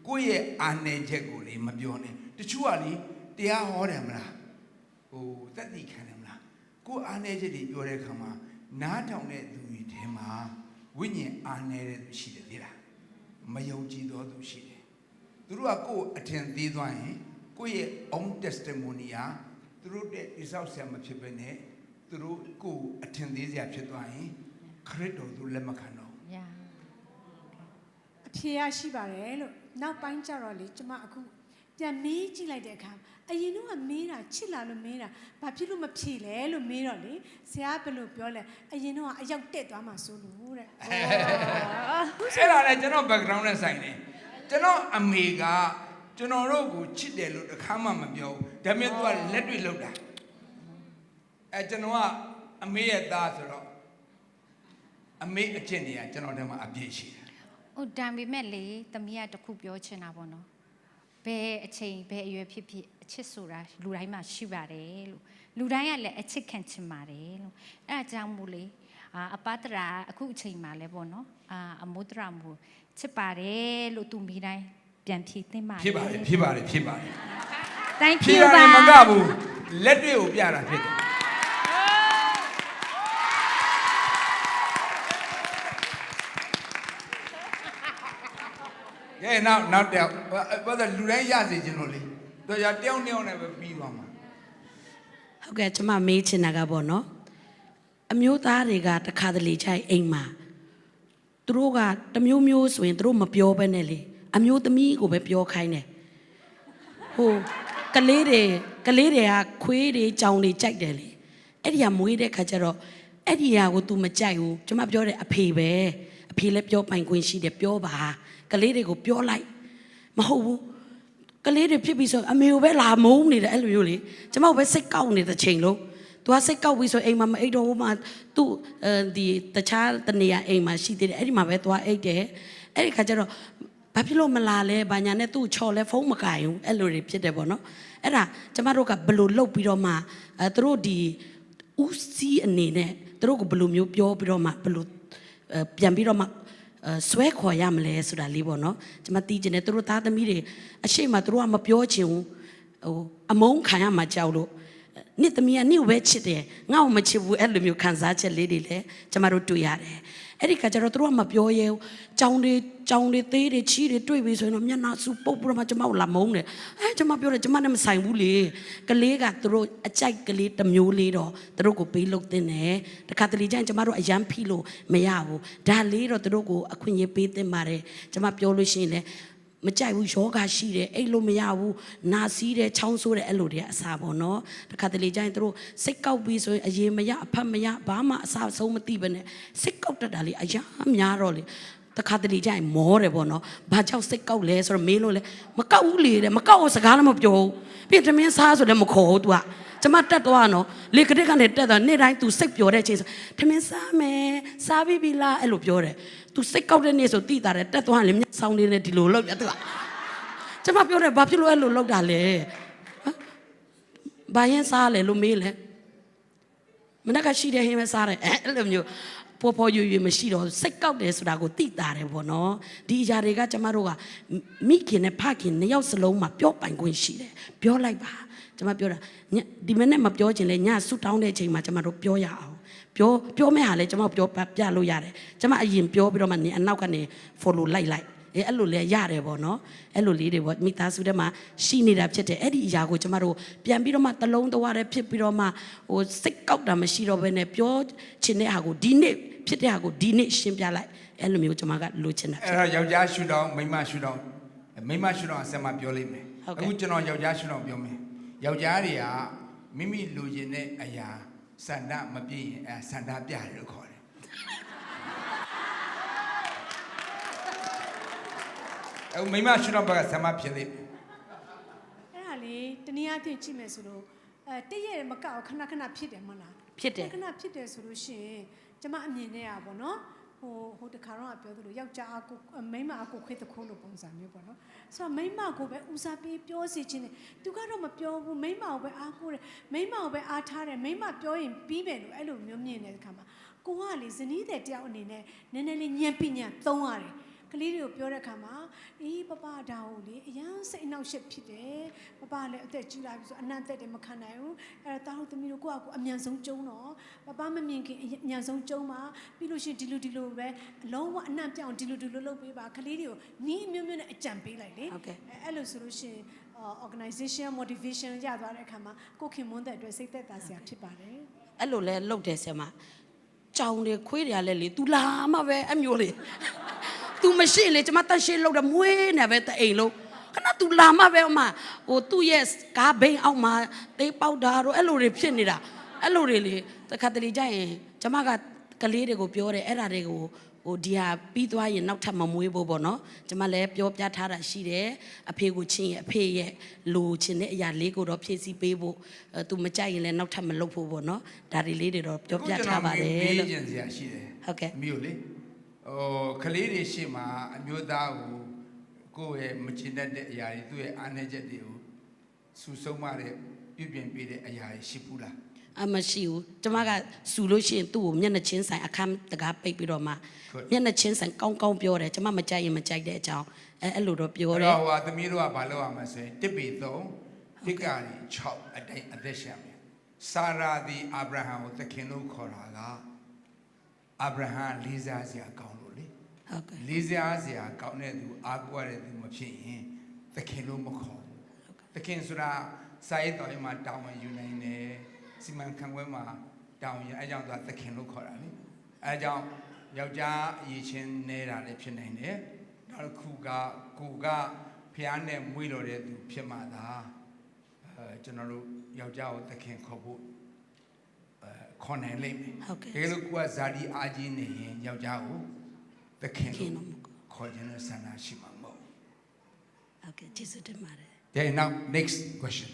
ကိုယ့်ရဲ့အာနယ်ချက်ကိုလေမပြောနဲ့တချို့ကလေတရားဟောတယ်မလားဟိုသက်တည်ခံတယ်မလားကိုယ့်အာနယ်ချက်တွေပြောတဲ့အခါမှာနားထောင်တဲ့သူတွေထဲမှာဝိညာဉ်အာနယ်တဲ့သူရှိတယ်သိလားမယုံကြည်သောသူရှိတယ်သူတို့ကကိုယ်အထင်သေးသွားရင်ကိုယ့်ရဲ့ own testimony ဟာသူတို့တဲ့တိဆောက်ဆရာမဖြစ်ပဲနဲ့သူတို့ကိုယ်အထင်သေးစရာဖြစ်သွားရင်ခရစ်တော်သူလက်မခံတော့အဖြေရရှိပါတယ်လို့နောက်ပိုင်းကျတော့လေကျမအခုပြန်မေးကြည့်လိုက်တဲ့အခါအရင်တော့မေးတာချစ်လာလို့မေးတာဘာဖြစ်လို့မဖြေလဲလို့မေးတော့လေဆရာဘယ်လိုပြောလဲအရင်တော့အရောက်တက်သွားမှဆိုလို့တဲ့အဲ့ဒါလည်းကျွန်တော် background နဲ့ဆိုင်တယ်ကျွန်တော်အမေကကျွန်တော်တို့ကိုချစ်တယ်လို့တစ်ခါမှမပြောဘူးဒါပေမဲ့သူကလက်တွေ့လုပ်တာကျွန်တော်ကအမေရဲ့သားဆိုတော့အမေအကျင့်တွေကကျွန်တော်တို့မှာအပြည့်ရှိတယ်ဟုတ်ဒါပေမဲ့လေသမီးကတခုပြောချင်တာပေါ့နော်ဘယ်အချိန်ဘယ်အရွယ်ဖြစ်ဖြစ်အချစ်ဆိုတာလူတိုင်းမှာရှိပါတယ်လို့လူတိုင်းကလည်းအချစ်ခံချင်ပါတယ်လို့အဲ့ဒါကြောင့်မို့လေအပတရာအခုအချိန်မှာလဲပေါ့နော်အမုဒရာမို့ချစ်ပါတယ်လို့သူမိတိုင်းပြန်ဖြေသင့်ပါတယ်ဖြစ်ပါတယ် Thank you ပါမကဘူးလက်တွေ့ကိုပြတာဖြစ်တယ်ကဲနောက်တယောက်ဘာသာလူတိုင်းရစေခြင်းလို့လေတော့ရတယောက်နဲ့ပဲပြီးသွားမှာဟုတ်ကဲ့ကျွန်မမေးချင်တာကပေါ့နော်အမျိုးသားတွေကတခါတလေချိုက်အိမ်မှာသူတို့ကတမျိုးမျိုးဆိုရင်သူတို့မပြောဘဲနဲ့လေအမျိုးသမီးကိုပဲပြောခိုင်းတယ်ဟိုကလေးတွေကခွေးတွေကြောင်တွေကြိုက်တယ်လေအဲ့ဒီကမွေးတဲ့ခါကျတော့အဲ့ဒီဟာကို तू မကြိုက်ဘူးကျွန်မပြောတယ်အဖေပဲအဖေလည်းပြောပိုင်ခွင့်ရှိတယ်ပြောပါကလေးတွေကိုပြောလိုက်မဟုတ်ဘူး ကလေးတွေဖြစ်ပြီးဆိုအမေကိုပဲလာမုန်းနေတယ်အဲ့လိုမျိုးလေကျမကိုပဲစိတ်ကောက်နေတဲ့ချိန်လုံးသူကစိတ်ကောက်ပြီးဆိုအိမ်မှာမအိတ်တော့ဘူးမှသူ့ဒီတခြားတနေရာအိမ်မှာရှိသေးတယ်အဲ့ဒီမှာပဲသွားအိတ်တယ်အဲ့ဒီခါကျတော့ဘာဖြစ်လို့မလာလဲဘာညာနဲ့သူ့ချော်လဲဖုန်းမကင်ဘူးအဲ့လိုတွေဖြစ်တယ်ပေါ့နော်အဲ့ဒါကျမတို့ကဘလို့လှုပ်ပြီးတော့မှသူတို့ဒီဦးစီးအနေနဲ့သူတို့ကဘလို့မျိုးပြောပြီးတော့မှဘလို့ပြန်ပြီးတော့မှဆွဲခေါ်ရမလဲဆိုတာလေးပေါ့နော်ကျွန်မသိကျင်တယ်သူတို့သားသမီးတွေအရှိမသူတို့ကမပြောချင်ဘူးဟိုအမုန်းခံရမှာကြောက်လို့နှစ်သမီးကနှစ်ကိုပဲချစ်တယ်ငါ့ကိုမချစ်ဘူးအဲ့လိုမျိုးခံစားချက်လေးတွေလည်းကျွန်မတို့တွေ့ရတယ်အဲ့ဒီခါကျတော့သူတို့ကမပြောရဲဘူးကြောင်တွေသေးတွေချီးတွေတွေ့ပြီဆိုရင်တော့မျက်နှာစူပုတ်ပြီးတော့မှကျွန်မကိုလာမုန်းတယ်ကျွန်မပြောတယ်ကျွန်မနဲ့မဆိုင်ဘူးလေကလေးကသူတို့အကြိုက်ကလေးတစ်မျိုးလေးတော့သူတို့ကိုပေးလုပ်တင်တယ်တခါတလေကျရင်ကျွန်မတို့အယမ်းဖိလို့မရဘူးဒါလေးတော့သူတို့ကိုအခွင့်အရေးပေးတင်ပါတယ်ကျွန်မပြောလို့ရှိရင်လည်းမကြိုက်ဘူးယောဂရှိတယ်အိတ်လို့မရဘူးနာစီးတယ်ချောင်းဆိုးတယ်အဲ့လိုတွေအစားပေါ့နော်တခါတလေကျရင်သူတို့စိတ်ကောက်ပြီးဆိုရင်အရေးမရအဖတ်မရဘာမှအစားဆုံးမသိဘဲနဲ့စိတ်ကောက်တတ်တာလေအရာများတော့လေတခါတလေကျရင်မောတယ်ပေါ့နော်ဘာကြောင့်စိတ်ကောက်လဲဆိုတော့မေးလို့လေမကောက်ဘူးလေတဲ့မကောက်အောင်စကားလည်းမပြောဘူးပြီးတမင်းစားဆိုလည်းမခေါ်ဘူး तू ကကျမတက်သွားနော်လေကတဲ့ကနေတက်သွားနေ့တိုင်း तू စိတ်ပျော်တဲ့အချိန်ဆိုတမင်းစားမယ်စားပြီးပြီလားအဲ့လိုပြောတယ်သူစိတ်ကောက်တဲ့နေ့ဆိုတိတာတယ်တက်သွားလေမျက်စောင်းလေးနဲ့ဒီလိုလောက်ပြသူကကျမပြောတယ်ဘာဖြစ်လို့အဲ့လိုလောက်တာလဲဘာရင်စားလဲလို့မေးလဲမနေ့ကရှိတဲ့ဟင်းပဲစားတယ်အဲ့လိုမျိုးပေါ်ရွေမရှိတော့စိတ်ကောက်တယ်ဆိုတာကိုတိတာတယ်ပေါ့နော်ဒီအရာတွေကကျမတို့ကမိခင်နဲ့ဖခင်နှစ်ယောက်စလုံးမှာပြောပိုင်ခွင့်ရှိတယ်ပြောလိုက်ပါကျမပြောတာဒီမနေ့မပြောချင်လဲညဆူတောင်းတဲ့အချိန်မှာကျမတို့ပြောရအောင်ပြောမဲ့ဟာလဲကျွန်မပြောပြလို့ရတယ်ကျွန်မအရင်ပြောပြီးတော့မှနင်အနောက်ကနေ follow လိုက်အဲ့လိုလဲရတယ်ပေါ့နော်အဲ့လိုလေးတွေပေါ့မိသားစုထဲမှာရှိနေတာဖြစ်တယ်အဲ့ဒီအရာကိုကျွန်မတို့ပြန်ပြီးတော့မှတလုံးတဝရဲဖြစ်ပြီးတော့မှဟိုစိတ်ကောက်တာမရှိတော့ဘဲနဲ့ပြောချင်တဲ့ဟာကိုဒီနေ့ဖြစ်တဲ့ဟာကိုဒီနေ့ရှင်းပြလိုက်အဲ့လိုမျိုးကျွန်မကလိုချင်တာအဲ့တော့ယောက်ျားရှူတောင်းမိန်းမရှူတောင်းမိန်းမရှူတောင်းအဆက်မပြောလိမ့်မယ်အခုကျွန်တော်ယောက်ျားရှူတောင်းပြောမယ်ယောက်ျားတွေကမိမိလိုချင်တဲ့အရာစန္ဒမပြည့်ရင်အဲစန္ဒပြတယ်လို့ခေါ်တယ်အဲ့မိမရှုတော့ဘက်ကဆမ်းမဖြစ်လိမ့်မယ်အဲ့ဒါလေတနည်းအားဖြင့်ကြည့်မယ်ဆိုတော့တည့်ရမကောက်ခဏဖြစ်တယ်မဟုတ်လားဖြစ်တယ်ခဏဖြစ်တယ်ဆိုလို့ရှိရင်ကျမအမြင်နဲ့อ่ะပေါ့နော်ဟိုတခါတော့ပြောသလိုယောက်ျားအကိုမိန်းမအကိုခွေးတခိုးလိုပုံစံမျိုးပေါ့နော်ဆိုတော့မိန်းမကိုပဲဦးစားပေးပြောစီခြင်းတယ်သူကတော့မပြောဘူးမိန်းမကိုပဲအားကိုးတယ်မိန်းမကိုပဲအားထားတယ်မိန်းမပြောရင်ပြီးပဲလို့အဲ့လိုမျိုးမြင်တဲ့အခါမှာကိုကလေဇနီးတဲ့တယောက်အနေနဲ့နည်းနည်းလေးညံ့ပညာသုံးရတယ်ကလေးတွေကိုပြောတဲ့အခါမှာအေးပပဒါကိုလေအရန်စိတ်အနှောက်အယှက်ဖြစ်တယ်ပပလည်းအသက်ကြီးလာပြီဆိုအနံ့သက်တယ်မခံနိုင်ဘူးအဲ့တော့တားတို့သမီးတို့ကိုယ့်အကူအမြန်ဆုံးကျုံတော့ပပမမြင်ခင်အမြန်ဆုံးကျုံပါပြီးလို့ရှိရင်ဒီလိုပဲအလုံးဝအနံ့ပြောင်းဒီလိုလုပ်ပေးပါကလေးတွေကိုနီးအမျိုးမျိုးနဲ့အကြံပေးလိုက်လေအဲ့လိုဆိုလို့ရှိရင် organization motivation ရသွားတဲ့အခါမှာကိုခင်မွန်းတဲ့အတွက်စိတ်သက်သာစရာဖြစ်ပါတယ်အဲ့လိုလဲလုပ်တယ်ဆရာမကြောင်တွေခွေးတွေကလည်းလေ तू လာမှပဲအမျိုးလေतू မရှိလေကျမတန်ရှင်းလို့တော့မွေးနေပဲတအိမ်လုံးခဏ तू လာမှပဲအမဟိုသူ့ရဲ့ကားဘိန်းအောက်မှာတေးပေါက်တာတော့အဲ့လိုတွေဖြစ်နေတာအဲ့လိုတွေလေတခါတလေကြရင်ကျမကကလေးတွေကိုပြောတယ်အဲ့ဒါတွေကိုဟိုဒီဟာပြီးသွားရင်နောက်ထပ်မမွေးဖို့ပေါ့နော်ကျမလည်းပြောပြထားတာရှိတယ်အဖေကိုချင်းရဲ့အဖေရဲ့လိုချင်တဲ့အရာလေးကိုတော့ဖြည့်ဆည်းပေးဖို့သူမကြိုက်ရင်လည်းနောက်ထပ်မလုပ်ဖို့ပေါ့နော်ဒါတွေလေးတွေတော့ပြောပြထားပါတယ်လို့ကျွန်တော်မေးချင်စရာရှိတယ်ဟုတ်ကဲ့မြို့လေကလေးတွေရှေ့မှာအမျိုးသားကိုယ့်ရဲ့မချင်တတ်တဲ့အရာတွေသူ့ရဲ့အားနည်းချက်တွေကိုစူဆုံးမတဲ့ပြုပြင်ပေးတဲ့အရာတွေရှိဘူးလားမရှိဘူးကျမကစူလို့ရှိရင်သူ့ကိုမျက်နှာချင်းဆိုင်အခမ်းတကားပိတ်ပြီးတော့မှမျက်နှာချင်းဆိုင်ကောင်းပြောတယ်ကျမမကြိုက်ရင်မကြိုက်တဲ့အကြောင်းအဲ့လိုတော့ပြောတယ်ဟိုသမီးတို့ကဘာလုပ်ရမလဲဆိုရင်တစ်ပေ3တစ်ကာရီ6အတိုင်းအသက်ရှင်မယ်စာရာဒီအာဗြဟံကိုသခင်လို့ခေါ်တာကအာဗြဟံလေးစားစရာကောင်းလို့လေဟုတ်ကဲ့လေးစားစရာကောင်းတဲ့သူအားကိုးရတဲ့သူမဖြစ်ရင်သခင်လို့မခေါ်ဘူးသခင်ဆိုတာစာရေးတော်ရင်မှာတောင်းဝင်ယူနိုင်တယ်စီမံခန့်ခွဲမှာတောင်းရင်အဲကြောင့်သူသခင်လို့ခေါ်တာလေအဲကြောင့်ယောက်ျားအရေးချင်းနေတာလည်းဖြစ်နိုင်တယ်နောက်တစ်ခုကကိုကဖျားနဲ့မွေးတော်တဲ့သူဖြစ်မှသာကျွန်တော်တို့ယောက်ျားကိုသခင်ခေါ်ဖို့ခေါ်နိုင်လိမ့်မယ်။ဒါလို့ကိုကဇာတိအားကြီးနေရင်ယောက်ျားကိုသခင်ခေါ်ခြင်းနဲ့ဆန္ဒရှိမှာမဟုတ်။ဟုတ်ကဲ့ကျေးဇူးတင်ပါတယ်။ Okay, now next question.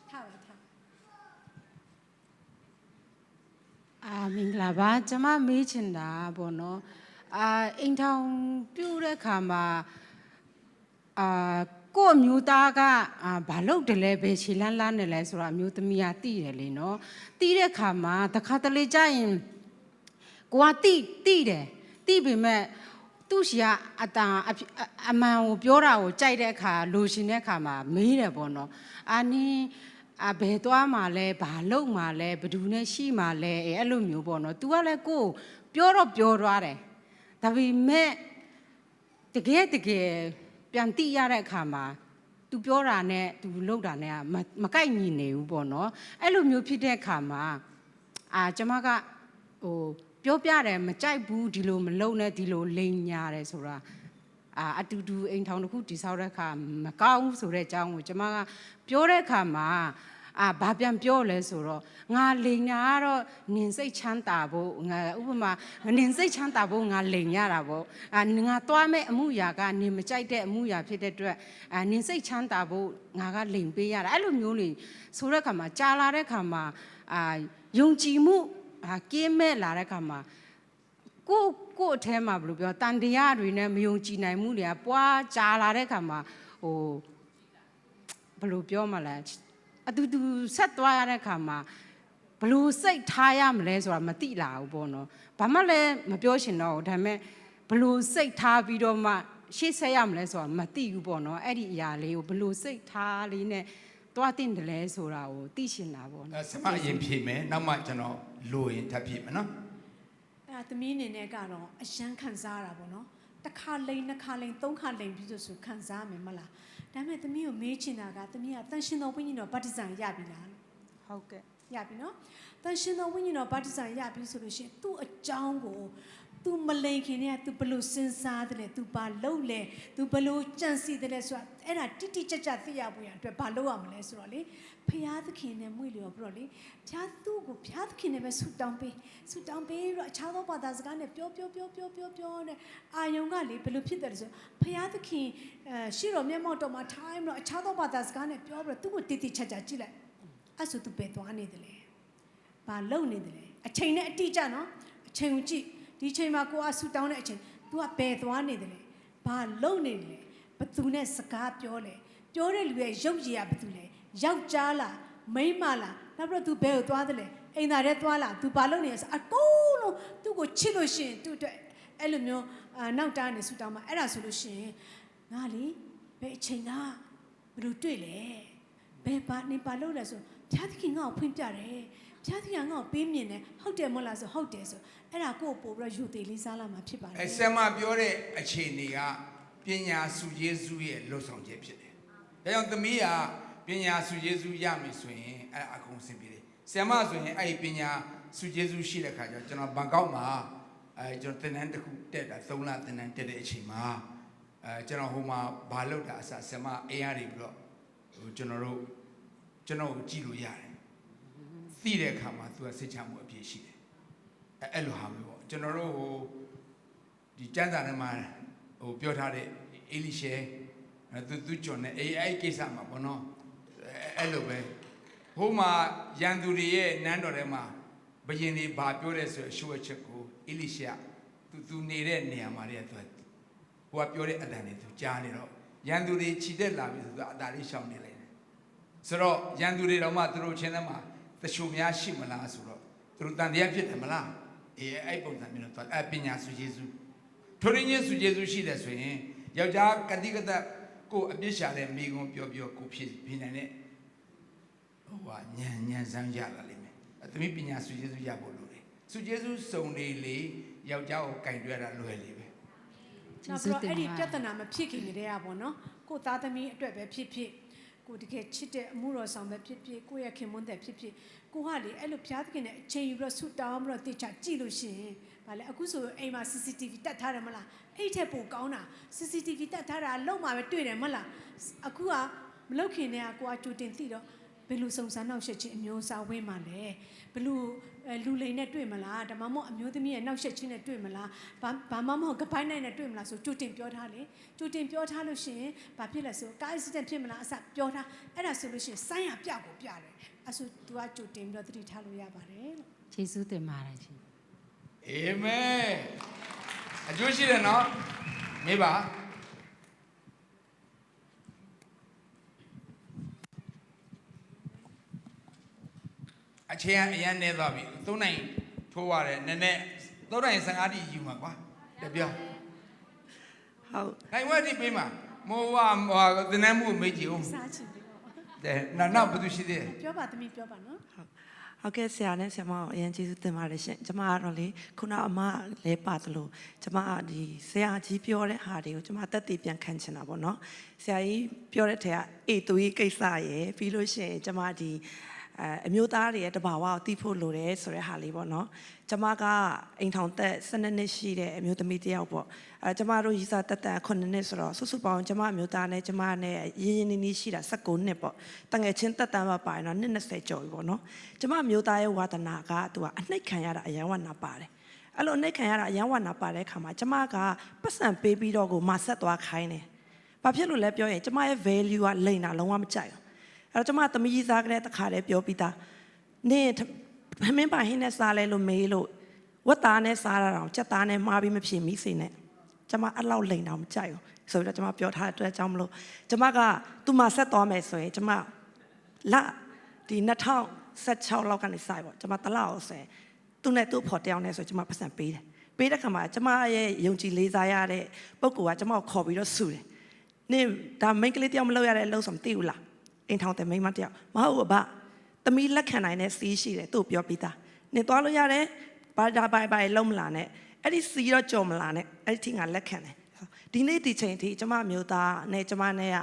ထားပါထား မင်္ဂလာပါကျွန်မမေးချင်တာပေါ့နော်အိမ်ထောင်ပြုတဲ့ခါမှာကို့အမျိုးသားကဘာလုပ်တယ်လဲဘယ်ခြေလန်းလန်းနေလဲဆိုတော့အမျိုးသမီးကသိတယ်လေနော်သိတဲ့ခါမှာတစ်ခါတလေကြာရင်ကိုကသိတယ်သိပေမဲ့သူ့ရှိကအမှန်ကိုပြောတာကိုကြိုက်တဲ့အခါလိုချင်တဲ့အခါမှာမေးတယ်ပေါ့နော်နင်းဘယ်သွားမှလဲဘာလုပ်မှလဲဘယ်သူနဲ့ရှိမှလဲအဲ့လိုမျိုးပေါ့နော် तू ကလည်းကိုယ်ပြောတော့ပြောသွားတယ်ဒါပေမဲ့တကယ်ပြန်သိရတဲ့အခါမှာ तू ပြောတာနဲ့ तू လုပ်တာနဲ့မကိုက်ညီနေဘူးပေါ့နော်အဲ့လိုမျိုးဖြစ်တဲ့အခါမှာကျွန်မကပြောပြတယ်မကြိုက်ဘူးဒီလိုမလုပ်နဲ့ဒီလိုလိန်ညာတယ်ဆိုတာအတူတူအိမ်ထောင်တစ်ခုတည်ဆောက်တဲ့အခါမကောင်းဘူးဆိုတဲ့အကြောင်းကိုကျွန်မကပြောတဲ့အခါမှာဘာပြန်ပြောလဲဆိုတော့ငါလိန်ညာကတော့နင်စိတ်ချမ်းသာဖို့ငါဥပမာနင်စိတ်ချမ်းသာဖို့ငါလိန်ရတာပေါ့ငါသွားမဲ့အမှုရာကနင်မကြိုက်တဲ့အမှုရာဖြစ်တဲ့အတွက်နင်စိတ်ချမ်းသာဖို့ငါကလိန်ပေးရတာအဲ့လိုမျိုးနေဆိုတဲ့အခါမှာကြာလာတဲ့အခါမှာယုံကြည်မှုကင်းမဲ့လာတဲ့အခါမှာကိုအထဲမှာဘယ်လိုပြောတန်တရားတွေနဲ့မယုံကြည်နိုင်မှုတွေကပွားကြာလာတဲ့အခါမှာဘယ်လိုပြောမှလဲအတူတူဆက်သွားရတဲ့အခါမှာဘယ်လိုစိတ်ထားရမလဲဆိုတာမသိလာဘူးပေါ့နော်ဘာမှလည်းမပြောရှင်တော့ဒါပေမဲ့ဘယ်လိုစိတ်ထားပြီးတော့မှရှေ့ဆက်ရမလဲဆိုတာမသိဘူးပေါ့နော်အဲ့ဒီအရာလေးကိုဘယ်လိုစိတ်ထားလေးနဲ့တွားတင်တယ်လဲဆိုတာကိုသိရှင်တာပေါ့နော်ဆရာမအရင်ဖြေမယ်နောက်မှကျွန်တော်လိုရင်ထပ်ဖြေမယ်နော် အဲ့သမီးအနေနဲ့ကတော့အရန်ခံစားရတာပေါ့နော်တစ်ခါလိန်နှစ်ခါလိန်သုံးခါလိန်ပြီးဆိုခံစားမယ်မလားဒါပေမဲ့သမီးကိုမေးချင်တာကသမီးကတန်ရှင်တော်ဝိညာဉ်တော်ဗတ္တိဇံရပြီလားဟုတ်ကဲ့ရပြီနော်တန်ရှင်တော်ဝိညာဉ်တော်ဗတ္တိဇံရပြီဆိုလို့ရှိရင်သူ့အကြောင်းကို तू မလိန်ခင်နဲ့ तू ဘလို့စဉ်းစားတယ်လဲ तू ဘာလုပ်လဲ तू ဘလို့ကြံစီတယ်လဲဆိုတာအဲ့ဒါတိတိကျကျသိရဖို့ရအတွက်ဘာလုပ်ရမလဲဆိုတော့လေဖျားသခင်နဲ့မွေ့လျော်ပြီးတော့လေဖျားသူ့ကိုဖျားသခင်နဲ့ပဲဆူတောင်းပေးပြီးတော့အခြားသောဘာသာစကားနဲ့ပြောနဲ့အာယုံကလေဘယ်လိုဖြစ်တယ်လဲဆိုဖျားသခင်ရှေ့တော်မျက်မှောက်တော်မှာထိုင်ပြီးတော့အခြားသောဘာသာစကားနဲ့ပြောပြီးတော့သူ့ကိုတိတိကျကျကြည့်လိုက်အဲ့ဆို तू ပဲသွားနေတယ်လေဘာလုပ်နေတယ်လဲအချိန်နဲ့အတိကျနော်အချိန်ကိုကြည့်ဒီချိန်မှာကိုကဆူတောင်းတဲ့အချိန် तू ကဘယ်သွားနေတယ်လဲဘာလုပ်နေတယ်လဲဘသူနဲ့စကားပြောလဲပြောတဲ့လူရဲ့ရုပ်ရည်ကဘသူလဲယောက်ျားလားမိန်းမလားနောက်ပြီးတော့ तू ဘယ်ကိုသွားတယ်လဲအိမ်သားထဲသွားလား तू ဘာလုပ်နေလဲဆိုအကုန်လုံးသူ့ကိုချစ်လို့ရှိရင်သူ့အတွက်အဲ့လိုမျိုးနောက်တားနေဆူတောင်းမှာအဲ့ဒါဆိုလို့ရှိရင်ငါလေဘယ်အချိန်ကဘယ်လိုတွေ့လဲဘယ်ဘာနေဘာလုပ်လဲဆိုဖျားသခင်ငါ့ကိုဖွင့်ပြတယ်ဖျားသခင်ငါ့ကိုပေးမြင်တယ်ဟုတ်တယ်မဟုတ်လားဆိုဟုတ်တယ်ဆိုအဲ့ဒါကိုပို့ပြီးတော့ယူသေးလေးစားလာမှာဖြစ်ပါတယ်ဆရာမပြောတဲ့အခြေအနေကပညာစုယေစုရဲ့လှုပ်ဆောင်ချက်ဖြစ်တယ်ဒါကြောင့်သမီးကပညာစုယေစုရပြီဆိုရင်အဲ့အကုန်ဆင်ပြေတယ်ဆရာမဆိုရင်အဲ့ဒီပညာစုယေစုရှိတဲ့ခါကျတော့ကျွန်တော်ဘန်ကောက်မှာကျွန်တော်သင်တန်းတစ်ခုတက်တာ3လသင်တန်းတက်တဲ့အချိန်မှာကျွန်တော်ဟိုမှာဘာလုပ်တာအစဆရာမအိမ်ရပြီးတော့ကျွန်တော်ကိုကြည့်လို့ရတယ်သိတဲ့အခါမှာသူကစိတ်ချမှုအပြည့်ရှိတယ်အဲ့လိုဟာမျိုးပေါ့ကျွန်တော်တို့ဟိုဒီကျမ်းစာထဲမှာဟိုပြောထားတဲ့အေလိရှဲသူကျွန်နဲ့အဲ့ကိစ္စမှာပေါ့နော်အဲ့လိုပဲဟိုမှာရန်သူတွေရဲ့နန်းတော်ထဲမှာဘယင်တွေဘာပြောလဲဆိုရှုပ်ချက်ကိုအေလိရှဲသူနေတဲ့နေရာမှာတည်းသူဟိုကပြောတဲ့အတန်တွေသူကြားနေတော့ရန်သူတွေခြိတက်လာပြီဆိုတော့အတားလေးရှောင်နေလိုက်တယ်ဆိုတော့ရန်သူတွေတော့မှသူတို့ချင်းထဲမှာတချို့များရှိမလားဆိုတော့သူတို့တန်တရားဖြစ်တယ်မလားအဲ့ပုံစံမျိုးတော့ပညာစုယေစုထိုရင်းချင်းစုယေစုရှိတယ်ဆိုရင်ယောက်ျားကတိကသက်ကိုအပြစ်ရှာတဲ့မိကုံပြောကိုဖြစ်နိုင်တဲ့ဟိုကညံစမ်းရလာလိမ့်မယ်သမီးပညာစုယေစုရဖို့လိုတယ်စုယေစုစုံနေလေယောက်ျားကိုကင်တွဲတာလွယ်လေပဲနောက်ပြီးတော့အဲ့ဒီပြဿနာမဖြစ်ခင်တည်းကပေါ့နော်ကိုသားသမီးအတွက်ပဲဖြစ်ကိုတကယ်ချစ်တဲ့အမှုတော်ဆောင်ပဲဖြစ်ကိုရဲ့ခင်မွန်းတဲ့ဖြစ်ကိုကလေအဲ့လိုဖျားသခင်နဲ့အချိန်ယူပြီးတော့ဆူတောင်းပြီးတော့တေချာကြည့်လို့ရှိရင်ဗာလေအခုဆိုအိမ်မှာ CCTV တက်ထားတယ်မလားအဲ့ထက်ပိုကောင်းတာ CCTV တက်ထားတာလုံးမှာပဲတွေ့တယ်မလားအခုကမလုတ်ခင်တည်းကကိုကကြိုတင်သိတော့ ဘယ်လိုစုံစမ်းနောက်ဆက်ခြင်းအမျိုးအစားဝင်းမှလဲဘယ်လိုလူလိန်နဲ့တွေ့မလားဒါမှမဟုတ်အမျိုးသမီးရဲ့နောက်ဆက်ခြင်းနဲ့တွေ့မလားဘာမှမဟုတ်ကပိုင်းနိုင်နဲ့တွေ့မလားဆိုကြိုတင်ပြောထားလေကြိုတင်ပြောထားလို့ရှိရင်ဘာဖြစ်လဲဆိုကား accident ဖြစ်မလားအစပြောထားအဲ့ဒါဆိုလို့ရှိရင်ဆိုင်းရပြကိုပြတယ်အဲ့ဆို तू ကကြိုတင်ပြီးတော့သတိထားလို့ရပါတယ်လို့ ယေရှုတင်ပါတယ်ရှင် အာမင်အကျိုးရှိတယ်နော်မေးပါအချင်းအရန်နေသွားပြီသုံးနိုင်ထိုးရတယ်နည်းနည်းသုံးနိုင်15တိယူမှာကွာတပြော ဟုတ် နိုင်ဝက်တိပေးမှာမောဝသင်္นမှုမေးကြည့်ဦး စားချင်တယ်ပေါ့ တဲ့နောက်ဘယ်သူရှိသေးလဲ ပြောပါသမီးပြောပါနော် ဟုတ်ကဲ့ဆရာနဲ့ဆရာမကိုအရင်ကျေးဇူးတင်ပါတယ်ရှင်ကျမကတော့လေခုနအမလဲပါသလိုကျမဒီဆရာကြီးပြောတဲ့ဟာတွေကိုကျမတက်တည်ပြန်ခံချင်တာပေါ့နော်ဆရာကြီးပြောတဲ့ထဲကအေးသူကြီးကိစ္စရယ်ပြီးလို့ရှိရင်ကျမဒီအမျိုးသားတွေရဲ့တဘာဝကိုသိဖို့လိုတယ်ဆိုတဲ့ဟာလေးပေါ့နော်ကျမကအိမ်ထောင်သက်12နှစ်ရှိတဲ့အမျိုးသမီးတစ်ယောက်ပေါ့ကျမတို့ရီစာတက်တက်9နှစ်ဆိုတော့စုစုပေါင်းကျမအမျိုးသားနဲ့ကျမနဲ့ရင်းရင်းနှီးနှီးရှိတာ19နှစ်ပေါ့တငယ်ချင်းတက်တန်းပါရင်တော့20ကျော်ပြီပေါ့နော်ကျမအမျိုးသားရဲ့ဝါသနာကသူကအနှိတ်ခံရတာအယံဝနာပါတယ်အဲ့လိုအနှိတ်ခံရတာအယံဝနာပါတဲ့အခါမှာကျမကပတ်စံပေးပြီးတော့ကိုမဆက်သွားခိုင်းတယ်ဘာဖြစ်လို့လဲပြောရင်ကျမရဲ့ value ကလိန်တာလုံးဝမကြိုက်ဘူးအဲ့တော့ကျမသမီးကြီးစားကလေးတခါတည်းပြောပြီးသားနင်မင်းပါဟင်းနဲ့စားလဲလို့မေးလို့ဝတ်သားနဲ့စားရအောင်ကြက်သားနဲ့မှားပြီးမဖြစ်မိစေနဲ့ကျမအဲ့လောက်လိန်တော့မကြိုက်ဘူးဆိုတော့ကျမပြောထားတဲ့အတွက်ကြောင့်မလို့ကျမကသူ့မှာဆက်သွားမယ်ဆိုရင်ကျမလာဒီ2016လောက်ကနေစပေါ့ကျမတလောက်အောင်ဆိုရင်သူနဲ့သူ့ဖော်တယောက်နဲ့ဆိုကျမပတ်စံပေးတယ်ပေးတဲ့ခါမှာကျမရဲ့ယုံကြည်လေးစားရတဲ့ပုံကကျမကိုခေါ်ပြီးတော့ဆူတယ်နင်ဒါမိန်းကလေးတယောက်မလုပ်ရတဲ့အလုပ်ဆိုမသိဘူးလားအိမ်ထောင်တဲ့မိန်းမတယောက်မဟုတ်ဘူးဗျသမီးလက်ခံနိုင်တဲ့စီးရှိတယ်သူ့ပြောပြီးသားနင်သွားလို့ရတယ်ဘာဒါဘိုင်ဘိုင်လုံးမလာနဲ့အဲ့ဒီစီးတော့ကြော်မလာနဲ့အဲ့ဒီထင်ကလက်ခံတယ်ဒီနေ့ဒီချိန်ထိကျမမျိုးသားနဲ့ကျမနဲ့က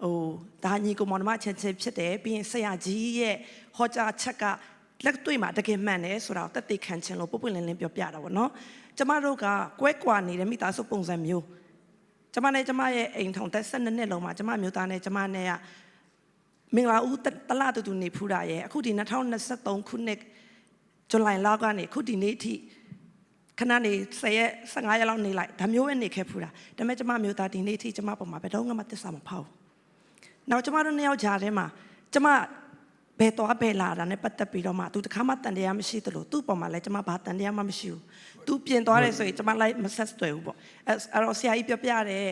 ဟိုဒါညီကောင်မောင်နှမချင်းချင်းဖြစ်တယ်ပြီးရင်ဆရာကြီးရဲ့ဟောကြားချက်ကလက်တွေ့မှာတကယ်မှန်တယ်ဆိုတော့တက်သိခံချင်လို့ပုပ်ပွင့်လင်းလင်းပြောပြတာပေါ့နော်ကျမတို့ကကွဲကွာနေတဲ့မိသားစုပုံစံမျိုးကျမနဲ့ကျမရဲ့အိမ်ထောင်သက်12နှစ်လုံးမှာကျမမျိုးသားနဲ့ကျမနဲ့ကမင်္ဂလာဦးတလတူနေဖူးတာရဲ့အခုဒီ2023ခုနှစ်ဇူလိုင်လကနေအခုဒီနေ့ထိခဏနေ10ရက်15ရက်လောက်နေလိုက်ဒါမျိုးပဲနေခဲ့ဖူးတာဒါပေမဲ့ကျမမျိုးသားဒီနေ့ထိကျမပုံမှာဘယ်တော့မှသစ္စာမဖောက်ဘူးနောက်ကျမတို့နှစ်ယောက်ကြားထဲမှာကျမဘယ်တော့ဘယ်လာတာနဲ့ပတ်သက်ပြီးတော့မှသူတခါမှတန်တရားမရှိသလိုသူ့ပုံမှာလည်းကျမဘာတန်တရားမှမရှိဘူးသူပြင်သွားတယ်ဆိုရင်ကျမလိုက်မဆက်သွယ်ဘူးပေါ့အဲ့တော့ဆရာကြီးပြောပြတယ်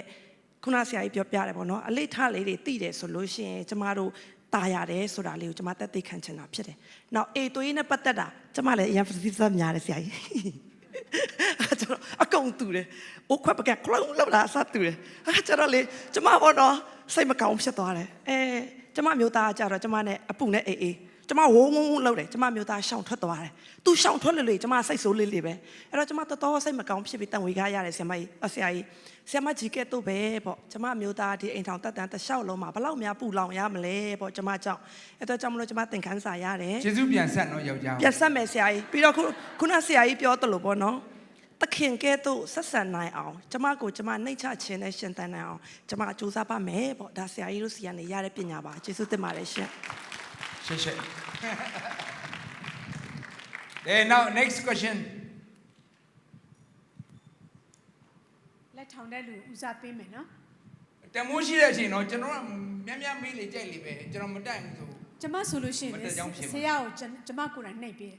ခုနဆရာကြီးပြောပြတယ်ပေါ့နော်အလေးထားလေးတွေသိတယ်ဆိုလို့ရှိရင်ကျမတို့ตายရတယ်ဆိုတာလေးကိုကျမတက်သိခံချင်တာဖြစ်တယ်။နောက်အေသွေးနဲ့ပတ်သက်တာကျမလည်းအရင်ဖစ်များတယ်ဆရာကြီး။ကျွန်တော်အကုန်တူတယ်။အိုးခွက်ပကကလုံးလောက်လာစတူတယ်။ကျွန်တော်လေကျမဘောတော့စိတ်မကောင်းဖြစ်သွားတယ်။ကျမမျိုးသားကြတော့ကျမနဲ့အပူနဲ့အေးကျမဝုန်းဝုန်းလောက်တယ်ကျမမျိုးသားရှောင်ထွက်သွားတယ်။ तू ရှောင်ထွက်လေကျမစိတ်ဆိုးလေးပဲ။အဲ့တော့ကျမတော်တော်စိတ်မကောင်းဖြစ်ပြီးတန်ဝေကားရတယ်ဆရာမကြီးဆရာမကြီးကဲ့သို့ပဲပေါ့ကျမမျိုးသားဒီအိမ်ထောင်တက်တန်းတစ်လျှောက်လုံးမှာဘလောက်များပူလောင်ရမလဲပေါ့ကျမကြောင့်အဲ့တော့ကြောင့်မလို့ကျမသင်ခန်းစာရတယ်ကျေးဇူးပြန်ဆက်နော်ယောက်ျားပြန်ဆက်မယ်ဆရာကြီးပြီးတော့ခုနဆရာကြီးပြောသလိုပေါ့နော်တခင်ကဲ့သို့ဆက်ဆံနိုင်အောင်ကျမကိုကျမနှိမ့်ချခြင်းနဲ့ရှင်သန်နိုင်အောင်ကျမကြိုးစားပါမယ်ပေါ့ဒါဆရာကြီးတို့စီကနေရတဲ့ပညာပါကျေးဇူးတင်ပါတယ်ရှင်ရှေ့now next question လက်ထောင်တဲ့လူဦးစားပေးမယ်နော် တမိုးရှိတဲ့အချိန်တော့ကျွန်တော်ကများမေးလေကြိုက်လေပဲကျွန်တော်မတိုင်ဘူးဆို ကျမဆိုလို့ရှိရင်ဆရာကိုကျမကိုယ်တိုင်နှိပ်ပေး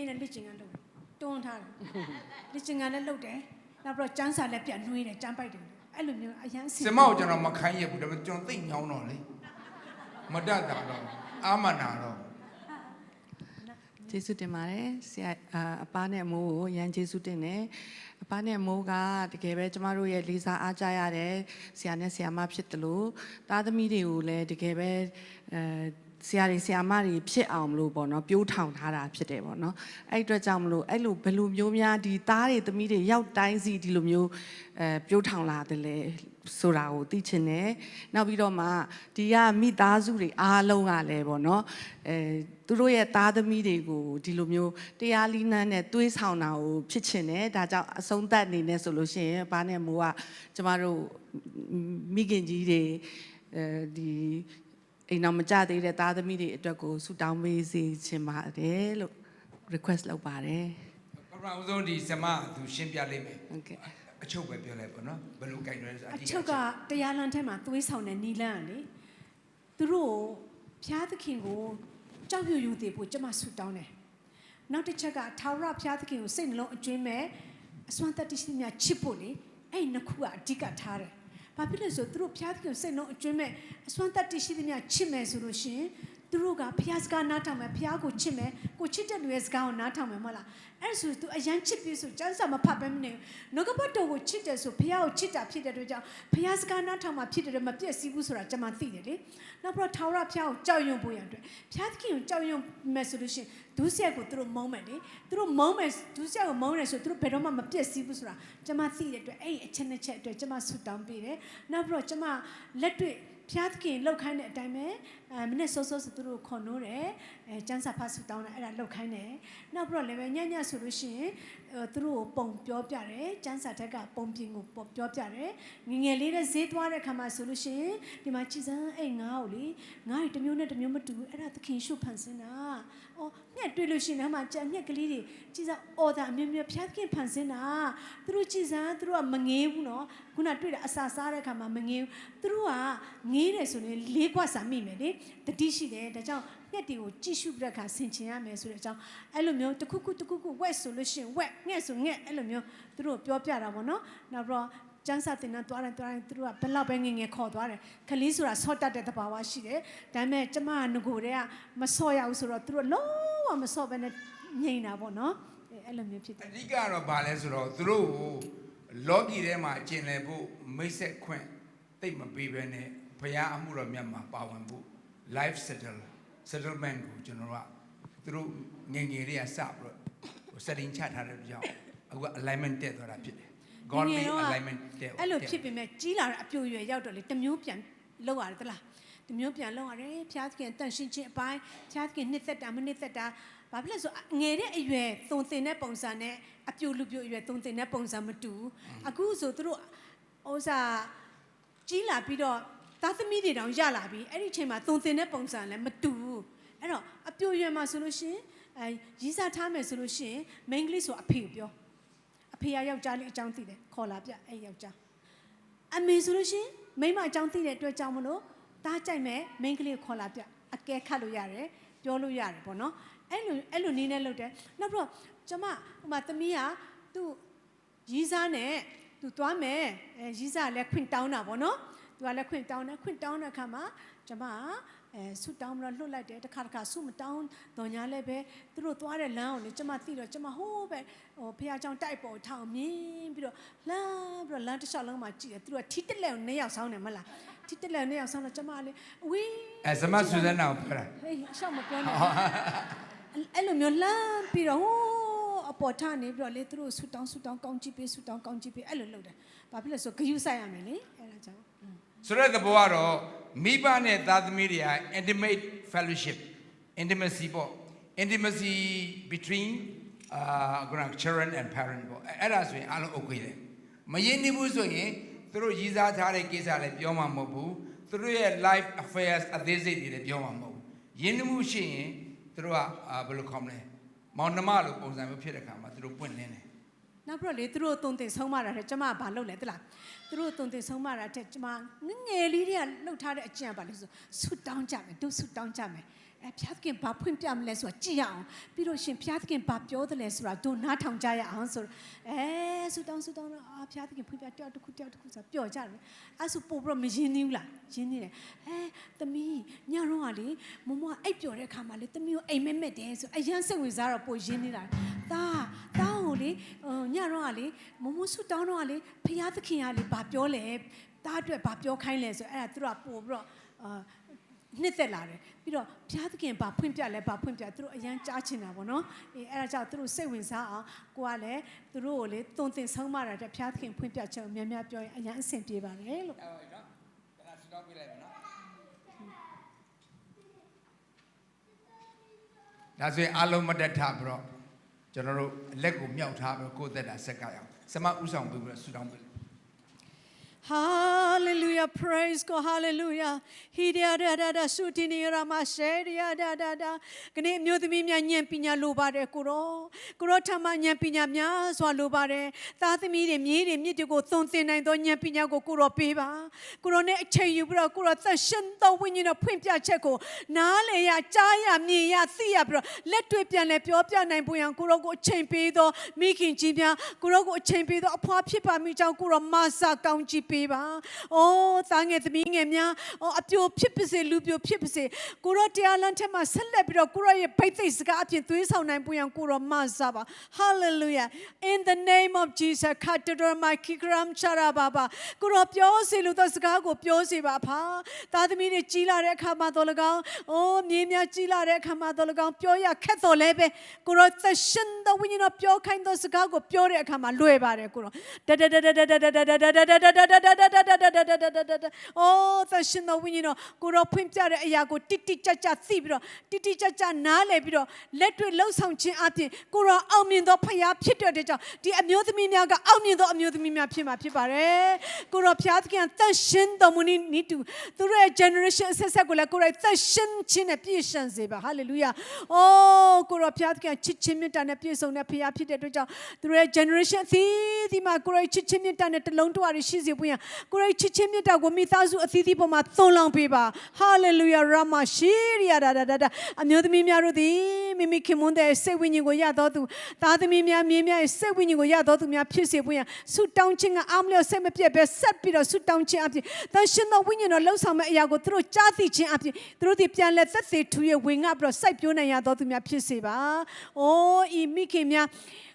တယ်လက်ကျင်ကလုပ်တွန်းထားတယ်လက်ကျင်ကလည်းလုပ်တယ်နောက်ပြီးတော့ကျန်းစာလည်းပြနှွေးတယ်ကျန်းပိုက်တယ်အဲ့လိုမျိုးအရန်စင်စမကိုကျွန်တော်မခိုင်းရဘူးဒါပေမဲ့ကျွန်တော်သိညောင်းတော့လေမတတ်တာတော့အာမနာတော့ကျေးဇူးတင်ပါတယ်ဆရာအပားနဲ့မိုးကိုရန်ကျေးဇူးတင်တယ်အပားနဲ့မိုးကတကယ်ပဲကျမတို့ရဲ့လေးစားအားကြရတဲ့ဆရာနဲ့ဆရာမဖြစ်တယ်လို့သားသမီးတွေကိုလည်းတကယ်ပဲဆရာတွေဆရာမတွေဖြစ်အောင်မလို့ပေါ့နော်ပြိုးထောင်ထားတာဖြစ်တယ်ပေါ့နော်အဲ့အတွက်ကြောင့်မလို့အဲ့လိုဘယ်လိုမျိုးများဒီသားတွေသမီးတွေရောက်တိုင်းစီဒီလိုမျိုးပြိုးထောင်လာတယ်လေဆိုတာကိုသိချင်တယ်နောက်ပြီးတော့မှဒီကမိသားစုတွေအားလုံးကလည်းပေါ့နော်သူတို့ရဲ့သားသမီးတွေကိုဒီလိုမျိုးတရားလီနန်းနဲ့တွေးဆောင်တာကိုဖြစ်ချင်တယ်ဒါကြောင့်အဆုံးသတ်အနေနဲ့ဆိုလို့ရှိရင်ဘာနဲ့မိုးကကျမတို့မိခင်ကြီးတွေဒီ အိမ်တော်မကြသေးတဲ့သားသမီးတွေအတွက်ကိုဆုတောင်းပေးစီချင်ပါတယ်လို့ request လုပ်ပါတယ် ပထမဆုံးဒီဆရာမသူရှင်းပြလိမ့်မယ် ဟုတ်ကဲ့ အချုပ်ပဲပြောလိုက်ပေါ့နော်ဘယ်လိုကြိုင်ရဲဆိုအ အ ဓိက ချုပ်ကတရားလမ်းထဲမှာသွေးဆောင်တဲ့နီလန်းကလေသူတို့ဖျားသခင်ကိုကြောက်ရွံ့ယူသေးဖို့ကျမဆူတောင်းတယ်နောက်တစ်ချက်ကထာဝရဖျားသခင်ကိုစိတ်နှလုံးအကျွင်းမဲ့အစွမ်းတတ္တိရှိများချစ်ဖို့လေအဲ့နှစ်ခုကအဓိကထားတယ်ဘာဖြစ်လဲဆိုသူတို့ဖျားသခင်ကိုစိတ်နှလုံးအကျွင်းမဲ့အစွမ်းတတ္တိရှိများချစ်မယ်ဆိုလို့ရှိရင်သူတို့ကဖျားစကားနားထောင်မယ်ဖျားကိုချစ်မယ်ကိုချစ်တဲ့လူရဲ့စကားကိုနားထောင်မယ်မဟုတ်လားအဲ့ဆိုသူအရန်ချစ်ပြီးဆိုကျန်းစာမဖတ်ပဲမနေနှုတ်ကပတ်တော်ကိုချစ်တယ်ဆိုဖျားကိုချစ်တာဖြစ်တဲ့အတွက်ကြောင့်ဖျားစကားနားထောင်မှဖြစ်တယ်မပြည့်စည်ဘူးဆိုတာကျွန်မသိတယ်လေနောက်ပြီးတော့ထာဝရဖျားကိုကြောက်ရွံ့ဖို့ရအတွက်ဖျားသခင်ကိုကြောက်ရွံ့မယ်ဆိုလို့ရှိရင်ဒုစရိုက်ကိုသူတို့မုန်းမယ်လေသူတို့မုန်းမယ်ဒုစရိုက်ကိုမုန်းတယ်ဆိုသူတို့ဘယ်တော့မှမပြည့်စည်ဘူးဆိုတာကျွန်မသိတဲ့အတွက်အဲ့အချက်နှစ်ချက်အတွက်ကျွန်မဆူတောင်းပေးတယ်နောက်ပြီးတော့ကျွန်မလက်တွေ့ဖျားသခင်လောက်ခိုင်းတဲ့အတိုင်းပဲမနေ့စောစောသူတို့ခေါ်နိုးတယ်ကျန်းစာဖတ်ဆူတောင်းတယ်အဲ့ဒါလောက်ခိုင်းတယ်နောက်ပြီးတော့လည်းပဲညညဆိုလို့ရှိရင်သူတို့ပုံပြောပြတယ်ကျန်းစာထက်ကပုံပြင်ကိုပြောပြတယ်ငငယ်လေးနဲ့ဈေးသွားတဲ့ခါမှာဆိုလို့ရှိရင်ဒီမှာကြည်စမ်းအဲ့ငါ့ကိုလေငါ့တွေတစ်မျိုးနဲ့တစ်မျိုးမတူဘူးအဲ့ဒါသခင်ရှုဖန်ဆင်းတာအော်ညက်တွေ့လို့ရှိရင်ဟမှာကြံညက်ကလေးတွေကြည်စမ်းအော်တာအမျိုးမျိုးဖျားသခင်ဖန်ဆင်းတာသူတို့ကြည်စမ်းသူတို့ကမငေးဘူးနော်ခုနတွေ့တဲ့အစာစားတဲ့ခါမှာမငေးဘူးသူတို့ကငေးတယ်ဆိုရင်လေးခွစာမိမယ်လေတတိရှိတယ်ဒါကြောင့်ညက်တွေကိုကြည့်ရှုပြတဲ့အခါဆင်ခြင်ရမယ်ဆိုတဲ့အကြောင်းအဲ့လိုမျိုးတစ်ခုခုဝက်ဆိုလို့ရှိရင်ဝက်ငှက်ဆိုငှက်အဲ့လိုမျိုးသူတို့ပြောပြတာပေါ့နော်နောက်ပြီးတော့ကျန်းစာတင်တဲ့သွားတယ်သူတို့ကဘယ်လောက်ပဲငငယ်ခေါ်သွားတယ်ခလေးဆိုတာဆော့တတ်တဲ့သဘာဝရှိတယ်ဒါပေမဲ့ကျမကငကိုတွေကမဆော့ရဘူးဆိုတော့သူတို့လုံးဝမဆော့ဘဲနဲ့ငိမ့်တာပေါ့နော်အဲ့လိုမျိုးဖြစ်တယ် အဓိကတော့ဘာလဲဆိုတော့သူတို့ကိုလောကီထဲမှာကျင်လည်ဖို့မိတ်ဆက်ခွင့်တိတ်မပေးဘဲနဲ့ဘုရားအမှုတော်မြတ်မှာပါဝင်ဖို့ life settlement ကိုကျွန်တော်တို့ကသူတို့ငယ်ငယ်လေးကစပြီးတော့ setting ချထားတဲ့ကြောင့်အခုက alignment တက်သွားတာဖြစ်တယ် godly alignment တက် အဲ့လိုဖြစ်ပေမဲ့ကြီးလာတဲ့အပြိုရွယ်ရောက်တော့လေတစ်မျိုးပြန်လောက်ရတယ်သလားတစ်မျိုးပြန်လောက်ရတယ်ဖျားသခင်တန်ရှင်းခြင်းအပိုင်းဖျားသခင်နှစ်သက်တာမနှစ်သက်တာဘာဖြစ်လဲဆိုငယ်တဲ့အရွယ်သုံတင်တဲ့ပုံစံနဲ့အပြိုလူပြိုအရွယ်သုံတင်တဲ့ပုံစံမတူအခုဆိုသူတို့ဥစားကြီးလာပြီးတော့သားသမီးတွေတောင်ရလာပြီအဲ့ဒီအချိန်မှာသုံတင်တဲ့ပုံစံလည်းမတူဘူးအဲ့တော့အပြိုရွယ်မှာဆိုလို့ရှိရင်ရီးစားထားမယ်ဆိုလို့ရှိရင်မိန်းကလေးဆိုအဖေကိုပြောအဖေကယောက်ျားလေးအကြောင်းသိတယ်ခေါ်လာပြအဲ့ယောက်ျားအမေဆိုလို့ရှိရင်မိန်းမအကြောင်းသိတဲ့အတွက်ကြောင့်မလို့တားကြိုက်မယ်မိန်းကလေးကိုခေါ်လာပြအကဲခတ်လို့ရတယ်ပြောလို့ရတယ်ပေါ့နော်အဲ့လိုနည်းနဲ့လုပ်တယ်နောက်ပြီးတော့ကျမဟိုမှာသမီးကသူ့ရီးစားနဲ့သူသွားမယ်ရီးစားလည်းခွင့်တောင်းတာပေါ့နော်သူကလည်းခွင့်တောင်းတဲ့အခါမှာကျမဆုတောင်းပြီးတော့လွတ်လိုက်တယ်တစ်ခါဆုမတောင်းတော့ညာလည်းပဲသူတို့သွားတဲ့လမ်းကိုလေကျမသိတော့ကျမဟိုးပဲဟိုဖះเจ้าတိုက်ပေါ်ထောင်မြင်ပြီးတော့လမ်းတစ်လျှောက်လုံးမှာကြည့်တယ်သူတို့ကထီတက်လက်ကိုနှစ်ယောက်ဆောင်းတယ်မလားထီတက်လက်နှစ်ယောက်ဆောင်းတော့ကျမလည်းဝေး စမဆူဇန်နာကိုပြောတာ ဟေးရှောက်မပြောနဲ့အဲ့လိုမျိုးလမ်းပြီးတော့ဟိုးအပေါ်ထနေပြီးတော့လေသူတို့ဆုတောင်းကောင်းကြည့်ပေးအဲ့လိုလုပ်တယ်ဘာဖြစ်လဲဆိုဂယုစိုက်ရမယ်လေအဲ့ဒါကြောင့်ဆိုတဲ့သဘောကတော့မိဘနဲ့သားသမီးတွေက intimate fellowship intimacy ပေါ့ intimacy between children and parent ပေါ့အဲ့ဒါဆိုရင်အားလုံး okay တယ်မရင်းနှီးဘူးဆိုရင်သူတို့ရည်စားထားတဲ့ကိစ္စလည်းပြောမှာမဟုတ်ဘူးသူတို့ရဲ့ life affairs အသေးစိတ်တွေလည်းပြောမှာမဟုတ်ဘူးရင်းနှီးမှုရှိရင်သူတို့ကဘယ်လိုခေါ်မလဲမောင်နှမလိုပုံစံမျိုးဖြစ်တဲ့ခါမှာသူတို့ပွင့်လင်းတယ်နောက်ပြီးတော့လေသူတို့တုံတင်ဆုံးမတာတဲ့ကျမကဘာလုပ်လဲသလားသူတို့တုံတင်ဆုံးမတာတဲ့ကျမငယ်လေးတွေကလှုပ်ထားတဲ့အကျင့်ပါလေဆိုဆုတောင်းကြမယ်တို့ဆုတောင်းကြမယ်ဖျားသခင်ဘာဖွင့်ပြမလဲဆိုတာကြည့်ရအောင်ပြီးတော့ရှင်ဖျားသခင်ဘာပြောတယ်လဲဆိုတာတို့နားထောင်ကြရအောင်ဆိုဆုတောင်းတော့ဖျားသခင်ဖွင့်ပြတယောက်တစ်ခုဆိုပျော်ကြတယ်အဲ့ဆိုပို့ပြီးတော့မရင်းနှီးဘူးလားရင်းနှီးတယ်သမီးညတော့ကလေမမအိပ်ပျော်တဲ့ခါမှာလေသမီးကိုအိမ်မက်တယ်ဆိုအရန်စိတ်ဝင်စားတော့ပို့ရင်းနှီးတာတာကိုလေညတော့ကလေမမဆုတောင်းတော့ကလေဖျားသခင်ကလေဘာပြောလဲတာအတွက်ဘာပြောခိုင်းလဲဆိုအဲ့ဒါသူတို့ကပို့ပြီးတော့နှစ်သက်လာတယ်ပြီးတော့ဘုရားသခင်ဘာဖွင့်ပြလဲဘာဖွင့်ပြသူတို့အရန်ကြားချင်တာပေါ့နော်အဲ့ဒါကြောင့်သူတို့စိတ်ဝင်စားအောင်ကိုကလည်းသူတို့ကိုလေတုံတင်ဆုံးမတာတဲ့ဘုရားသခင်ဖွင့်ပြချက်ကိုများများပြောရင်အရန်အဆင်ပြေပါတယ်လို့နော်ဒါဆူတောင်းပြလိုက်မယ်နော်ဒါဆိုရင်အားလုံးမတက်ထားပြီးတော့ကျွန်တော်တို့လက်ကိုမြောက်ထားပြီးကိုယ်သက်တာဆက်ကရအောင်စမဥဆောင်ပြီးတော့ဆူတောင်းပြလိုက် Hallelujah. Praise God. Hallelujah. Hidia da da da sutini rama sheria da da da. Kene myodmi mya nyan pinya lo bare kuro. Kuro thama nyan pinya mya swa lo bare. Tathami de mye de myit ko thon thin nain do nyan pinya ko kuro pe ba. Kuro ne achai yu bra kuro tha shin do win no phwint pya chet ko na le ya cha ya myin ya thi ya bra let twe pyan le pyo pya nain pwo yan kuro ko achain pe do mi khin ji mya kuro ko achain pe do aphwa phit pa mi chaw kuro ma sa kaung ji pe ba. Oh, thank you, the Mingania. Oh, up your pipse, loop your pipse. Kuro Tialantema, Celebro, Kuro, Patis, Gatin, Twisson, and Puyan Kuro Mazaba. Hallelujah. In the name of Jesus, Catedral, my Kikram Charababa. Kuro Piosi, Lutasgago, Piosi Bapa. Tadmini Chila Rekamadolaga. Oh, Nimia Chila Rekamadolaga, Pioya, Catholebe. Kuro, the Shin, the winning of Pio kind of Sagago, Pioria Kama, Luebare Kuro. Oh, the Shino Winino, Guru Pimpia, Yago, Titi Chacha, Thibro, Titi Chacha, Nale Biro, let me lose some chin at the Guru Almindo Paya Peter, the Amutimiaga, Almindo Amutimia Pima Pipare, Guru Piatki and the Shin Domuni need to the generation Sesagula, correct the Shin Chin Epition Ziba, hallelujah. Oh, Guru Piatki and Chichimit and Epius on Pia Peter, the generation, the Macro Chichimit and at Lone to Arishizi. Great Chichimita go mitazu athiti poma tholang piba. Hallelujah Rama Shiria da da da da. Amyo the mimia rudi mimi kimunde se winning go ya dotu. Tadi mimia se winning go ya dotu mia pisi puya. Suit down chinga amlio seme pia be set pira suit down chin api. Then shino winning or low sama ya go through chati chin api. Through the pian let that say to your wing up or side puna ya dotu mia pisi ba. Oh, I miki mia.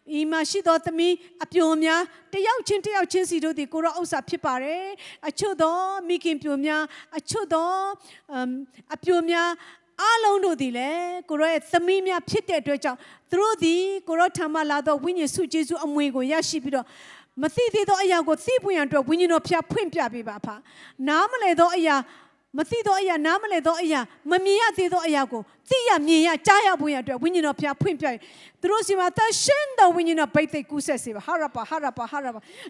Imashi dot me, Apiomia, the young chinty of Chinsi, the Gura Osa Pipare, a chodo, Miki Piumia, a chodo, Apiomia, Alondo dile, Gura, Thamimia Pite Dredger, through the Gura Tamalado, Winnie Sujizu, Amwego, Yashipido. Mathi do Ayago, Thibuyan, winning of Pia Pimpia Bibapa. Namale do Aya, Mathi do Aya, Namale do Aya, Mamia do Ayago, Tia Mia, Jaya Buya, winning of Pia Pimpia. Drosima ta shenda winning a baite kusesiva harapa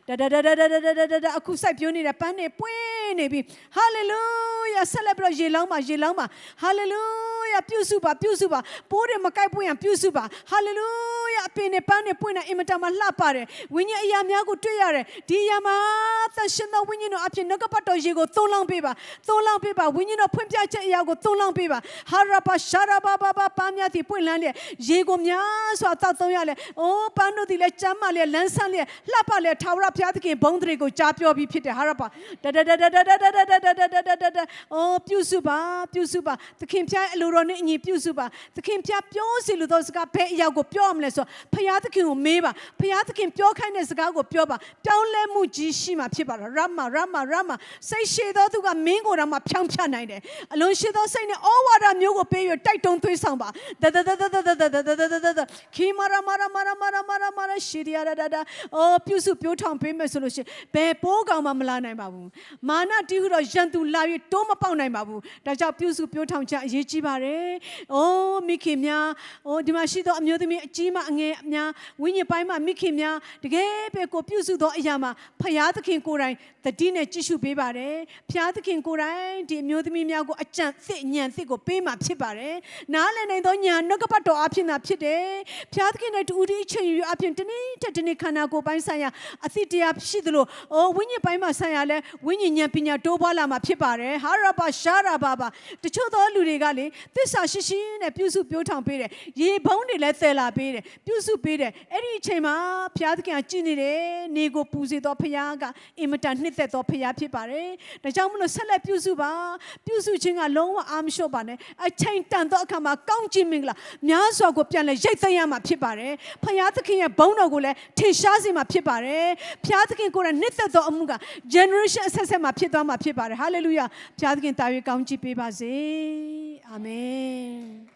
da da da da da da da da da akusa pioni da pane puene hallelujah celebrate jelama hallelujah piusuba pore makai puya piusuba hallelujah pene pane puena imatama lapare winya yamya ko tuyare di yama ta shenda winning no apye nagapato jego tolang peba winning no phumpya che ya ko tolang peba harapa sharaba baba pamya ti puenlan le jego mya oh, Pano di Lechamale, Lansale, Lapale, Tower Piatki, Bondrigo, Japio, Pite Harapa, oh, Pusuba, the Kimpia Luroni, Pusuba, the Kimpia Piosi, Ludoska, Yago Piomles, Payatki, Meba, Payatki, Pio kindness, Gago Pioba, Down Lemuji Shima Pipa, Rama, say she to a mingo Rama Piampa night. Alone she does say, oh, what a new pay your tight on to samba. Kimara mara shiria da da oh piusu pyo thong pe me so lo shin be po kaung ma mala nai ba bu mana ti hu ro yan tu la wi to ma pauk nai ba bu da jaw piusu pyo thong cha aye ji ba re oh mi khin mya oh di ma shi do amyo thami a ji ma a nge mya win yin pai ma mi khin mya tage be ko piusu do aya ma phaya thakhin ko rai tati ne ji shu pe ba re phya thakhin ko rai di amyo thami mya ko achan thit nyan thit ko pe ma phit ba re na le nai do nyan no ka pat do a phit na phit de Piatkin at Udi Chen, you up in Tani Kanako by Saya, a city up Shidlo, or when you buy Masayale, when you Yapina Dobalama Pipare, Harapa Shara Baba, the Chodo Ludigali, this Ashishin, a Pusu Putan Pere, ye bounty let Thela Pere, Pusu Pere, Eri Chema, Piatkin Chinide, Nego Pusi do Piaga, imitant Nithet do Pia Pipare, the Jamuno Sala Pusuba, Pusu Chinga Long Arm Shobane, a chain Tandokama, Count Jimingla, Nyaso Gopiana, Jayama Pipare, Payataki and Bonogule, Tishazima Pipare, Piatkin Kura Nitha do Amuga, Generation Sesama Pitama Pipare, Hallelujah, Piatkin Tawi County Pibaze, Amen.